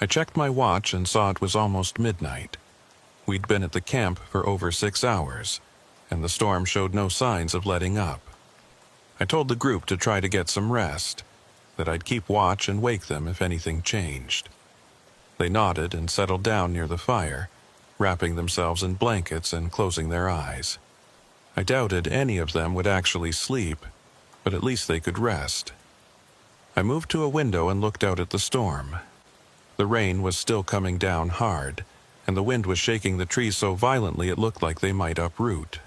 I checked my watch and saw it was almost midnight. We'd been at the camp for over 6 hours, and the storm showed no signs of letting up. I told the group to try to get some rest, that I'd keep watch and wake them if anything changed. They nodded and settled down near the fire, wrapping themselves in blankets and closing their eyes. I doubted any of them would actually sleep, but at least they could rest. I moved to a window and looked out at the storm. The rain was still coming down hard, and the wind was shaking the trees so violently it looked like they might uproot.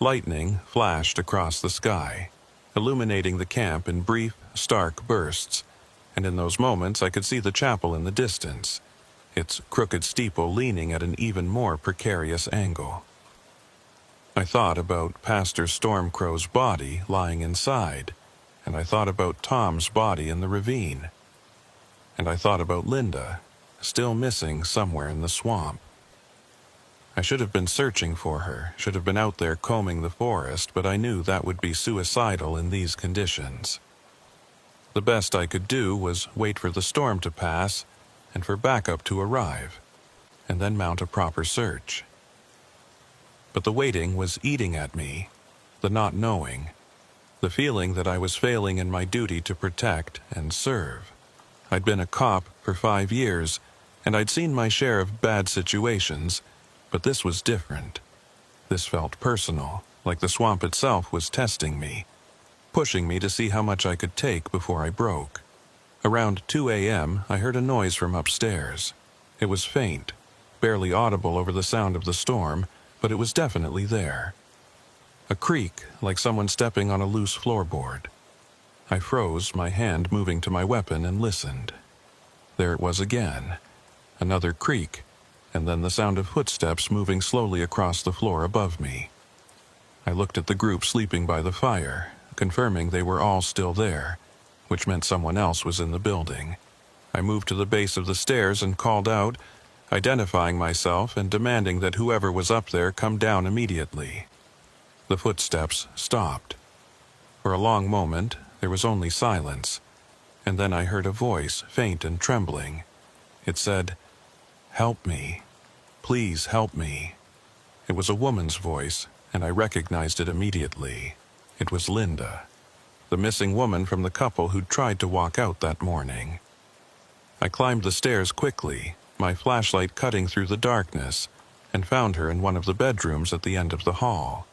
Lightning flashed across the sky, illuminating the camp in brief, stark bursts, and in those moments I could see the chapel in the distance, its crooked steeple leaning at an even more precarious angle. I thought about Pastor Stormcrow's body lying inside, and I thought about Tom's body in the ravine, and I thought about Linda, still missing somewhere in the swamp. I should have been searching for her, should have been out there combing the forest, but I knew that would be suicidal in these conditions. The best I could do was wait for the storm to pass and for backup to arrive, and then mount a proper search. But the waiting was eating at me, the not knowing, the feeling that I was failing in my duty to protect and serve. I'd been a cop for 5 years, and I'd seen my share of bad situations, but this was different. This felt personal, like the swamp itself was testing me, pushing me to see how much I could take before I broke. Around 2 a.m., I heard a noise from upstairs. It was faint, barely audible over the sound of the storm, but it was definitely there. A creak, like someone stepping on a loose floorboard. I froze, my hand moving to my weapon, and listened. There it was again. Another creak, and then the sound of footsteps moving slowly across the floor above me. I looked at the group sleeping by the fire, confirming they were all still there, which meant someone else was in the building. I moved to the base of the stairs and called out, identifying myself and demanding that whoever was up there come down immediately. The footsteps stopped. For a long moment, there was only silence, and then I heard a voice, faint and trembling. It said, "Help me. Please help me." It was a woman's voice, and I recognized it immediately. It was Linda, the missing woman from the couple who'd tried to walk out that morning. I climbed the stairs quickly, my flashlight cutting through the darkness, and found her in one of the bedrooms at the end of the hall.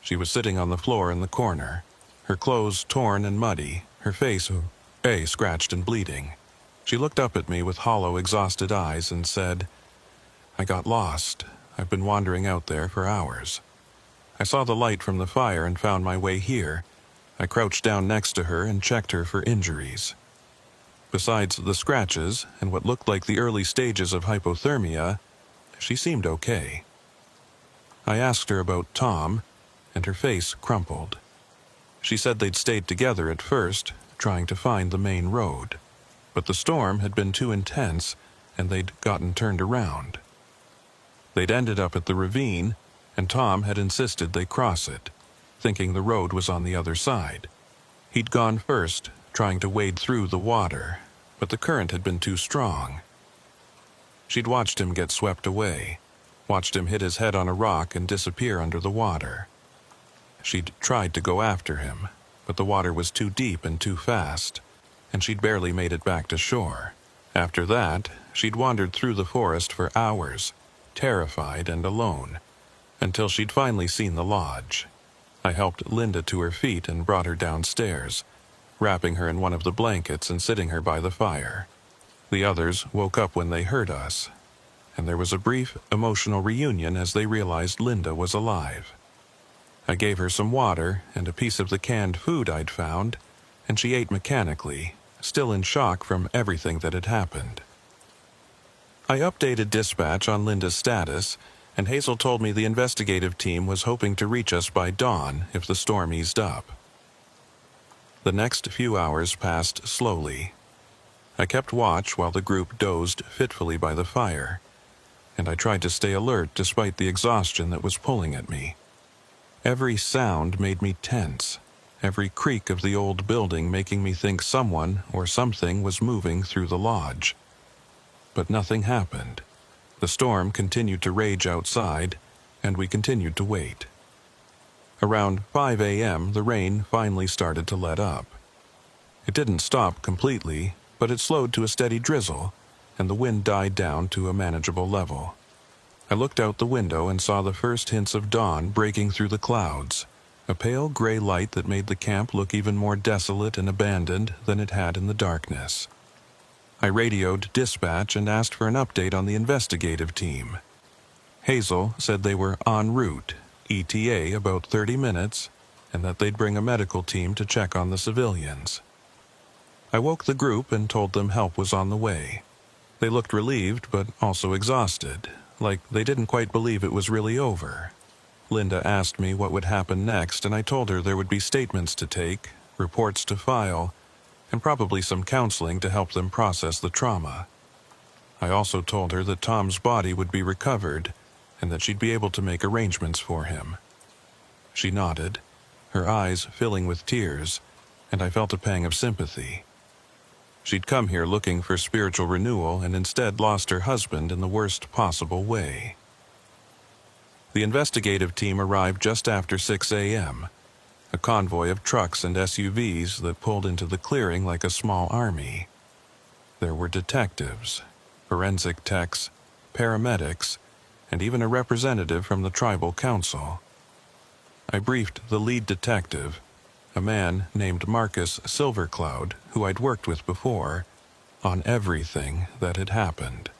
She was sitting on the floor in the corner, her clothes torn and muddy, her face scratched and bleeding. She looked up at me with hollow, exhausted eyes and said, "I got lost. I've been wandering out there for hours. I saw the light from the fire and found my way here. I crouched down next to her and checked her for injuries. Besides the scratches and what looked like the early stages of hypothermia, she seemed okay." I asked her about Tom, and her face crumpled. She said they'd stayed together at first, trying to find the main road, but the storm had been too intense and they'd gotten turned around. They'd ended up at the ravine, and Tom had insisted they cross it. thinking the road was on the other side. He'd gone first, trying to wade through the water, but the current had been too strong. She'd watched him get swept away, watched him hit his head on a rock and disappear under the water. She'd tried to go after him, but the water was too deep and too fast, and she'd barely made it back to shore. After that, she'd wandered through the forest for hours, terrified and alone, until she'd finally seen the lodge. I helped Linda to her feet and brought her downstairs, wrapping her in one of the blankets and sitting her by the fire. The others woke up when they heard us, and there was a brief, emotional reunion as they realized Linda was alive. I gave her some water and a piece of the canned food I'd found, and she ate mechanically, still in shock from everything that had happened. I updated dispatch on Linda's status, and Hazel told me the investigative team was hoping to reach us by dawn if the storm eased up. The next few hours passed slowly. I kept watch while the group dozed fitfully by the fire, and I tried to stay alert despite the exhaustion that was pulling at me. Every sound made me tense, every creak of the old building making me think someone or something was moving through the lodge. But nothing happened. The storm continued to rage outside, and we continued to wait. Around 5 a.m., the rain finally started to let up. It didn't stop completely, but it slowed to a steady drizzle, and the wind died down to a manageable level. I looked out the window and saw the first hints of dawn breaking through the clouds, a pale gray light that made the camp look even more desolate and abandoned than it had in the darkness. I radioed dispatch and asked for an update on the investigative team. Hazel said they were en route, ETA about 30 minutes, and that they'd bring a medical team to check on the civilians. I woke the group and told them help was on the way. They looked relieved but also exhausted, like they didn't quite believe it was really over. Linda asked me what would happen next, and I told her there would be statements to take, reports to file, and probably some counseling to help them process the trauma. I also told her that Tom's body would be recovered and that she'd be able to make arrangements for him. She nodded, her eyes filling with tears, and I felt a pang of sympathy. She'd come here looking for spiritual renewal and instead lost her husband in the worst possible way. The investigative team arrived just after 6 a.m., a convoy of trucks and SUVs that pulled into the clearing like a small army. There were detectives, forensic techs, paramedics, and even a representative from the tribal council. I briefed the lead detective, a man named Marcus Silvercloud, who I'd worked with before, on everything that had happened.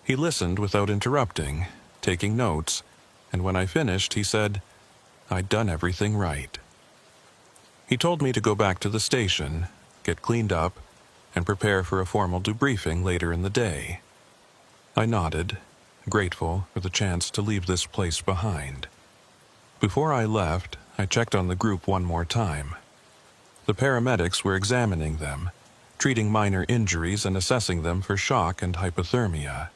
He listened without interrupting, taking notes, and when I finished, he said, I'd done everything right. He told me to go back to the station, get cleaned up, and prepare for a formal debriefing later in the day. I nodded, grateful for the chance to leave this place behind. Before I left, I checked on the group one more time. The paramedics were examining them, treating minor injuries and assessing them for shock and hypothermia.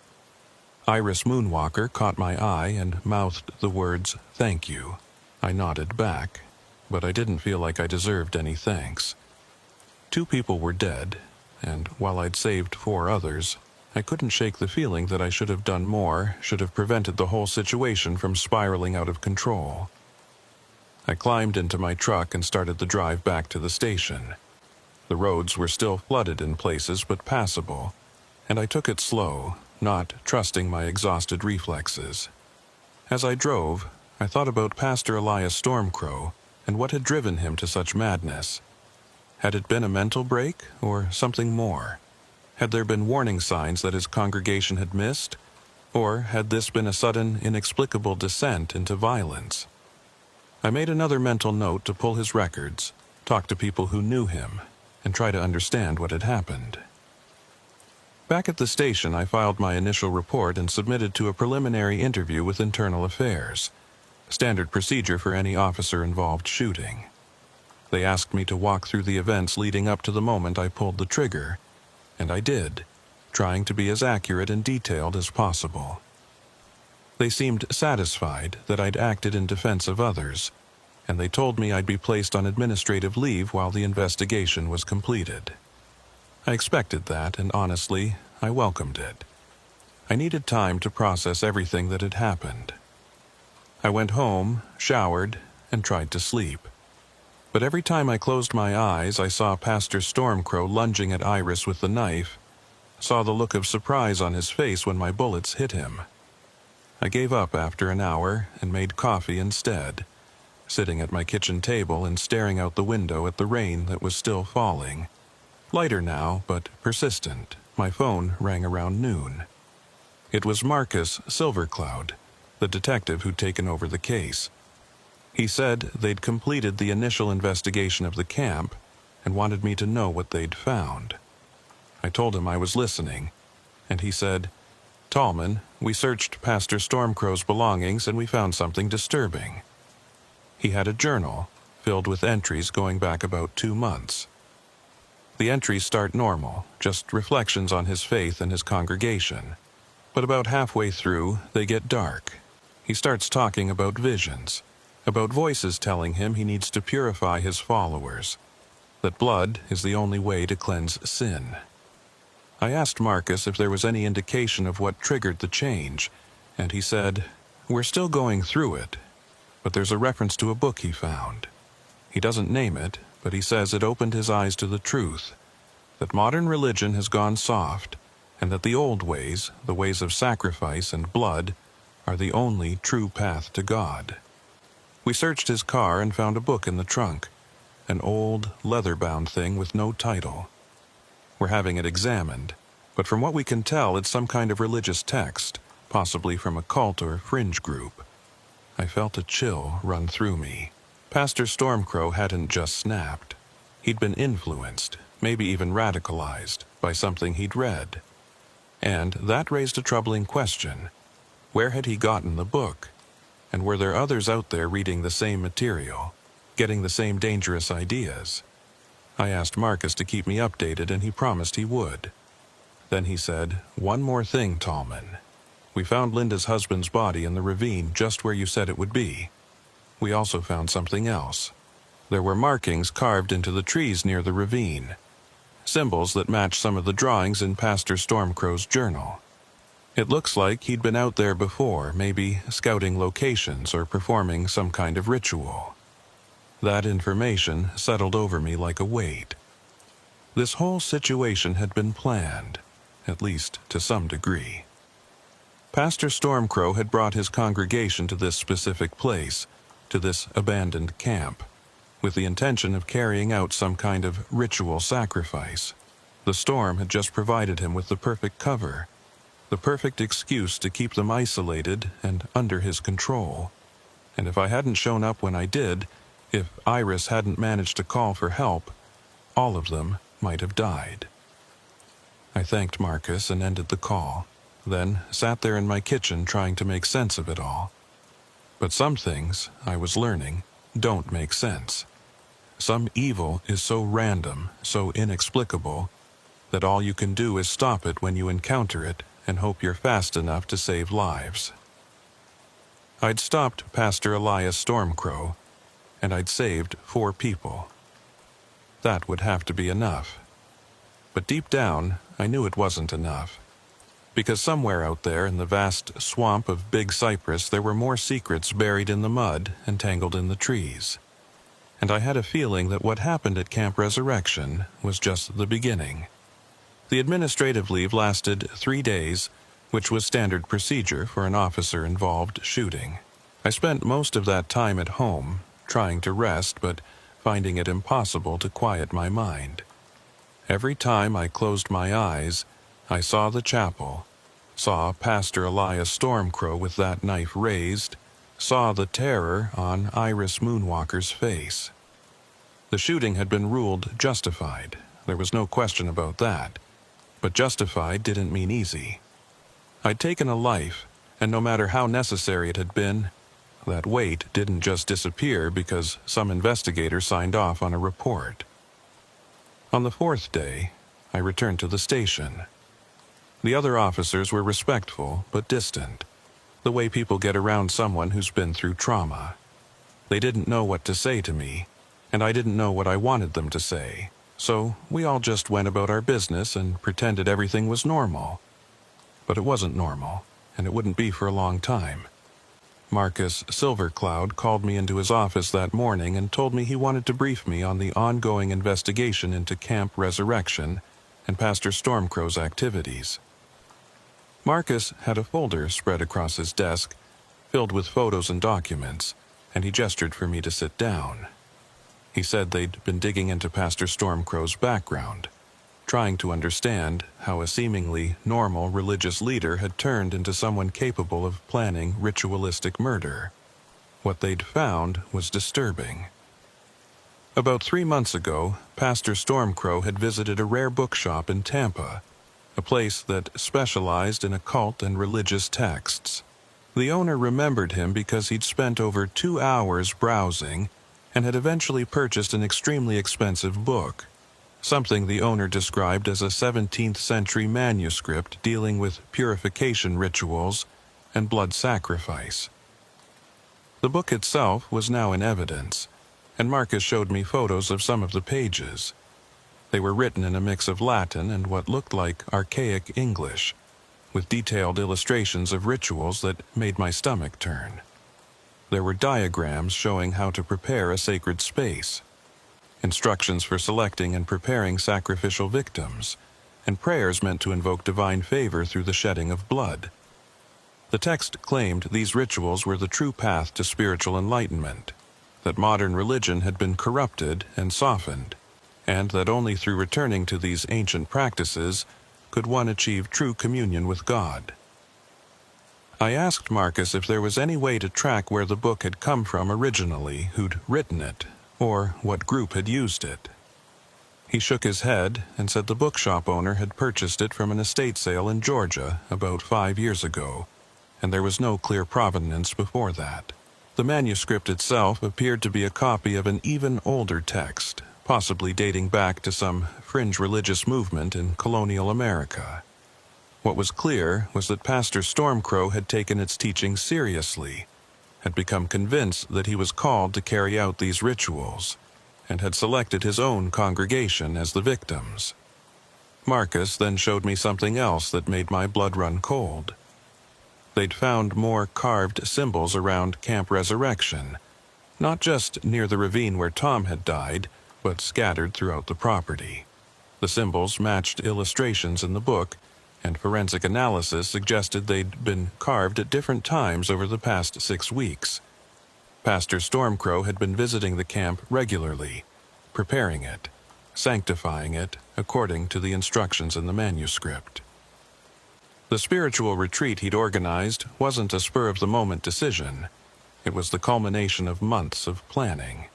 Iris Moonwalker caught my eye and mouthed the words, "Thank you." I nodded back, but I didn't feel like I deserved any thanks. 2 people were dead, and while I'd saved 4 others, I couldn't shake the feeling that I should have done more, should have prevented the whole situation from spiraling out of control. I climbed into my truck and started the drive back to the station. The roads were still flooded in places but passable, and I took it slow, not trusting my exhausted reflexes. As I drove, I thought about Pastor Elias Stormcrow and what had driven him to such madness. Had it been a mental break or something more? Had there been warning signs that his congregation had missed? Or had this been a sudden, inexplicable descent into violence? I made another mental note to pull his records, talk to people who knew him, and try to understand what had happened. Back at the station, I filed my initial report and submitted to a preliminary interview with Internal Affairs, standard procedure for any officer-involved shooting. They asked me to walk through the events leading up to the moment I pulled the trigger, and I did, trying to be as accurate and detailed as possible. They seemed satisfied that I'd acted in defense of others, and they told me I'd be placed on administrative leave while the investigation was completed. I expected that, and honestly, I welcomed it. I needed time to process everything that had happened. I went home, showered, and tried to sleep. But every time I closed my eyes, I saw Pastor Stormcrow lunging at Iris with the knife, saw the look of surprise on his face when my bullets hit him. I gave up after an hour and made coffee instead, sitting at my kitchen table and staring out the window at the rain that was still falling. Lighter now, but persistent. My phone rang around noon. It was Marcus Silvercloud, the detective who'd taken over the case. He said they'd completed the initial investigation of the camp and wanted me to know what they'd found. I told him I was listening, and he said, "Tallman, we searched Pastor Stormcrow's belongings and we found something disturbing." He had a journal filled with entries going back about 2 months. The entries start normal, just reflections on his faith and his congregation. But about halfway through, they get dark. He starts talking about visions, about voices telling him he needs to purify his followers, that blood is the only way to cleanse sin. I asked Marcus if there was any indication of what triggered the change, and he said, "We're still going through it, but there's a reference to a book he found. He doesn't name it, but he says it opened his eyes to the truth, that modern religion has gone soft, and that the old ways, the ways of sacrifice and blood, are the only true path to God." We searched his car and found a book in the trunk, an old, leather-bound thing with no title. We're having it examined, but from what we can tell, it's some kind of religious text, possibly from a cult or fringe group. I felt a chill run through me. Pastor Stormcrow hadn't just snapped. He'd been influenced, maybe even radicalized, by something he'd read. And that raised a troubling question. Where had he gotten the book? And were there others out there reading the same material, getting the same dangerous ideas? I asked Marcus to keep me updated, and he promised he would. Then he said, "One more thing, Tallman. We found Linda's husband's body in the ravine just where you said it would be. We also found something else. There were markings carved into the trees near the ravine, symbols that match some of the drawings in Pastor Stormcrow's journal. It looks like he'd been out there before, maybe scouting locations or performing some kind of ritual." That information settled over me like a weight. This whole situation had been planned, at least to some degree. Pastor Stormcrow had brought his congregation to this specific place, to this abandoned camp, with the intention of carrying out some kind of ritual sacrifice. The storm had just provided him with the perfect cover, the perfect excuse to keep them isolated and under his control. And if I hadn't shown up when I did, if Iris hadn't managed to call for help, all of them might have died. I thanked Marcus and ended the call, then sat there in my kitchen trying to make sense of it all. But some things, I was learning, don't make sense. Some evil is so random, so inexplicable, that all you can do is stop it when you encounter it and hope you're fast enough to save lives. I'd stopped Pastor Elias Stormcrow, and I'd saved 4 people. That would have to be enough. But deep down, I knew it wasn't enough. Because somewhere out there in the vast swamp of Big Cypress there were more secrets buried in the mud and tangled in the trees. And I had a feeling that what happened at Camp Resurrection was just the beginning. The administrative leave lasted 3 days, which was standard procedure for an officer-involved shooting. I spent most of that time at home, trying to rest, but finding it impossible to quiet my mind. Every time I closed my eyes, I saw the chapel, saw Pastor Elias Stormcrow with that knife raised, saw the terror on Iris Moonwalker's face. The shooting had been ruled justified. There was no question about that. But justified didn't mean easy. I'd taken a life, and no matter how necessary it had been, that weight didn't just disappear because some investigator signed off on a report. On the 4th day, I returned to the station. The other officers were respectful but distant, the way people get around someone who's been through trauma. They didn't know what to say to me, and I didn't know what I wanted them to say, so we all just went about our business and pretended everything was normal. But it wasn't normal, and it wouldn't be for a long time. Marcus Silvercloud called me into his office that morning and told me he wanted to brief me on the ongoing investigation into Camp Resurrection and Pastor Stormcrow's activities. Marcus had a folder spread across his desk, filled with photos and documents, and he gestured for me to sit down. He said they'd been digging into Pastor Stormcrow's background, trying to understand how a seemingly normal religious leader had turned into someone capable of planning ritualistic murder. What they'd found was disturbing. About 3 months ago, Pastor Stormcrow had visited a rare bookshop in Tampa, a place that specialized in occult and religious texts. The owner remembered him because he'd spent over 2 hours browsing and had eventually purchased an extremely expensive book, something the owner described as a 17th century manuscript dealing with purification rituals and blood sacrifice. The book itself was now in evidence, and Marcus showed me photos of some of the pages. They were written in a mix of Latin and what looked like archaic English, with detailed illustrations of rituals that made my stomach turn. There were diagrams showing how to prepare a sacred space, instructions for selecting and preparing sacrificial victims, and prayers meant to invoke divine favor through the shedding of blood. The text claimed these rituals were the true path to spiritual enlightenment, that modern religion had been corrupted and softened, and that only through returning to these ancient practices could one achieve true communion with God. I asked Marcus if there was any way to track where the book had come from originally, who'd written it, or what group had used it. He shook his head and said the bookshop owner had purchased it from an estate sale in Georgia about 5 years ago, and there was no clear provenance before that. The manuscript itself appeared to be a copy of an even older text, possibly dating back to some fringe religious movement in colonial America. What was clear was that Pastor Stormcrow had taken its teaching seriously, had become convinced that he was called to carry out these rituals, and had selected his own congregation as the victims. Marcus then showed me something else that made my blood run cold. They'd found more carved symbols around Camp Resurrection, not just near the ravine where Tom had died, but scattered throughout the property. The symbols matched illustrations in the book, and forensic analysis suggested they'd been carved at different times over the past 6 weeks. Pastor Stormcrow had been visiting the camp regularly, preparing it, sanctifying it according to the instructions in the manuscript. The spiritual retreat he'd organized wasn't a spur-of-the-moment decision. It was the culmination of months of planning.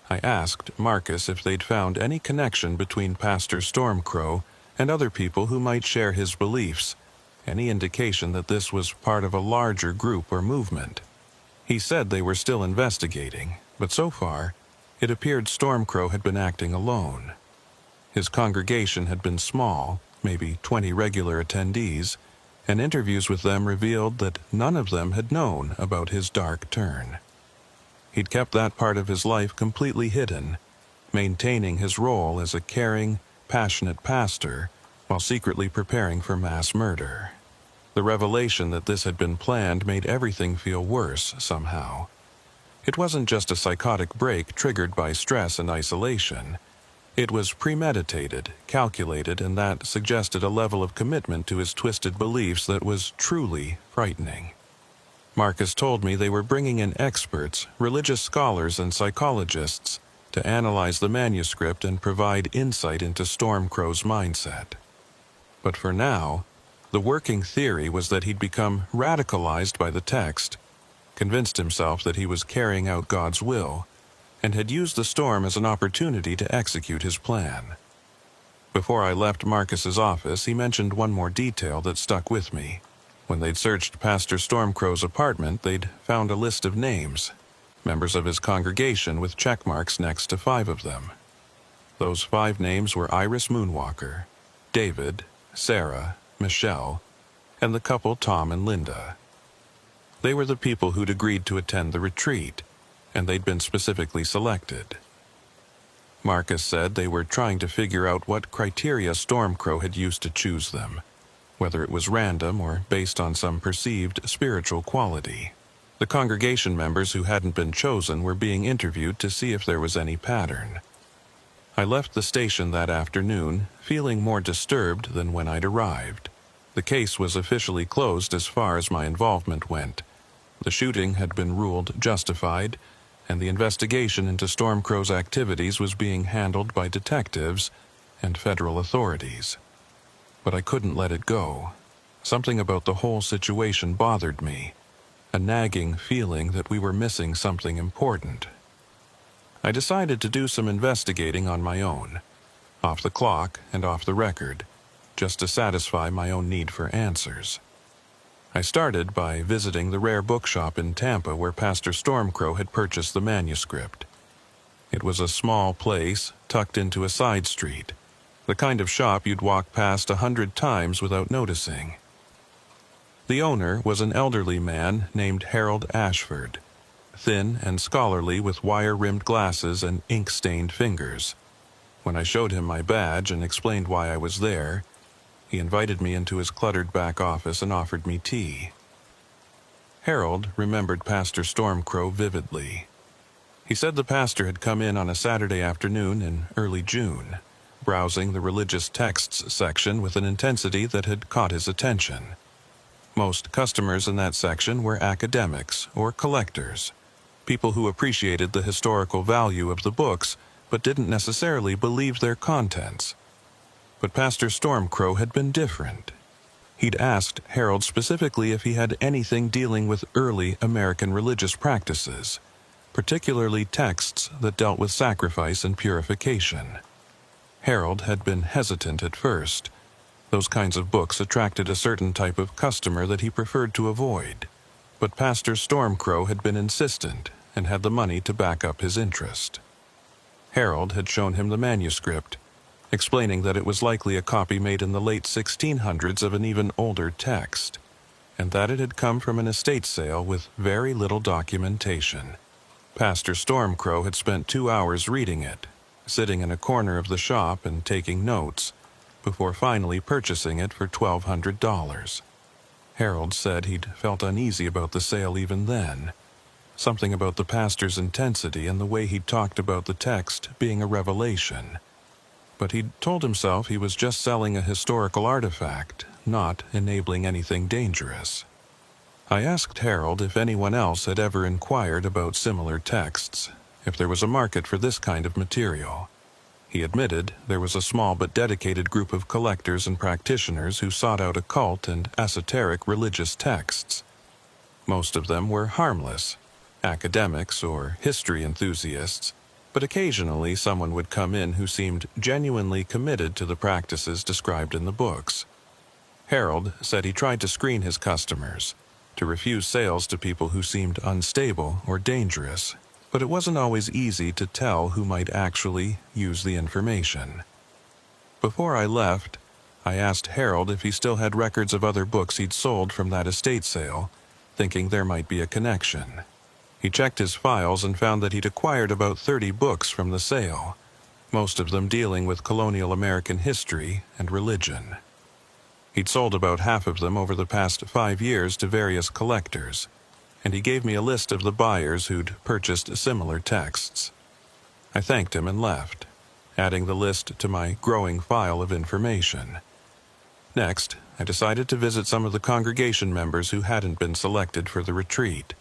I asked Marcus if they'd found any connection between Pastor Stormcrow and other people who might share his beliefs, any indication that this was part of a larger group or movement. He said they were still investigating, but so far, it appeared Stormcrow had been acting alone. His congregation had been small, maybe 20 regular attendees, and interviews with them revealed that none of them had known about his dark turn. He'd kept that part of his life completely hidden, maintaining his role as a caring, passionate pastor while secretly preparing for mass murder. The revelation that this had been planned made everything feel worse somehow. It wasn't just a psychotic break triggered by stress and isolation. It was premeditated, calculated, and that suggested a level of commitment to his twisted beliefs that was truly frightening. Marcus told me they were bringing in experts, religious scholars, and psychologists to analyze the manuscript and provide insight into Stormcrow's mindset. But for now, the working theory was that he'd become radicalized by the text, convinced himself that he was carrying out God's will, and had used the storm as an opportunity to execute his plan. Before I left Marcus's office, he mentioned one more detail that stuck with me. When they'd searched Pastor Stormcrow's apartment, they'd found a list of names, members of his congregation with check marks next to 5 of them. Those 5 names were Iris Moonwalker, David, Sarah, Michelle, and the couple Tom and Linda. They were the people who'd agreed to attend the retreat, and they'd been specifically selected. Marcus said they were trying to figure out what criteria Stormcrow had used to choose them, whether it was random or based on some perceived spiritual quality. The congregation members who hadn't been chosen were being interviewed to see if there was any pattern. I left the station that afternoon feeling more disturbed than when I'd arrived. The case was officially closed as far as my involvement went. The shooting had been ruled justified, and the investigation into Stormcrow's activities was being handled by detectives and federal authorities. But I couldn't let it go. Something about the whole situation bothered me, a nagging feeling that we were missing something important. I decided to do some investigating on my own, off the clock and off the record, just to satisfy my own need for answers. I started by visiting the rare bookshop in Tampa where Pastor Stormcrow had purchased the manuscript. It was a small place tucked into a side street, the kind of shop you'd walk past 100 times without noticing. The owner was an elderly man named Harold Ashford, thin and scholarly with wire-rimmed glasses and ink-stained fingers. When I showed him my badge and explained why I was there, he invited me into his cluttered back office and offered me tea. Harold remembered Pastor Stormcrow vividly. He said the pastor had come in on a Saturday afternoon in early June, browsing the religious texts section with an intensity that had caught his attention. Most customers in that section were academics or collectors, people who appreciated the historical value of the books but didn't necessarily believe their contents. But Pastor Stormcrow had been different. He'd asked Harold specifically if he had anything dealing with early American religious practices, particularly texts that dealt with sacrifice and purification. Harold had been hesitant at first. Those kinds of books attracted a certain type of customer that he preferred to avoid. But Pastor Stormcrow had been insistent and had the money to back up his interest. Harold had shown him the manuscript, explaining that it was likely a copy made in the late 1600s of an even older text, and that it had come from an estate sale with very little documentation. Pastor Stormcrow had spent 2 hours reading it, sitting in a corner of the shop and taking notes, before finally purchasing it for $1,200. Harold said he'd felt uneasy about the sale even then, something about the pastor's intensity and the way he'd talked about the text being a revelation. But he'd told himself he was just selling a historical artifact, not enabling anything dangerous. I asked Harold if anyone else had ever inquired about similar texts, if there was a market for this kind of material. He admitted there was a small but dedicated group of collectors and practitioners who sought out occult and esoteric religious texts. Most of them were harmless, academics or history enthusiasts, but occasionally someone would come in who seemed genuinely committed to the practices described in the books. Harold said he tried to screen his customers, to refuse sales to people who seemed unstable or dangerous, but it wasn't always easy to tell who might actually use the information. Before I left, I asked Harold if he still had records of other books he'd sold from that estate sale, thinking there might be a connection. He checked his files and found that he'd acquired about 30 books from the sale, most of them dealing with colonial American history and religion. He'd sold about half of them over the past 5 years to various collectors, and he gave me a list of the buyers who'd purchased similar texts. I thanked him and left, adding the list to my growing file of information. Next, I decided to visit some of the congregation members who hadn't been selected for the retreat.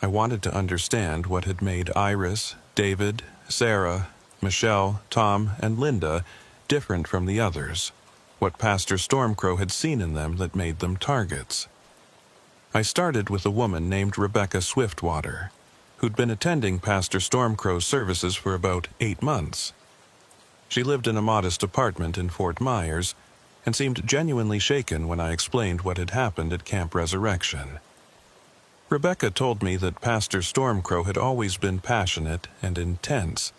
I wanted to understand what had made Iris, David, Sarah, Michelle, Tom, and Linda different from the others, what Pastor Stormcrow had seen in them that made them targets. I started with a woman named Rebecca Swiftwater, who'd been attending Pastor Stormcrow's services for about 8 months. She lived in a modest apartment in Fort Myers and seemed genuinely shaken when I explained what had happened at Camp Resurrection. Rebecca told me that Pastor Stormcrow had always been passionate and intense,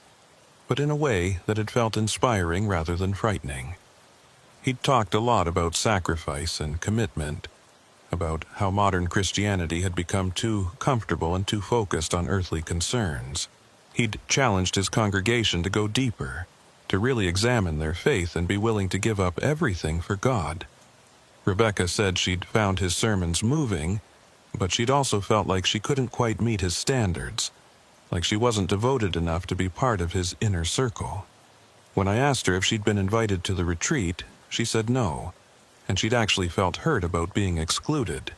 but in a way that had felt inspiring rather than frightening. He'd talked a lot about sacrifice and commitment, about how modern Christianity had become too comfortable and too focused on earthly concerns. He'd challenged his congregation to go deeper, to really examine their faith and be willing to give up everything for God. Rebecca said she'd found his sermons moving, but she'd also felt like she couldn't quite meet his standards, like she wasn't devoted enough to be part of his inner circle. When I asked her if she'd been invited to the retreat, she said no, and she'd actually felt hurt about being excluded.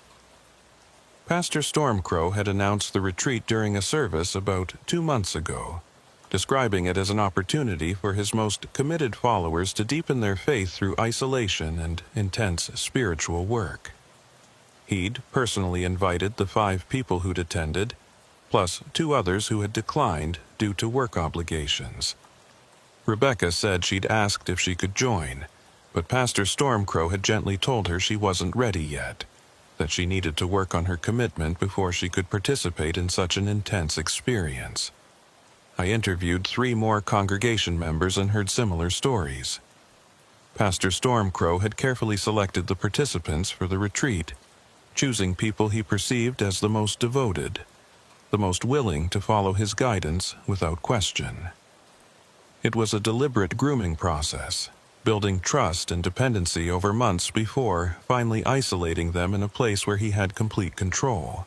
Pastor Stormcrow had announced the retreat during a service about 2 months ago, describing it as an opportunity for his most committed followers to deepen their faith through isolation and intense spiritual work. He'd personally invited the 5 people who'd attended, plus 2 others who had declined due to work obligations. Rebecca said she'd asked if she could join, but Pastor Stormcrow had gently told her she wasn't ready yet, that she needed to work on her commitment before she could participate in such an intense experience. I interviewed 3 more congregation members and heard similar stories. Pastor Stormcrow had carefully selected the participants for the retreat, choosing people he perceived as the most devoted, the most willing to follow his guidance without question. It was a deliberate grooming process, building trust and dependency over months before finally isolating them in a place where he had complete control.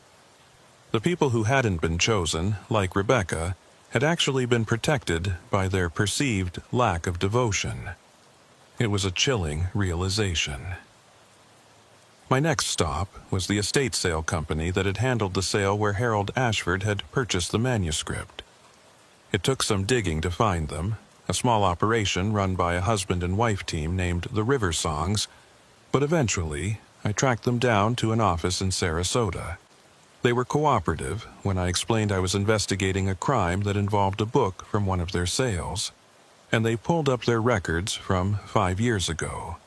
The people who hadn't been chosen, like Rebecca, had actually been protected by their perceived lack of devotion. It was a chilling realization. My next stop was the estate sale company that had handled the sale where Harold Ashford had purchased the manuscript. It took some digging to find them, a small operation run by a husband and wife team named the River Songs, but eventually I tracked them down to an office in Sarasota. They were cooperative when I explained I was investigating a crime that involved a book from one of their sales, and they pulled up their records from 5 years ago.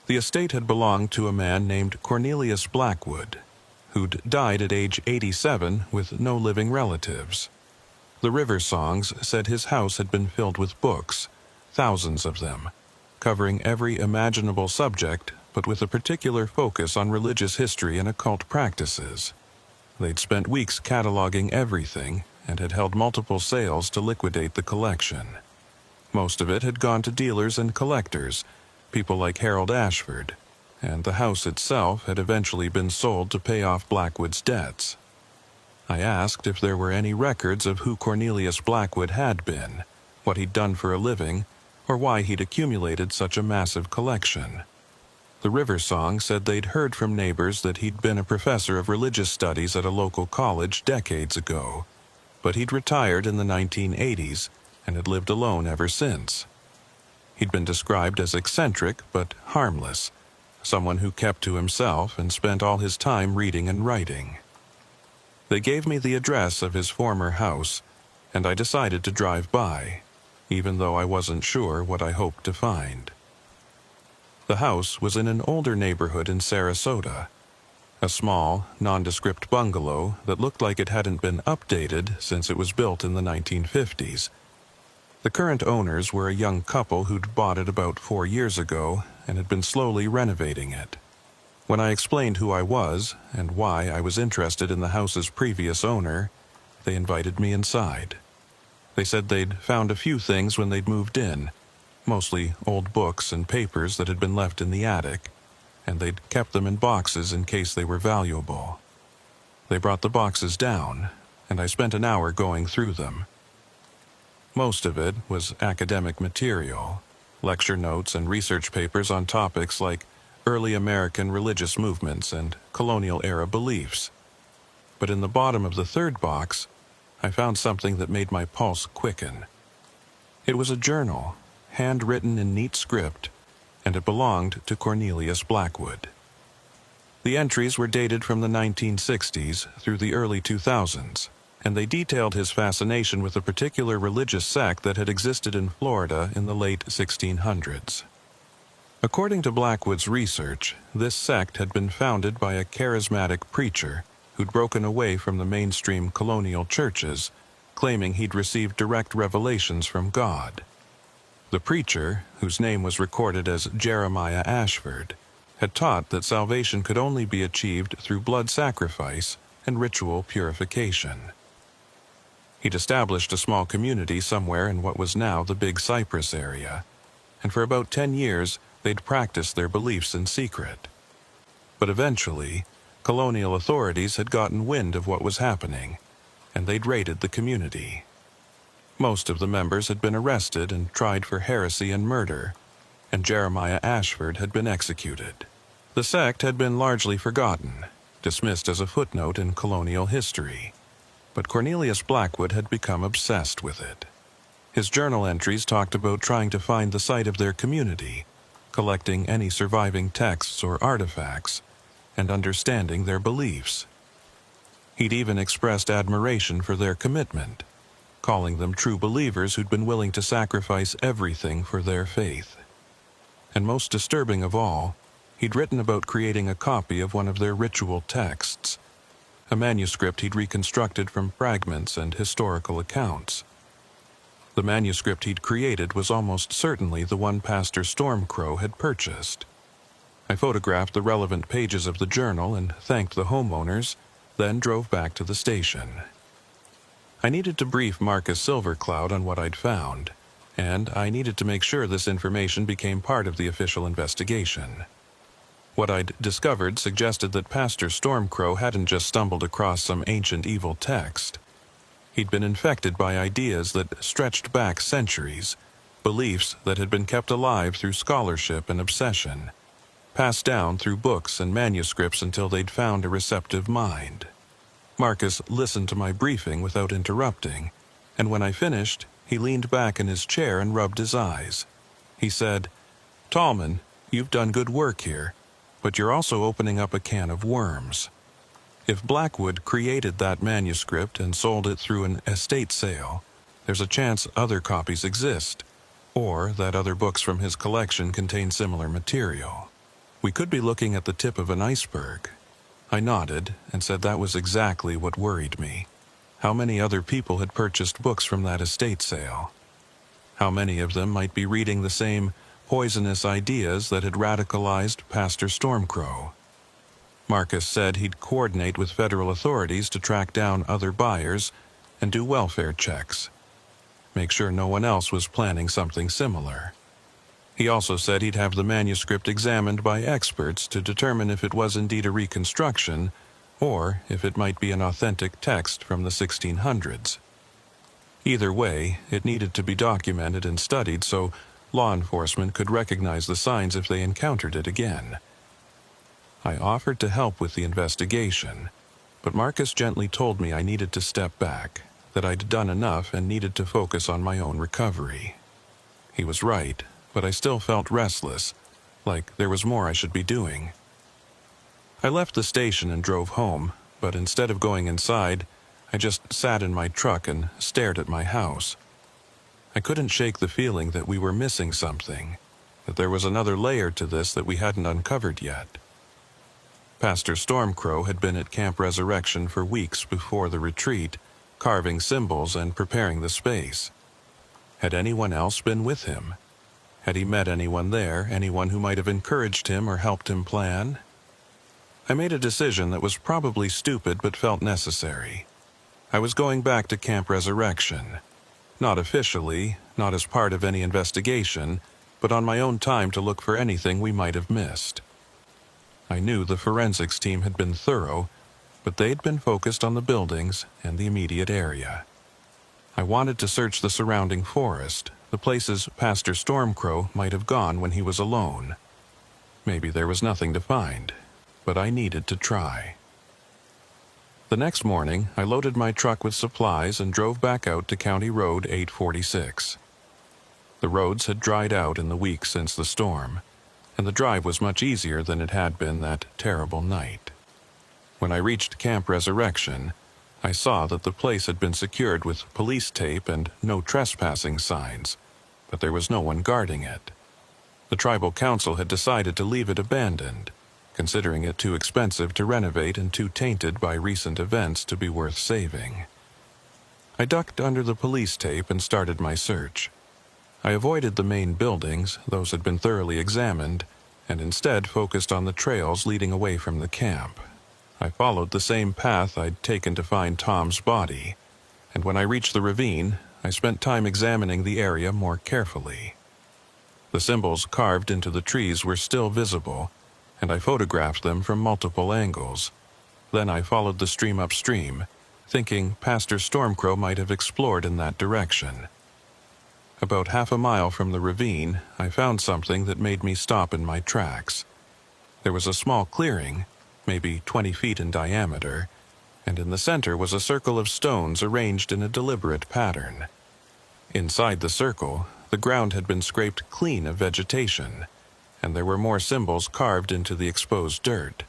The estate had belonged to a man named Cornelius Blackwood, who'd died at age 87 with no living relatives. The River Songs said his house had been filled with books, thousands of them, covering every imaginable subject, but with a particular focus on religious history and occult practices. They'd spent weeks cataloging everything and had held multiple sales to liquidate the collection. Most of it had gone to dealers and collectors, people like Harold Ashford, and the house itself had eventually been sold to pay off Blackwood's debts. I asked if there were any records of who Cornelius Blackwood had been, what he'd done for a living, or why he'd accumulated such a massive collection. The River Song said they'd heard from neighbors that he'd been a professor of religious studies at a local college decades ago, but he'd retired in the 1980s and had lived alone ever since. He'd been described as eccentric but harmless, someone who kept to himself and spent all his time reading and writing. They gave me the address of his former house, and I decided to drive by, even though I wasn't sure what I hoped to find. The house was in an older neighborhood in Sarasota, a small, nondescript bungalow that looked like it hadn't been updated since it was built in the 1950s. The current owners were a young couple who'd bought it about 4 years ago and had been slowly renovating it. When I explained who I was and why I was interested in the house's previous owner, they invited me inside. They said they'd found a few things when they'd moved in, mostly old books and papers that had been left in the attic, and they'd kept them in boxes in case they were valuable. They brought the boxes down, and I spent an hour going through them. Most of it was academic material, lecture notes and research papers on topics like early American religious movements and colonial-era beliefs. But in the bottom of the third box, I found something that made my pulse quicken. It was a journal, handwritten in neat script, and it belonged to Cornelius Blackwood. The entries were dated from the 1960s through the early 2000s, and they detailed his fascination with a particular religious sect that had existed in Florida in the late 1600s. According to Blackwood's research, this sect had been founded by a charismatic preacher who'd broken away from the mainstream colonial churches, claiming he'd received direct revelations from God. The preacher, whose name was recorded as Jeremiah Ashford, had taught that salvation could only be achieved through blood sacrifice and ritual purification. He'd established a small community somewhere in what was now the Big Cypress area, and for about 10 years they'd practiced their beliefs in secret. But eventually, colonial authorities had gotten wind of what was happening, and they'd raided the community. Most of the members had been arrested and tried for heresy and murder, and Jeremiah Ashford had been executed. The sect had been largely forgotten, dismissed as a footnote in colonial history, but Cornelius Blackwood had become obsessed with it. His journal entries talked about trying to find the site of their community, collecting any surviving texts or artifacts, and understanding their beliefs. He'd even expressed admiration for their commitment, calling them true believers who'd been willing to sacrifice everything for their faith. And most disturbing of all, he'd written about creating a copy of one of their ritual texts, a manuscript he'd reconstructed from fragments and historical accounts. The manuscript he'd created was almost certainly the one Pastor Stormcrow had purchased. I photographed the relevant pages of the journal and thanked the homeowners, then drove back to the station. I needed to brief Marcus Silvercloud on what I'd found, and I needed to make sure this information became part of the official investigation. What I'd discovered suggested that Pastor Stormcrow hadn't just stumbled across some ancient evil text. He'd been infected by ideas that stretched back centuries, beliefs that had been kept alive through scholarship and obsession, passed down through books and manuscripts until they'd found a receptive mind. Marcus listened to my briefing without interrupting, and when I finished, he leaned back in his chair and rubbed his eyes. He said, "Tallman, you've done good work here, but you're also opening up a can of worms. If Blackwood created that manuscript and sold it through an estate sale, there's a chance other copies exist, or that other books from his collection contain similar material. We could be looking at the tip of an iceberg." I nodded and said that was exactly what worried me. How many other people had purchased books from that estate sale? How many of them might be reading the same poisonous ideas that had radicalized Pastor Stormcrow? Marcus said he'd coordinate with federal authorities to track down other buyers and do welfare checks, make sure no one else was planning something similar. He also said he'd have the manuscript examined by experts to determine if it was indeed a reconstruction or if it might be an authentic text from the 1600s. Either way, it needed to be documented and studied so law enforcement could recognize the signs if they encountered it again. I offered to help with the investigation, but Marcus gently told me I needed to step back, that I'd done enough and needed to focus on my own recovery. He was right, but I still felt restless, like there was more I should be doing. I left the station and drove home, but instead of going inside, I just sat in my truck and stared at my house. I couldn't shake the feeling that we were missing something, that there was another layer to this that we hadn't uncovered yet. Pastor Stormcrow had been at Camp Resurrection for weeks before the retreat, carving symbols and preparing the space. Had anyone else been with him? Had he met anyone there, anyone who might have encouraged him or helped him plan? I made a decision that was probably stupid but felt necessary. I was going back to Camp Resurrection. Not officially, not as part of any investigation, but on my own time to look for anything we might have missed. I knew the forensics team had been thorough, but they'd been focused on the buildings and the immediate area. I wanted to search the surrounding forest, the places Pastor Stormcrow might have gone when he was alone. Maybe there was nothing to find, but I needed to try. The next morning, I loaded my truck with supplies and drove back out to County Road 846. The roads had dried out in the week since the storm, and the drive was much easier than it had been that terrible night. When I reached Camp Resurrection, I saw that the place had been secured with police tape and no trespassing signs, but there was no one guarding it. The tribal council had decided to leave it abandoned, considering it too expensive to renovate and too tainted by recent events to be worth saving. I ducked under the police tape and started my search. I avoided the main buildings, those had been thoroughly examined, and instead focused on the trails leading away from the camp. I followed the same path I'd taken to find Tom's body, and when I reached the ravine, I spent time examining the area more carefully. The symbols carved into the trees were still visible, and I photographed them from multiple angles. Then I followed the stream upstream, thinking Pastor Stormcrow might have explored in that direction. About half a mile from the ravine, I found something that made me stop in my tracks. There was a small clearing, maybe 20 feet in diameter, and in the center was a circle of stones arranged in a deliberate pattern. Inside the circle, the ground had been scraped clean of vegetation, and there were more symbols carved into the exposed dirt.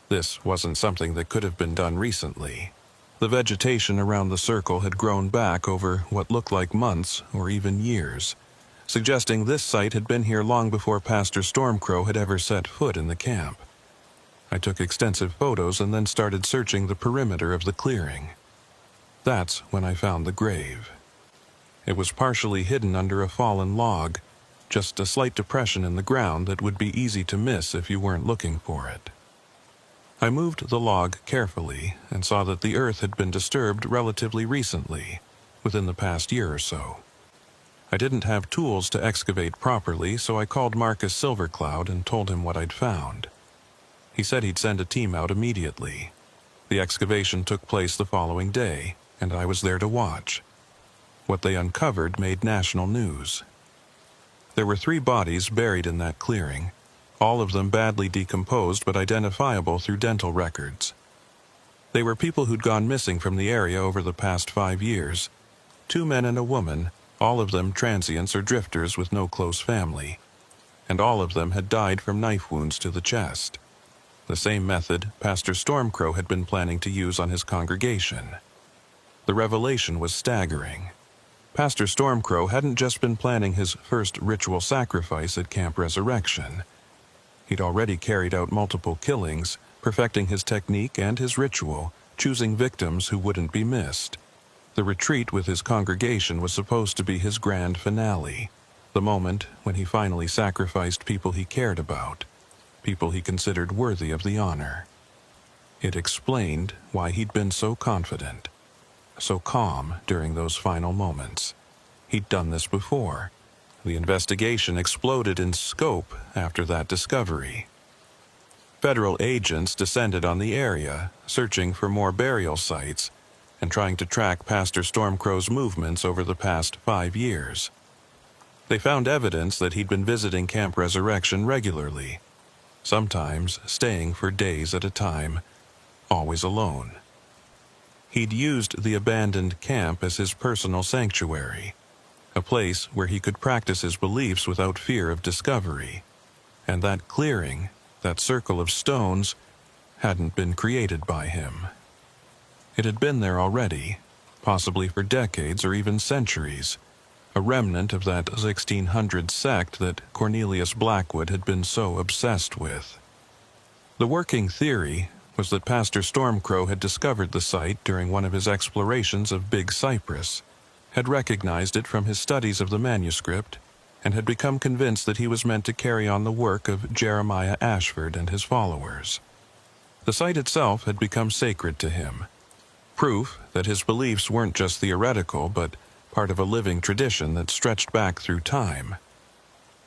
This wasn't something that could have been done recently. The vegetation around the circle had grown back over what looked like months or even years, suggesting this site had been here long before Pastor Stormcrow had ever set foot in the camp. I took extensive photos and then started searching the perimeter of the clearing. That's when I found the grave. It was partially hidden under a fallen log, just a slight depression in the ground that would be easy to miss if you weren't looking for it. I moved the log carefully and saw that the earth had been disturbed relatively recently, within the past year or so. I didn't have tools to excavate properly, so I called Marcus Silvercloud and told him what I'd found. He said he'd send a team out immediately. The excavation took place the following day, and I was there to watch. What they uncovered made national news. There were 3 bodies buried in that clearing, all of them badly decomposed but identifiable through dental records. They were people who'd gone missing from the area over the past 5 years. 2 men and a woman, all of them transients or drifters with no close family, and all of them had died from knife wounds to the chest. The same method Pastor Stormcrow had been planning to use on his congregation. The revelation was staggering. Pastor Stormcrow hadn't just been planning his first ritual sacrifice at Camp Resurrection. He'd already carried out multiple killings, perfecting his technique and his ritual, choosing victims who wouldn't be missed. The retreat with his congregation was supposed to be his grand finale, the moment when he finally sacrificed people he cared about, people he considered worthy of the honor. It explained why he'd been so confident, so calm during those final moments. He'd done this before. The investigation exploded in scope after that discovery. Federal agents descended on the area, searching for more burial sites and trying to track Pastor Stormcrow's movements over the past 5 years. They found evidence that he'd been visiting Camp Resurrection regularly, sometimes staying for days at a time, always alone. He'd used the abandoned camp as his personal sanctuary, a place where he could practice his beliefs without fear of discovery. And that clearing, that circle of stones, hadn't been created by him. It had been there already, possibly for decades or even centuries, a remnant of that 1600 sect that Cornelius Blackwood had been so obsessed with. The working theory was that Pastor Stormcrow had discovered the site during one of his explorations of Big Cypress, had recognized it from his studies of the manuscript, and had become convinced that he was meant to carry on the work of Jeremiah Ashford and his followers. The site itself had become sacred to him, proof that his beliefs weren't just theoretical but part of a living tradition that stretched back through time.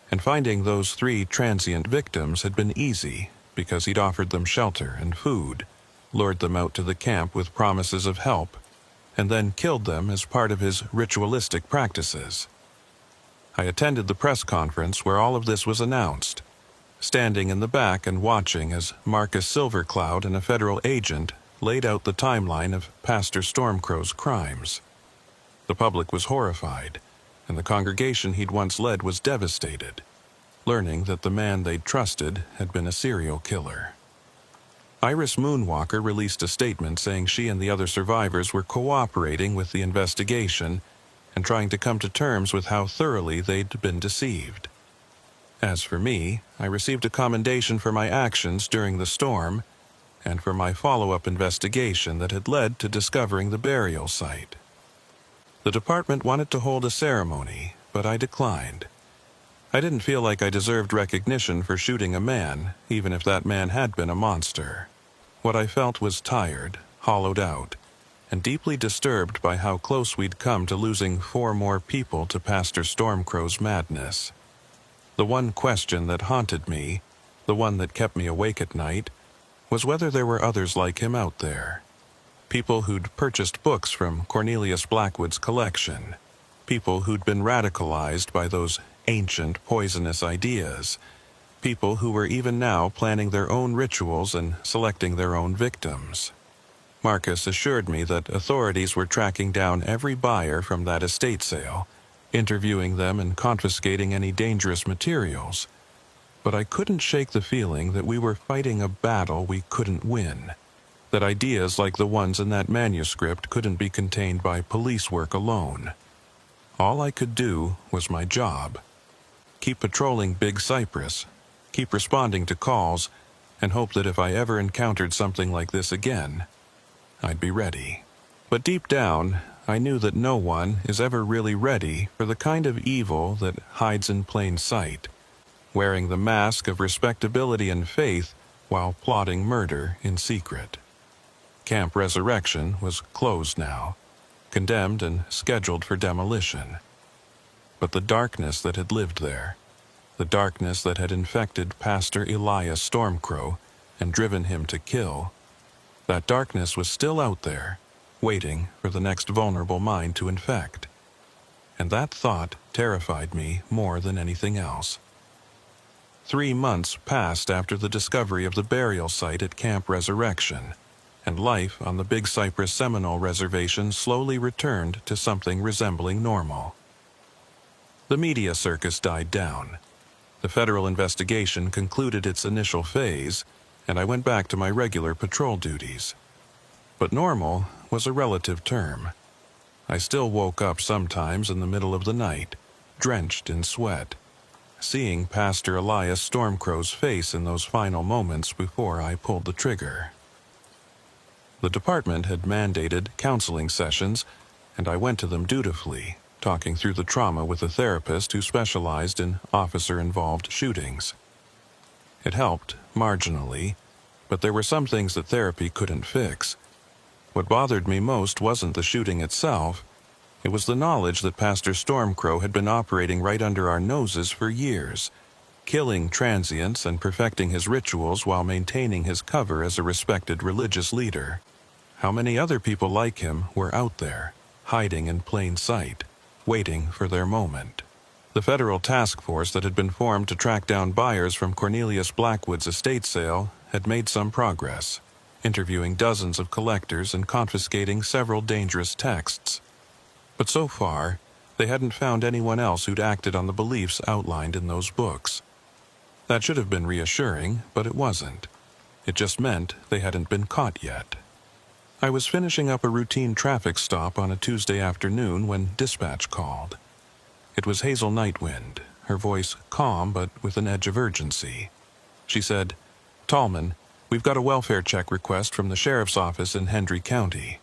And finding those 3 transient victims had been easy because he'd offered them shelter and food, lured them out to the camp with promises of help, and then killed them as part of his ritualistic practices. I attended the press conference where all of this was announced, standing in the back and watching as Marcus Silvercloud and a federal agent laid out the timeline of Pastor Stormcrow's crimes. The public was horrified, and the congregation he'd once led was devastated, learning that the man they'd trusted had been a serial killer. Iris Moonwalker released a statement saying she and the other survivors were cooperating with the investigation and trying to come to terms with how thoroughly they'd been deceived. As for me, I received a commendation for my actions during the storm and for my follow-up investigation that had led to discovering the burial site. The department wanted to hold a ceremony, but I declined. I didn't feel like I deserved recognition for shooting a man, even if that man had been a monster. What I felt was tired, hollowed out, and deeply disturbed by how close we'd come to losing 4 more people to Pastor Stormcrow's madness. The one question that haunted me, the one that kept me awake at night, was whether there were others like him out there. People who'd purchased books from Cornelius Blackwood's collection. People who'd been radicalized by those ancient, poisonous ideas. People who were even now planning their own rituals and selecting their own victims. Marcus assured me that authorities were tracking down every buyer from that estate sale, interviewing them and confiscating any dangerous materials. But I couldn't shake the feeling that we were fighting a battle we couldn't win, that ideas like the ones in that manuscript couldn't be contained by police work alone. All I could do was my job. Keep patrolling Big Cypress, keep responding to calls, and hope that if I ever encountered something like this again, I'd be ready. But deep down, I knew that no one is ever really ready for the kind of evil that hides in plain sight, wearing the mask of respectability and faith while plotting murder in secret. Camp Resurrection was closed now, condemned and scheduled for demolition. But the darkness that had lived there, the darkness that had infected Pastor Elias Stormcrow and driven him to kill, that darkness was still out there, waiting for the next vulnerable mind to infect. And that thought terrified me more than anything else. 3 months passed after the discovery of the burial site at Camp Resurrection, and life on the Big Cypress Seminole Reservation slowly returned to something resembling normal. The media circus died down. The federal investigation concluded its initial phase, and I went back to my regular patrol duties. But normal was a relative term. I still woke up sometimes in the middle of the night, drenched in sweat, seeing Pastor Elias Stormcrow's face in those final moments before I pulled the trigger. The department had mandated counseling sessions, and I went to them dutifully, talking through the trauma with a therapist who specialized in officer-involved shootings. It helped, marginally, but there were some things that therapy couldn't fix. What bothered me most wasn't the shooting itself. It was the knowledge that Pastor Stormcrow had been operating right under our noses for years, killing transients and perfecting his rituals while maintaining his cover as a respected religious leader. How many other people like him were out there, hiding in plain sight, waiting for their moment? The federal task force that had been formed to track down buyers from Cornelius Blackwood's estate sale had made some progress, interviewing dozens of collectors and confiscating several dangerous texts. But so far, they hadn't found anyone else who'd acted on the beliefs outlined in those books. That should have been reassuring, but it wasn't. It just meant they hadn't been caught yet. I was finishing up a routine traffic stop on a Tuesday afternoon when dispatch called. It was Hazel Nightwind, her voice calm but with an edge of urgency. She said, "Tallman, we've got a welfare check request from the sheriff's office in Hendry County.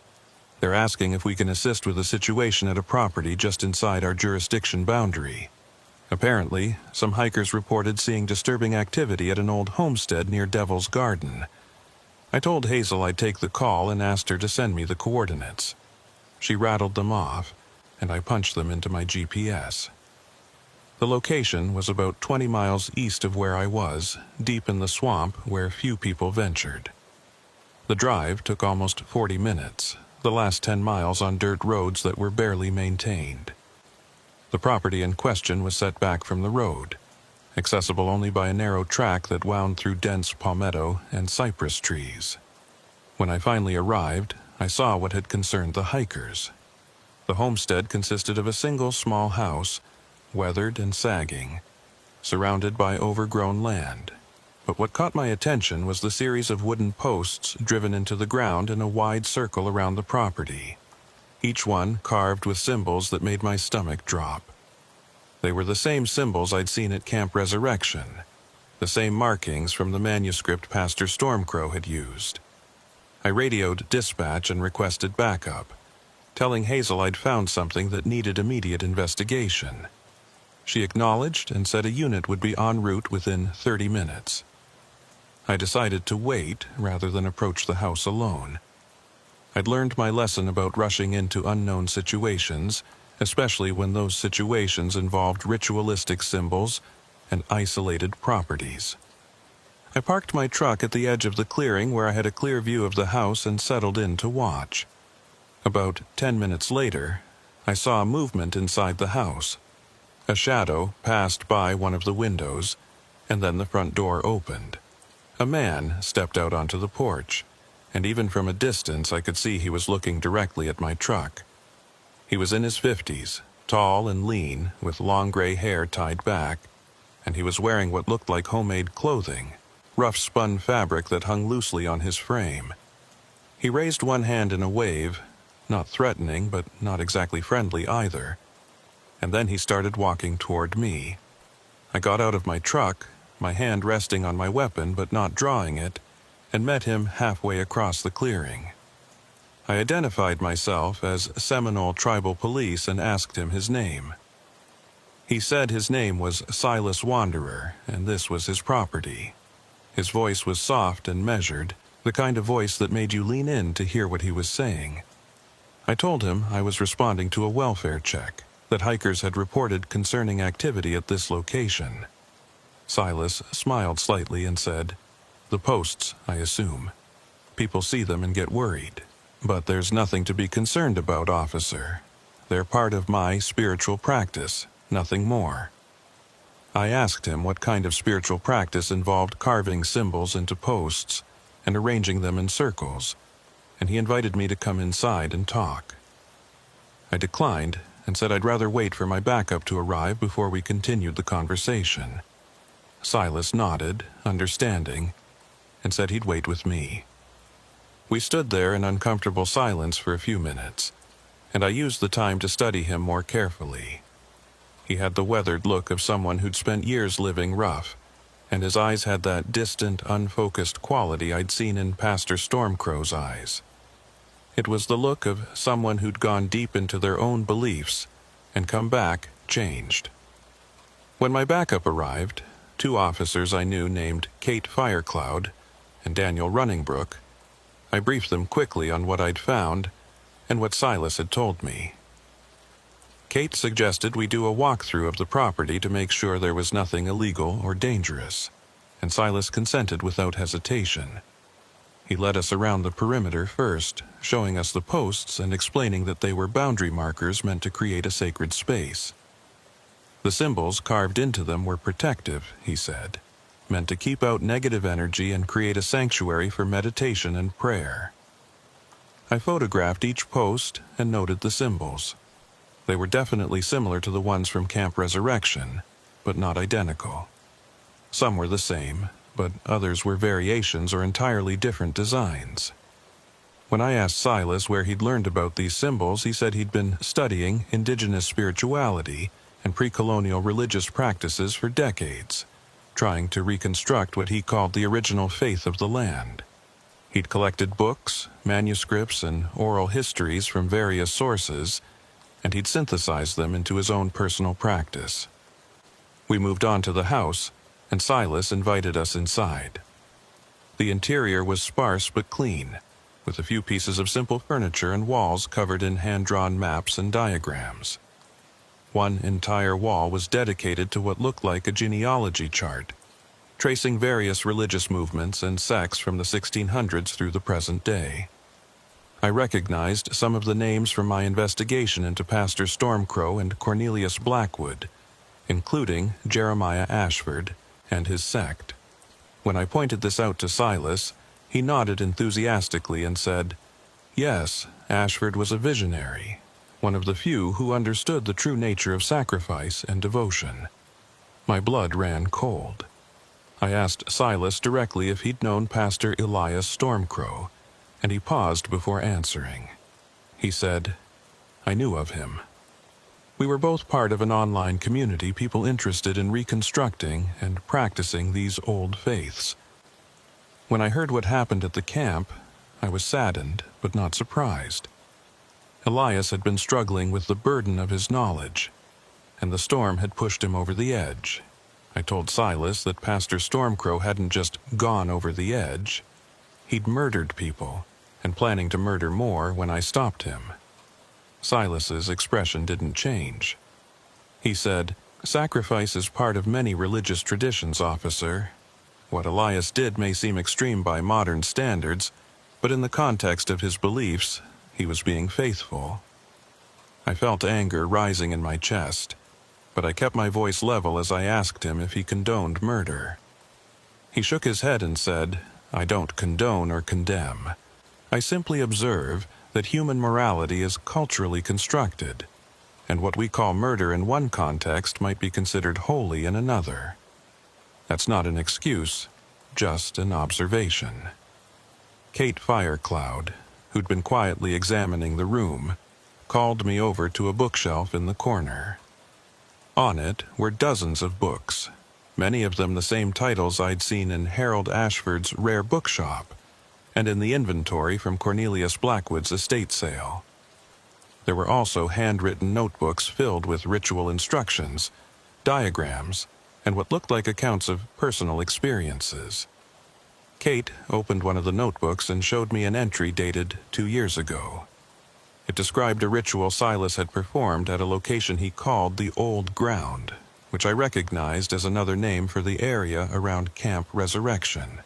They're asking if we can assist with a situation at a property just inside our jurisdiction boundary. Apparently, some hikers reported seeing disturbing activity at an old homestead near Devil's Garden." I told Hazel I'd take the call and asked her to send me the coordinates. She rattled them off, and I punched them into my GPS. The location was about 20 miles east of where I was, deep in the swamp where few people ventured. The drive took almost 40 minutes, the last 10 miles on dirt roads that were barely maintained. The property in question was set back from the road, accessible only by a narrow track that wound through dense palmetto and cypress trees. When I finally arrived, I saw what had concerned the hikers. The homestead consisted of a single small house, weathered and sagging, surrounded by overgrown land. But what caught my attention was the series of wooden posts driven into the ground in a wide circle around the property, each one carved with symbols that made my stomach drop. They were the same symbols I'd seen at Camp Resurrection, the same markings from the manuscript Pastor Stormcrow had used. I radioed dispatch and requested backup, telling Hazel I'd found something that needed immediate investigation. She acknowledged and said a unit would be en route within 30 minutes. I decided to wait rather than approach the house alone. I'd learned my lesson about rushing into unknown situations, especially when those situations involved ritualistic symbols and isolated properties. I parked my truck at the edge of the clearing where I had a clear view of the house and settled in to watch. About 10 minutes later, I saw a movement inside the house. A shadow passed by one of the windows, and then the front door opened. A man stepped out onto the porch, and even from a distance I could see he was looking directly at my truck. He was in his 50s, tall and lean, with long gray hair tied back, and he was wearing what looked like homemade clothing, rough spun fabric that hung loosely on his frame. He raised one hand in a wave, not threatening but not exactly friendly either, and then he started walking toward me. I got out of my truck, my hand resting on my weapon but not drawing it, and met him halfway across the clearing. I identified myself as Seminole Tribal Police and asked him his name. He said his name was Silas Wanderer, and this was his property. His voice was soft and measured, the kind of voice that made you lean in to hear what he was saying. I told him I was responding to a welfare check that hikers had reported concerning activity at this location. Silas smiled slightly and said, "The posts, I assume. People see them and get worried. But there's nothing to be concerned about, officer. They're part of my spiritual practice, nothing more." I asked him what kind of spiritual practice involved carving symbols into posts and arranging them in circles, and he invited me to come inside and talk. I declined and said I'd rather wait for my backup to arrive before we continued the conversation. Silas nodded, understanding, and said he'd wait with me. We stood there in uncomfortable silence for a few minutes, and I used the time to study him more carefully. He had the weathered look of someone who'd spent years living rough, and his eyes had that distant, unfocused quality I'd seen in Pastor Stormcrow's eyes. It was the look of someone who'd gone deep into their own beliefs and come back changed. When my backup arrived, 2 officers I knew named Kate Firecloud and Daniel Runningbrook, I briefed them quickly on what I'd found and what Silas had told me. Kate suggested we do a walkthrough of the property to make sure there was nothing illegal or dangerous, and Silas consented without hesitation. He led us around the perimeter first, showing us the posts and explaining that they were boundary markers meant to create a sacred space. The symbols carved into them were protective, he said, meant to keep out negative energy and create a sanctuary for meditation and prayer. I photographed each post and noted the symbols. They were definitely similar to the ones from Camp Resurrection, but not identical. Some were the same, but others were variations or entirely different designs. When I asked Silas where he'd learned about these symbols, he said he'd been studying indigenous spirituality and pre-colonial religious practices for decades, trying to reconstruct what he called the original faith of the land. He'd collected books, manuscripts, and oral histories from various sources, and he'd synthesized them into his own personal practice. We moved on to the house, and Silas invited us inside. The interior was sparse but clean, with a few pieces of simple furniture and walls covered in hand-drawn maps and diagrams. One entire wall was dedicated to what looked like a genealogy chart, tracing various religious movements and sects from the 1600s through the present day. I recognized some of the names from my investigation into Pastor Stormcrow and Cornelius Blackwood, including Jeremiah Ashford and his sect. When I pointed this out to Silas, he nodded enthusiastically and said, "Yes, Ashford was a visionary, one of the few who understood the true nature of sacrifice and devotion." My blood ran cold. I asked Silas directly if he'd known Pastor Elias Stormcrow, and he paused before answering. He said, "I knew of him." We were both part of an online community, people interested in reconstructing and practicing these old faiths. When I heard what happened at the camp, I was saddened but not surprised. Elias had been struggling with the burden of his knowledge, and the storm had pushed him over the edge. I told Silas that Pastor Stormcrow hadn't just gone over the edge. He'd murdered people, and planning to murder more when I stopped him. Silas's expression didn't change. He said, "Sacrifice is part of many religious traditions, officer. What Elias did may seem extreme by modern standards, but in the context of his beliefs, he was being faithful." I felt anger rising in my chest, but I kept my voice level as I asked him if he condoned murder. He shook his head and said, "I don't condone or condemn. I simply observe that human morality is culturally constructed, and what we call murder in one context might be considered holy in another. That's not an excuse, just an observation." Kate Firecloud, who'd been quietly examining the room, called me over to a bookshelf in the corner. On it were dozens of books, many of them the same titles I'd seen in Harold Ashford's rare bookshop, and in the inventory from Cornelius Blackwood's estate sale. There were also handwritten notebooks filled with ritual instructions, diagrams, and what looked like accounts of personal experiences. Kate opened one of the notebooks and showed me an entry dated 2 years ago. It described a ritual Silas had performed at a location he called the Old Ground, which I recognized as another name for the area around Camp Resurrection.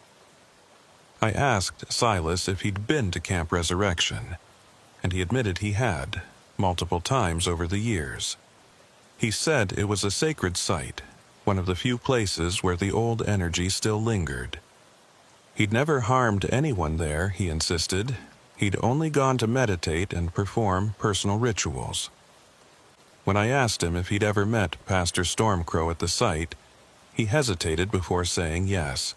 I asked Silas if he'd been to Camp Resurrection, and he admitted he had, multiple times over the years. He said it was a sacred site, one of the few places where the old energy still lingered. He'd never harmed anyone there, he insisted. He'd only gone to meditate and perform personal rituals. When I asked him if he'd ever met Pastor Stormcrow at the site, he hesitated before saying yes.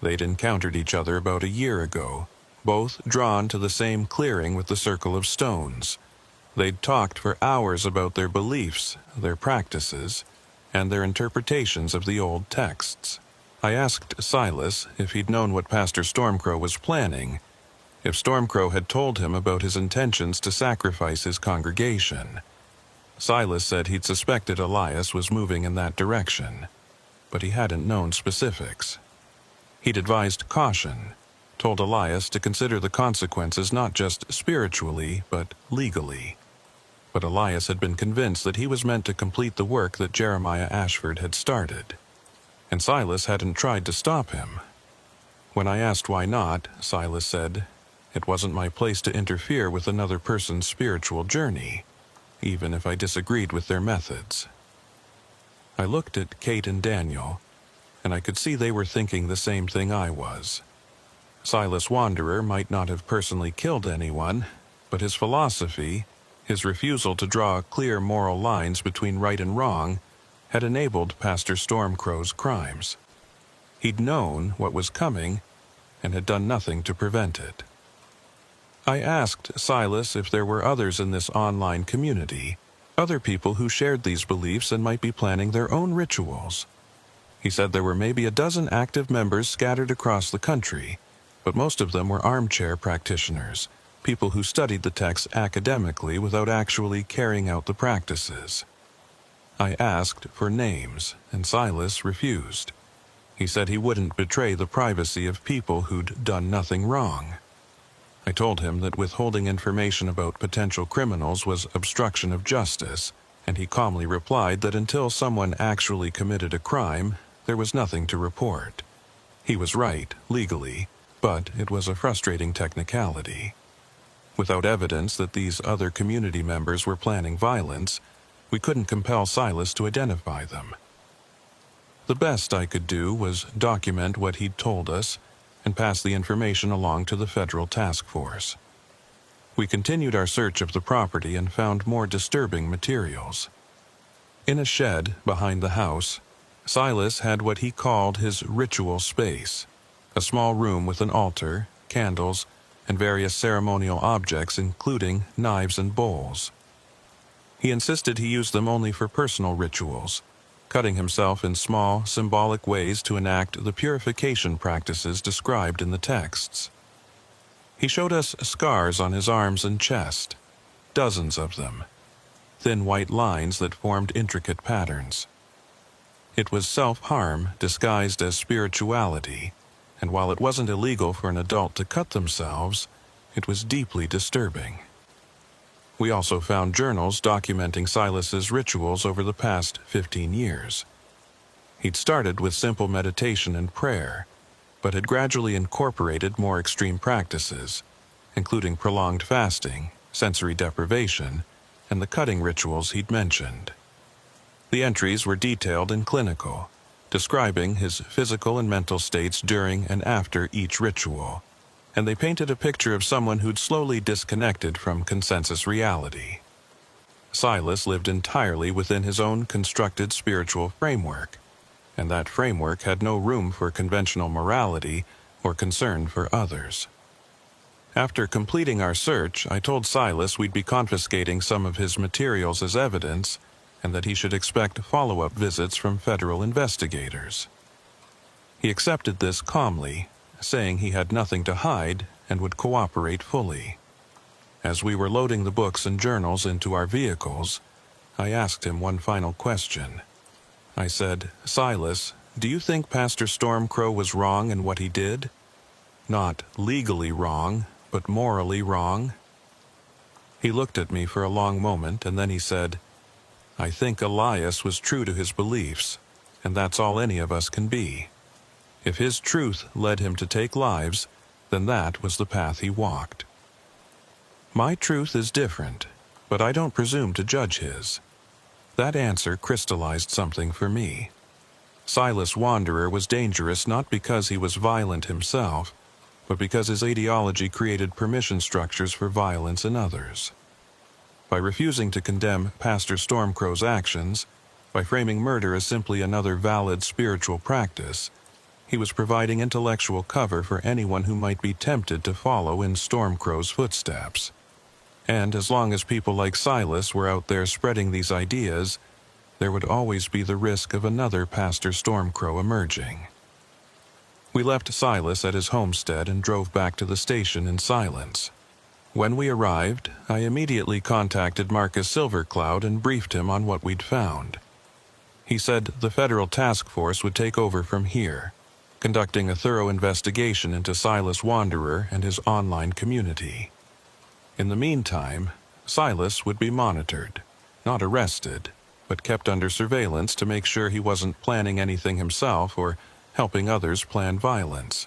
They'd encountered each other about a year ago, both drawn to the same clearing with the circle of stones. They'd talked for hours about their beliefs, their practices, and their interpretations of the old texts. I asked Silas if he'd known what Pastor Stormcrow was planning, if Stormcrow had told him about his intentions to sacrifice his congregation. Silas said he'd suspected Elias was moving in that direction, but he hadn't known specifics. He'd advised caution, told Elias to consider the consequences not just spiritually, but legally. But Elias had been convinced that he was meant to complete the work that Jeremiah Ashford had started, and Silas hadn't tried to stop him. When I asked why not, Silas said, "It wasn't my place to interfere with another person's spiritual journey, even if I disagreed with their methods." I looked at Kate and Daniel, and I could see they were thinking the same thing I was. Silas Wanderer might not have personally killed anyone, but his philosophy, his refusal to draw clear moral lines between right and wrong, had enabled Pastor Stormcrow's crimes. He'd known what was coming and had done nothing to prevent it. I asked Silas if there were others in this online community, other people who shared these beliefs and might be planning their own rituals. He said there were maybe a dozen active members scattered across the country, but most of them were armchair practitioners, people who studied the text academically without actually carrying out the practices. I asked for names, and Silas refused. He said he wouldn't betray the privacy of people who'd done nothing wrong. I told him that withholding information about potential criminals was obstruction of justice, and he calmly replied that until someone actually committed a crime, there was nothing to report. He was right, legally, but it was a frustrating technicality. Without evidence that these other community members were planning violence, we couldn't compel Silas to identify them. The best I could do was document what he'd told us and pass the information along to the federal task force. We continued our search of the property and found more disturbing materials. In a shed behind the house, Silas had what he called his ritual space, a small room with an altar, candles, and various ceremonial objects including knives and bowls. He insisted he used them only for personal rituals, cutting himself in small, symbolic ways to enact the purification practices described in the texts. He showed us scars on his arms and chest, dozens of them. thin white lines that formed intricate patterns. It was self-harm disguised as spirituality, and while it wasn't illegal for an adult to cut themselves, it was deeply disturbing. We also found journals documenting Silas's rituals over the past 15 years. He'd started with simple meditation and prayer, but had gradually incorporated more extreme practices, including prolonged fasting, sensory deprivation, and the cutting rituals he'd mentioned. The entries were detailed and clinical, describing his physical and mental states during and after each ritual, and they painted a picture of someone who'd slowly disconnected from consensus reality. Silas lived entirely within his own constructed spiritual framework, and that framework had no room for conventional morality or concern for others. After completing our search, I told Silas we'd be confiscating some of his materials as evidence and that he should expect follow-up visits from federal investigators. He accepted this calmly, saying he had nothing to hide and would cooperate fully. As we were loading the books and journals into our vehicles, I asked him one final question. I said, "Silas, do you think Pastor Stormcrow was wrong in what he did? Not legally wrong, but morally wrong?" He looked at me for a long moment, and then he said, "I think Elias was true to his beliefs, and that's all any of us can be. If his truth led him to take lives, then that was the path he walked. My truth is different, but I don't presume to judge his." That answer crystallized something for me. Silas Wanderer was dangerous not because he was violent himself, but because his ideology created permission structures for violence in others. By refusing to condemn Pastor Stormcrow's actions, by framing murder as simply another valid spiritual practice, he was providing intellectual cover for anyone who might be tempted to follow in Stormcrow's footsteps. And as long as people like Silas were out there spreading these ideas, there would always be the risk of another Pastor Stormcrow emerging. We left Silas at his homestead and drove back to the station in silence. When we arrived, I immediately contacted Marcus Silvercloud and briefed him on what we'd found. He said the federal task force would take over from here, conducting a thorough investigation into Silas Wanderer and his online community. In the meantime, Silas would be monitored, not arrested, but kept under surveillance to make sure he wasn't planning anything himself or helping others plan violence.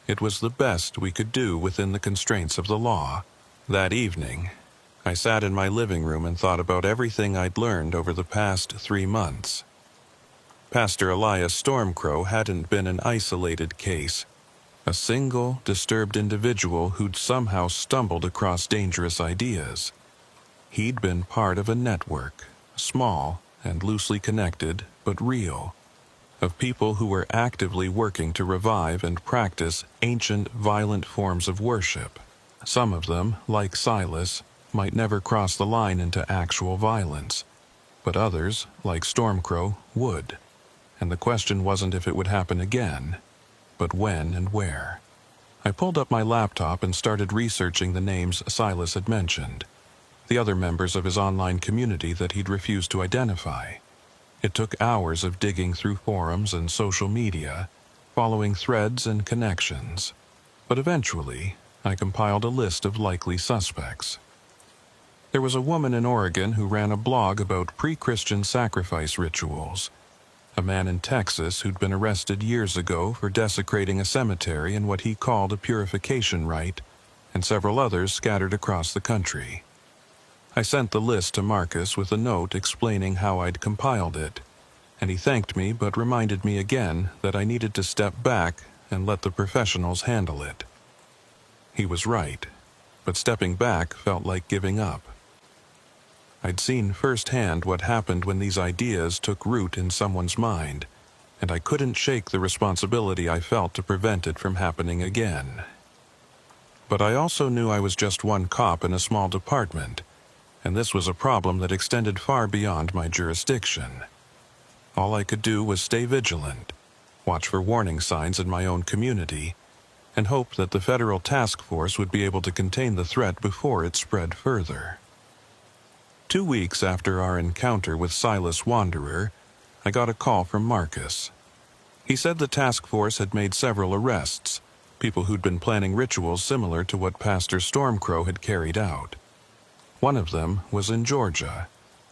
It was the best we could do within the constraints of the law. That evening, I sat in my living room and thought about everything I'd learned over the past 3 months. Pastor Elias Stormcrow hadn't been an isolated case, a single, disturbed individual who'd somehow stumbled across dangerous ideas. He'd been part of a network, small and loosely connected, but real, of people who were actively working to revive and practice ancient, violent forms of worship. Some of them, like Silas, might never cross the line into actual violence, but others, like Stormcrow, would. And the question wasn't if it would happen again, but when and where. I pulled up my laptop and started researching the names Silas had mentioned, the other members of his online community that he'd refused to identify. It took hours of digging through forums and social media, following threads and connections, but eventually I compiled a list of likely suspects. There was a woman in Oregon who ran a blog about pre-Christian sacrifice rituals, a man in Texas who'd been arrested years ago for desecrating a cemetery in what he called a purification rite, and several others scattered across the country. I sent the list to Marcus with a note explaining how I'd compiled it, and he thanked me but reminded me again that I needed to step back and let the professionals handle it. He was right, but stepping back felt like giving up. I'd seen firsthand what happened when these ideas took root in someone's mind, and I couldn't shake the responsibility I felt to prevent it from happening again. But I also knew I was just one cop in a small department, and this was a problem that extended far beyond my jurisdiction. All I could do was stay vigilant, watch for warning signs in my own community, and hope that the federal task force would be able to contain the threat before it spread further. 2 weeks after our encounter with Silas Wanderer, I got a call from Marcus. He said the task force had made several arrests, people who'd been planning rituals similar to what Pastor Stormcrow had carried out. One of them was in Georgia,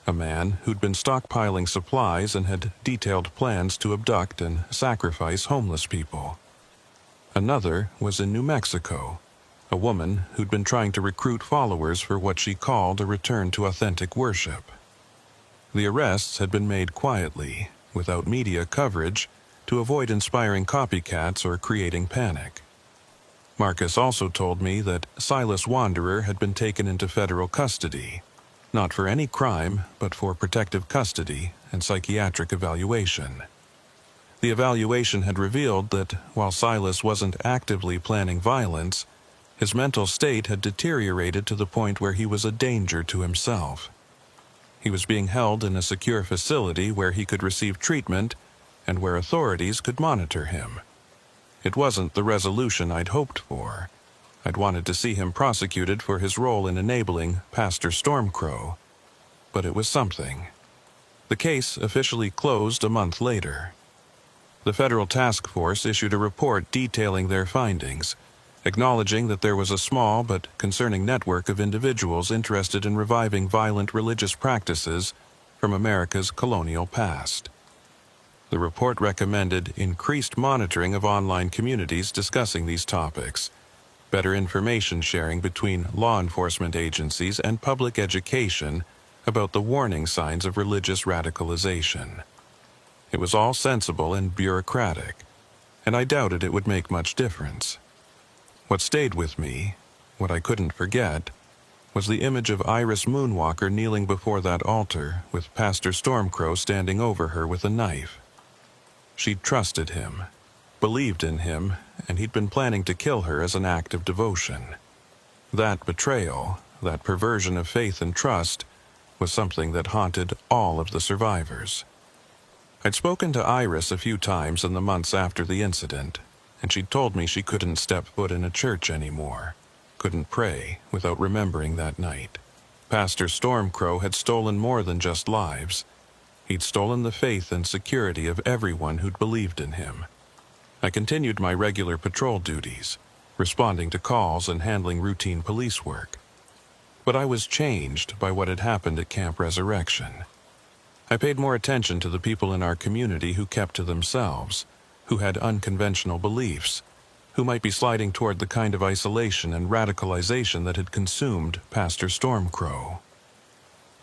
a man who'd been stockpiling supplies and had detailed plans to abduct and sacrifice homeless people. Another was in New Mexico, a woman who'd been trying to recruit followers for what she called a return to authentic worship. The arrests had been made quietly, without media coverage, to avoid inspiring copycats or creating panic. Marcus also told me that Silas Wanderer had been taken into federal custody, not for any crime, but for protective custody and psychiatric evaluation. The evaluation had revealed that while Silas wasn't actively planning violence, his mental state had deteriorated to the point where he was a danger to himself. He was being held in a secure facility where he could receive treatment and where authorities could monitor him. It wasn't the resolution I'd hoped for. I'd wanted to see him prosecuted for his role in enabling Pastor Stormcrow. But it was something. The case officially closed a month later. The federal task force issued a report detailing their findings, acknowledging that there was a small but concerning network of individuals interested in reviving violent religious practices from America's colonial past. The report recommended increased monitoring of online communities discussing these topics, better information sharing between law enforcement agencies and public education about the warning signs of religious radicalization. It was all sensible and bureaucratic, and I doubted it would make much difference. What stayed with me, what I couldn't forget, was the image of Iris Moonwalker kneeling before that altar with Pastor Stormcrow standing over her with a knife. She'd trusted him, believed in him, and he'd been planning to kill her as an act of devotion. That betrayal, that perversion of faith and trust, was something that haunted all of the survivors. I'd spoken to Iris a few times in the months after the incident, and she'd told me she couldn't step foot in a church anymore, couldn't pray without remembering that night. Pastor Stormcrow had stolen more than just lives. He'd stolen the faith and security of everyone who'd believed in him. I continued my regular patrol duties, responding to calls and handling routine police work. But I was changed by what had happened at Camp Resurrection. I paid more attention to the people in our community who kept to themselves, who had unconventional beliefs, who might be sliding toward the kind of isolation and radicalization that had consumed Pastor Stormcrow.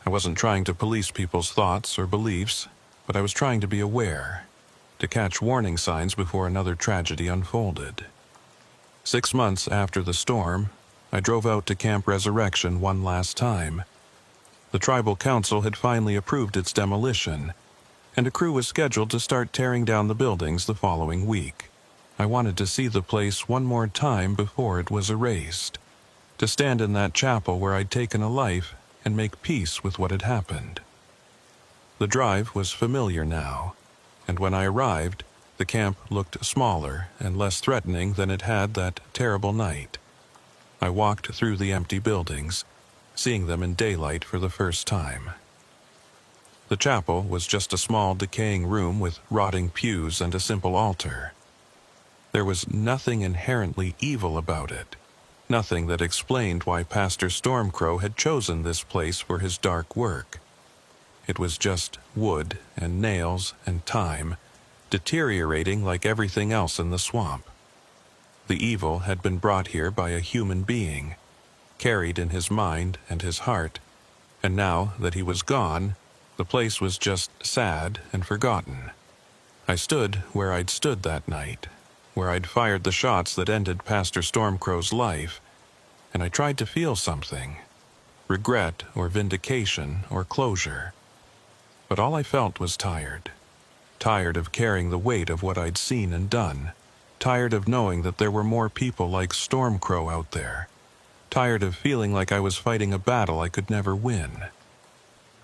I wasn't trying to police people's thoughts or beliefs, but I was trying to be aware, to catch warning signs before another tragedy unfolded. 6 months after the storm, I drove out to Camp Resurrection one last time. The tribal council had finally approved its demolition, and a crew was scheduled to start tearing down the buildings the following week. I wanted to see the place one more time before it was erased, to stand in that chapel where I'd taken a life and make peace with what had happened. The drive was familiar now, and when I arrived, the camp looked smaller and less threatening than it had that terrible night. I walked through the empty buildings, seeing them in daylight for the first time. The chapel was just a small, decaying room with rotting pews and a simple altar. There was nothing inherently evil about it, nothing that explained why Pastor Stormcrow had chosen this place for his dark work. It was just wood and nails and time, deteriorating like everything else in the swamp. The evil had been brought here by a human being, carried in his mind and his heart, and now that he was gone, the place was just sad and forgotten. I stood where I'd stood that night, where I'd fired the shots that ended Pastor Stormcrow's life, and I tried to feel something, regret or vindication or closure. But all I felt was tired of carrying the weight of what I'd seen and done, tired of knowing that there were more people like Stormcrow out there, tired of feeling like I was fighting a battle I could never win.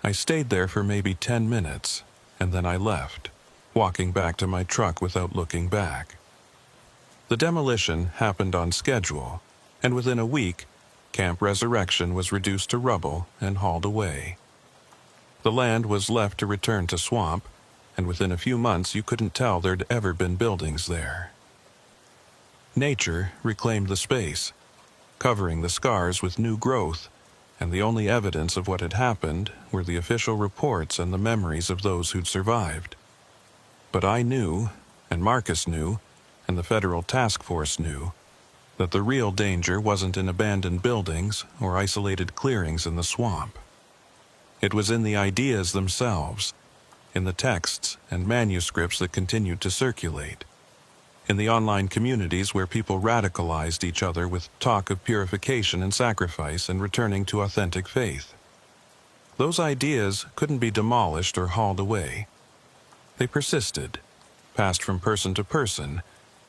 I stayed there for maybe 10 minutes, and then I left, walking back to my truck without looking back. The demolition happened on schedule, and within a week, Camp Resurrection was reduced to rubble and hauled away. The land was left to return to swamp, and within a few months you couldn't tell there'd ever been buildings there. Nature reclaimed the space, covering the scars with new growth, and the only evidence of what had happened were the official reports and the memories of those who'd survived. But I knew, and Marcus knew, and the federal task force knew, that the real danger wasn't in abandoned buildings or isolated clearings in the swamp. It was in the ideas themselves, in the texts and manuscripts that continued to circulate, in the online communities where people radicalized each other with talk of purification and sacrifice and returning to authentic faith. Those ideas couldn't be demolished or hauled away. They persisted, passed from person to person,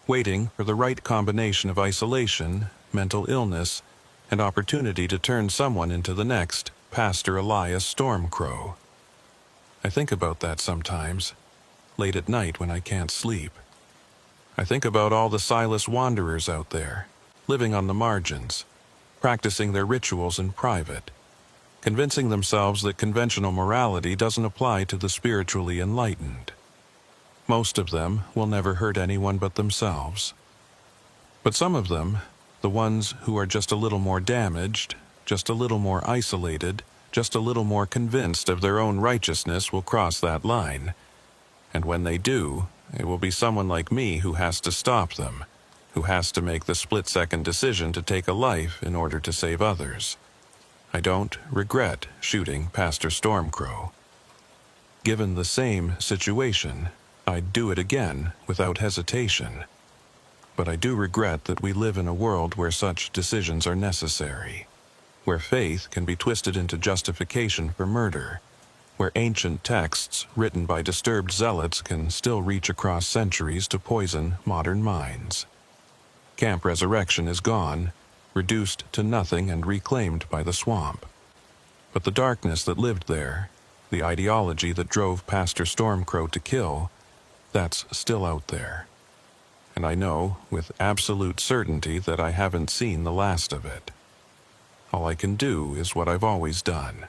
waiting for the right combination of isolation, mental illness, and opportunity to turn someone into the next Pastor Elias Stormcrow. I think about that sometimes, late at night when I can't sleep. I think about all the Silas wanderers out there, living on the margins, practicing their rituals in private, convincing themselves that conventional morality doesn't apply to the spiritually enlightened. Most of them will never hurt anyone but themselves. But some of them, the ones who are just a little more damaged, just a little more isolated, just a little more convinced of their own righteousness, will cross that line. And when they do, it will be someone like me who has to stop them, who has to make the split-second decision to take a life in order to save others. I don't regret shooting Pastor Stormcrow. Given the same situation, I'd do it again without hesitation. But I do regret that we live in a world where such decisions are necessary, where faith can be twisted into justification for murder, where ancient texts written by disturbed zealots can still reach across centuries to poison modern minds. Camp Resurrection is gone, reduced to nothing and reclaimed by the swamp. But the darkness that lived there, the ideology that drove Pastor Stormcrow to kill, that's still out there. And I know with absolute certainty that I haven't seen the last of it. All I can do is what I've always done.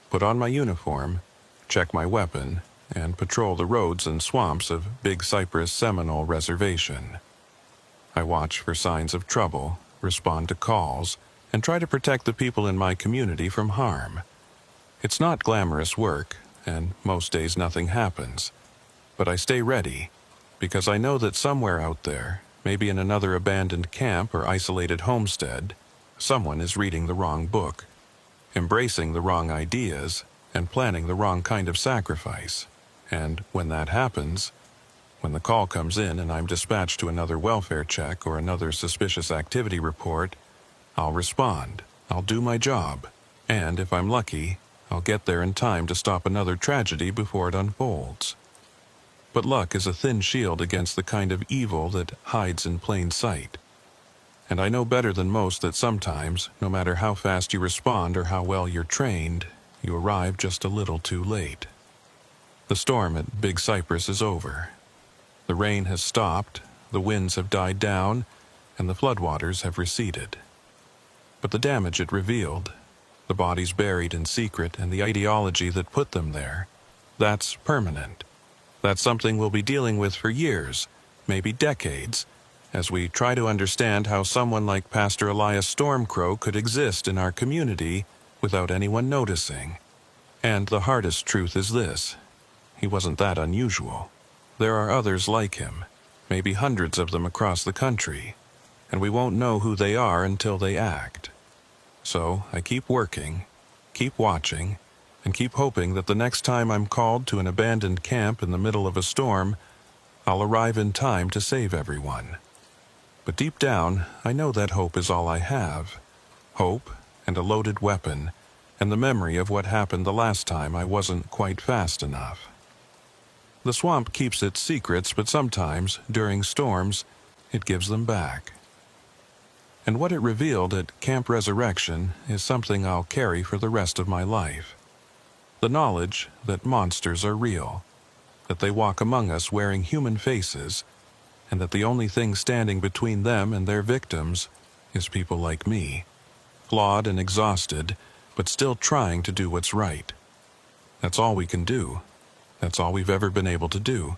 Put on my uniform, check my weapon, and patrol the roads and swamps of Big Cypress Seminole Reservation. I watch for signs of trouble, respond to calls, and try to protect the people in my community from harm. It's not glamorous work, and most days nothing happens. But I stay ready, because I know that somewhere out there, maybe in another abandoned camp or isolated homestead, someone is reading the wrong book, embracing the wrong ideas, and planning the wrong kind of sacrifice. And when that happens, when the call comes in and I'm dispatched to another welfare check or another suspicious activity report, I'll respond, I'll do my job, and if I'm lucky, I'll get there in time to stop another tragedy before it unfolds. But luck is a thin shield against the kind of evil that hides in plain sight. And I know better than most that sometimes, no matter how fast you respond or how well you're trained, you arrive just a little too late. The storm at Big Cypress is over. The rain has stopped, the winds have died down, and the floodwaters have receded. But the damage it revealed, the bodies buried in secret and the ideology that put them there, that's permanent. That's something we'll be dealing with for years, maybe decades, as we try to understand how someone like Pastor Elias Stormcrow could exist in our community without anyone noticing. And the hardest truth is this: he wasn't that unusual. There are others like him, maybe hundreds of them across the country, and we won't know who they are until they act. So I keep working, keep watching, and keep hoping that the next time I'm called to an abandoned camp in the middle of a storm, I'll arrive in time to save everyone. But deep down, I know that hope is all I have. Hope, and a loaded weapon, and the memory of what happened the last time I wasn't quite fast enough. The swamp keeps its secrets, but sometimes, during storms, it gives them back. And what it revealed at Camp Resurrection is something I'll carry for the rest of my life. The knowledge that monsters are real, that they walk among us wearing human faces, and that the only thing standing between them and their victims is people like me, flawed and exhausted, but still trying to do what's right. That's all we can do. That's all we've ever been able to do.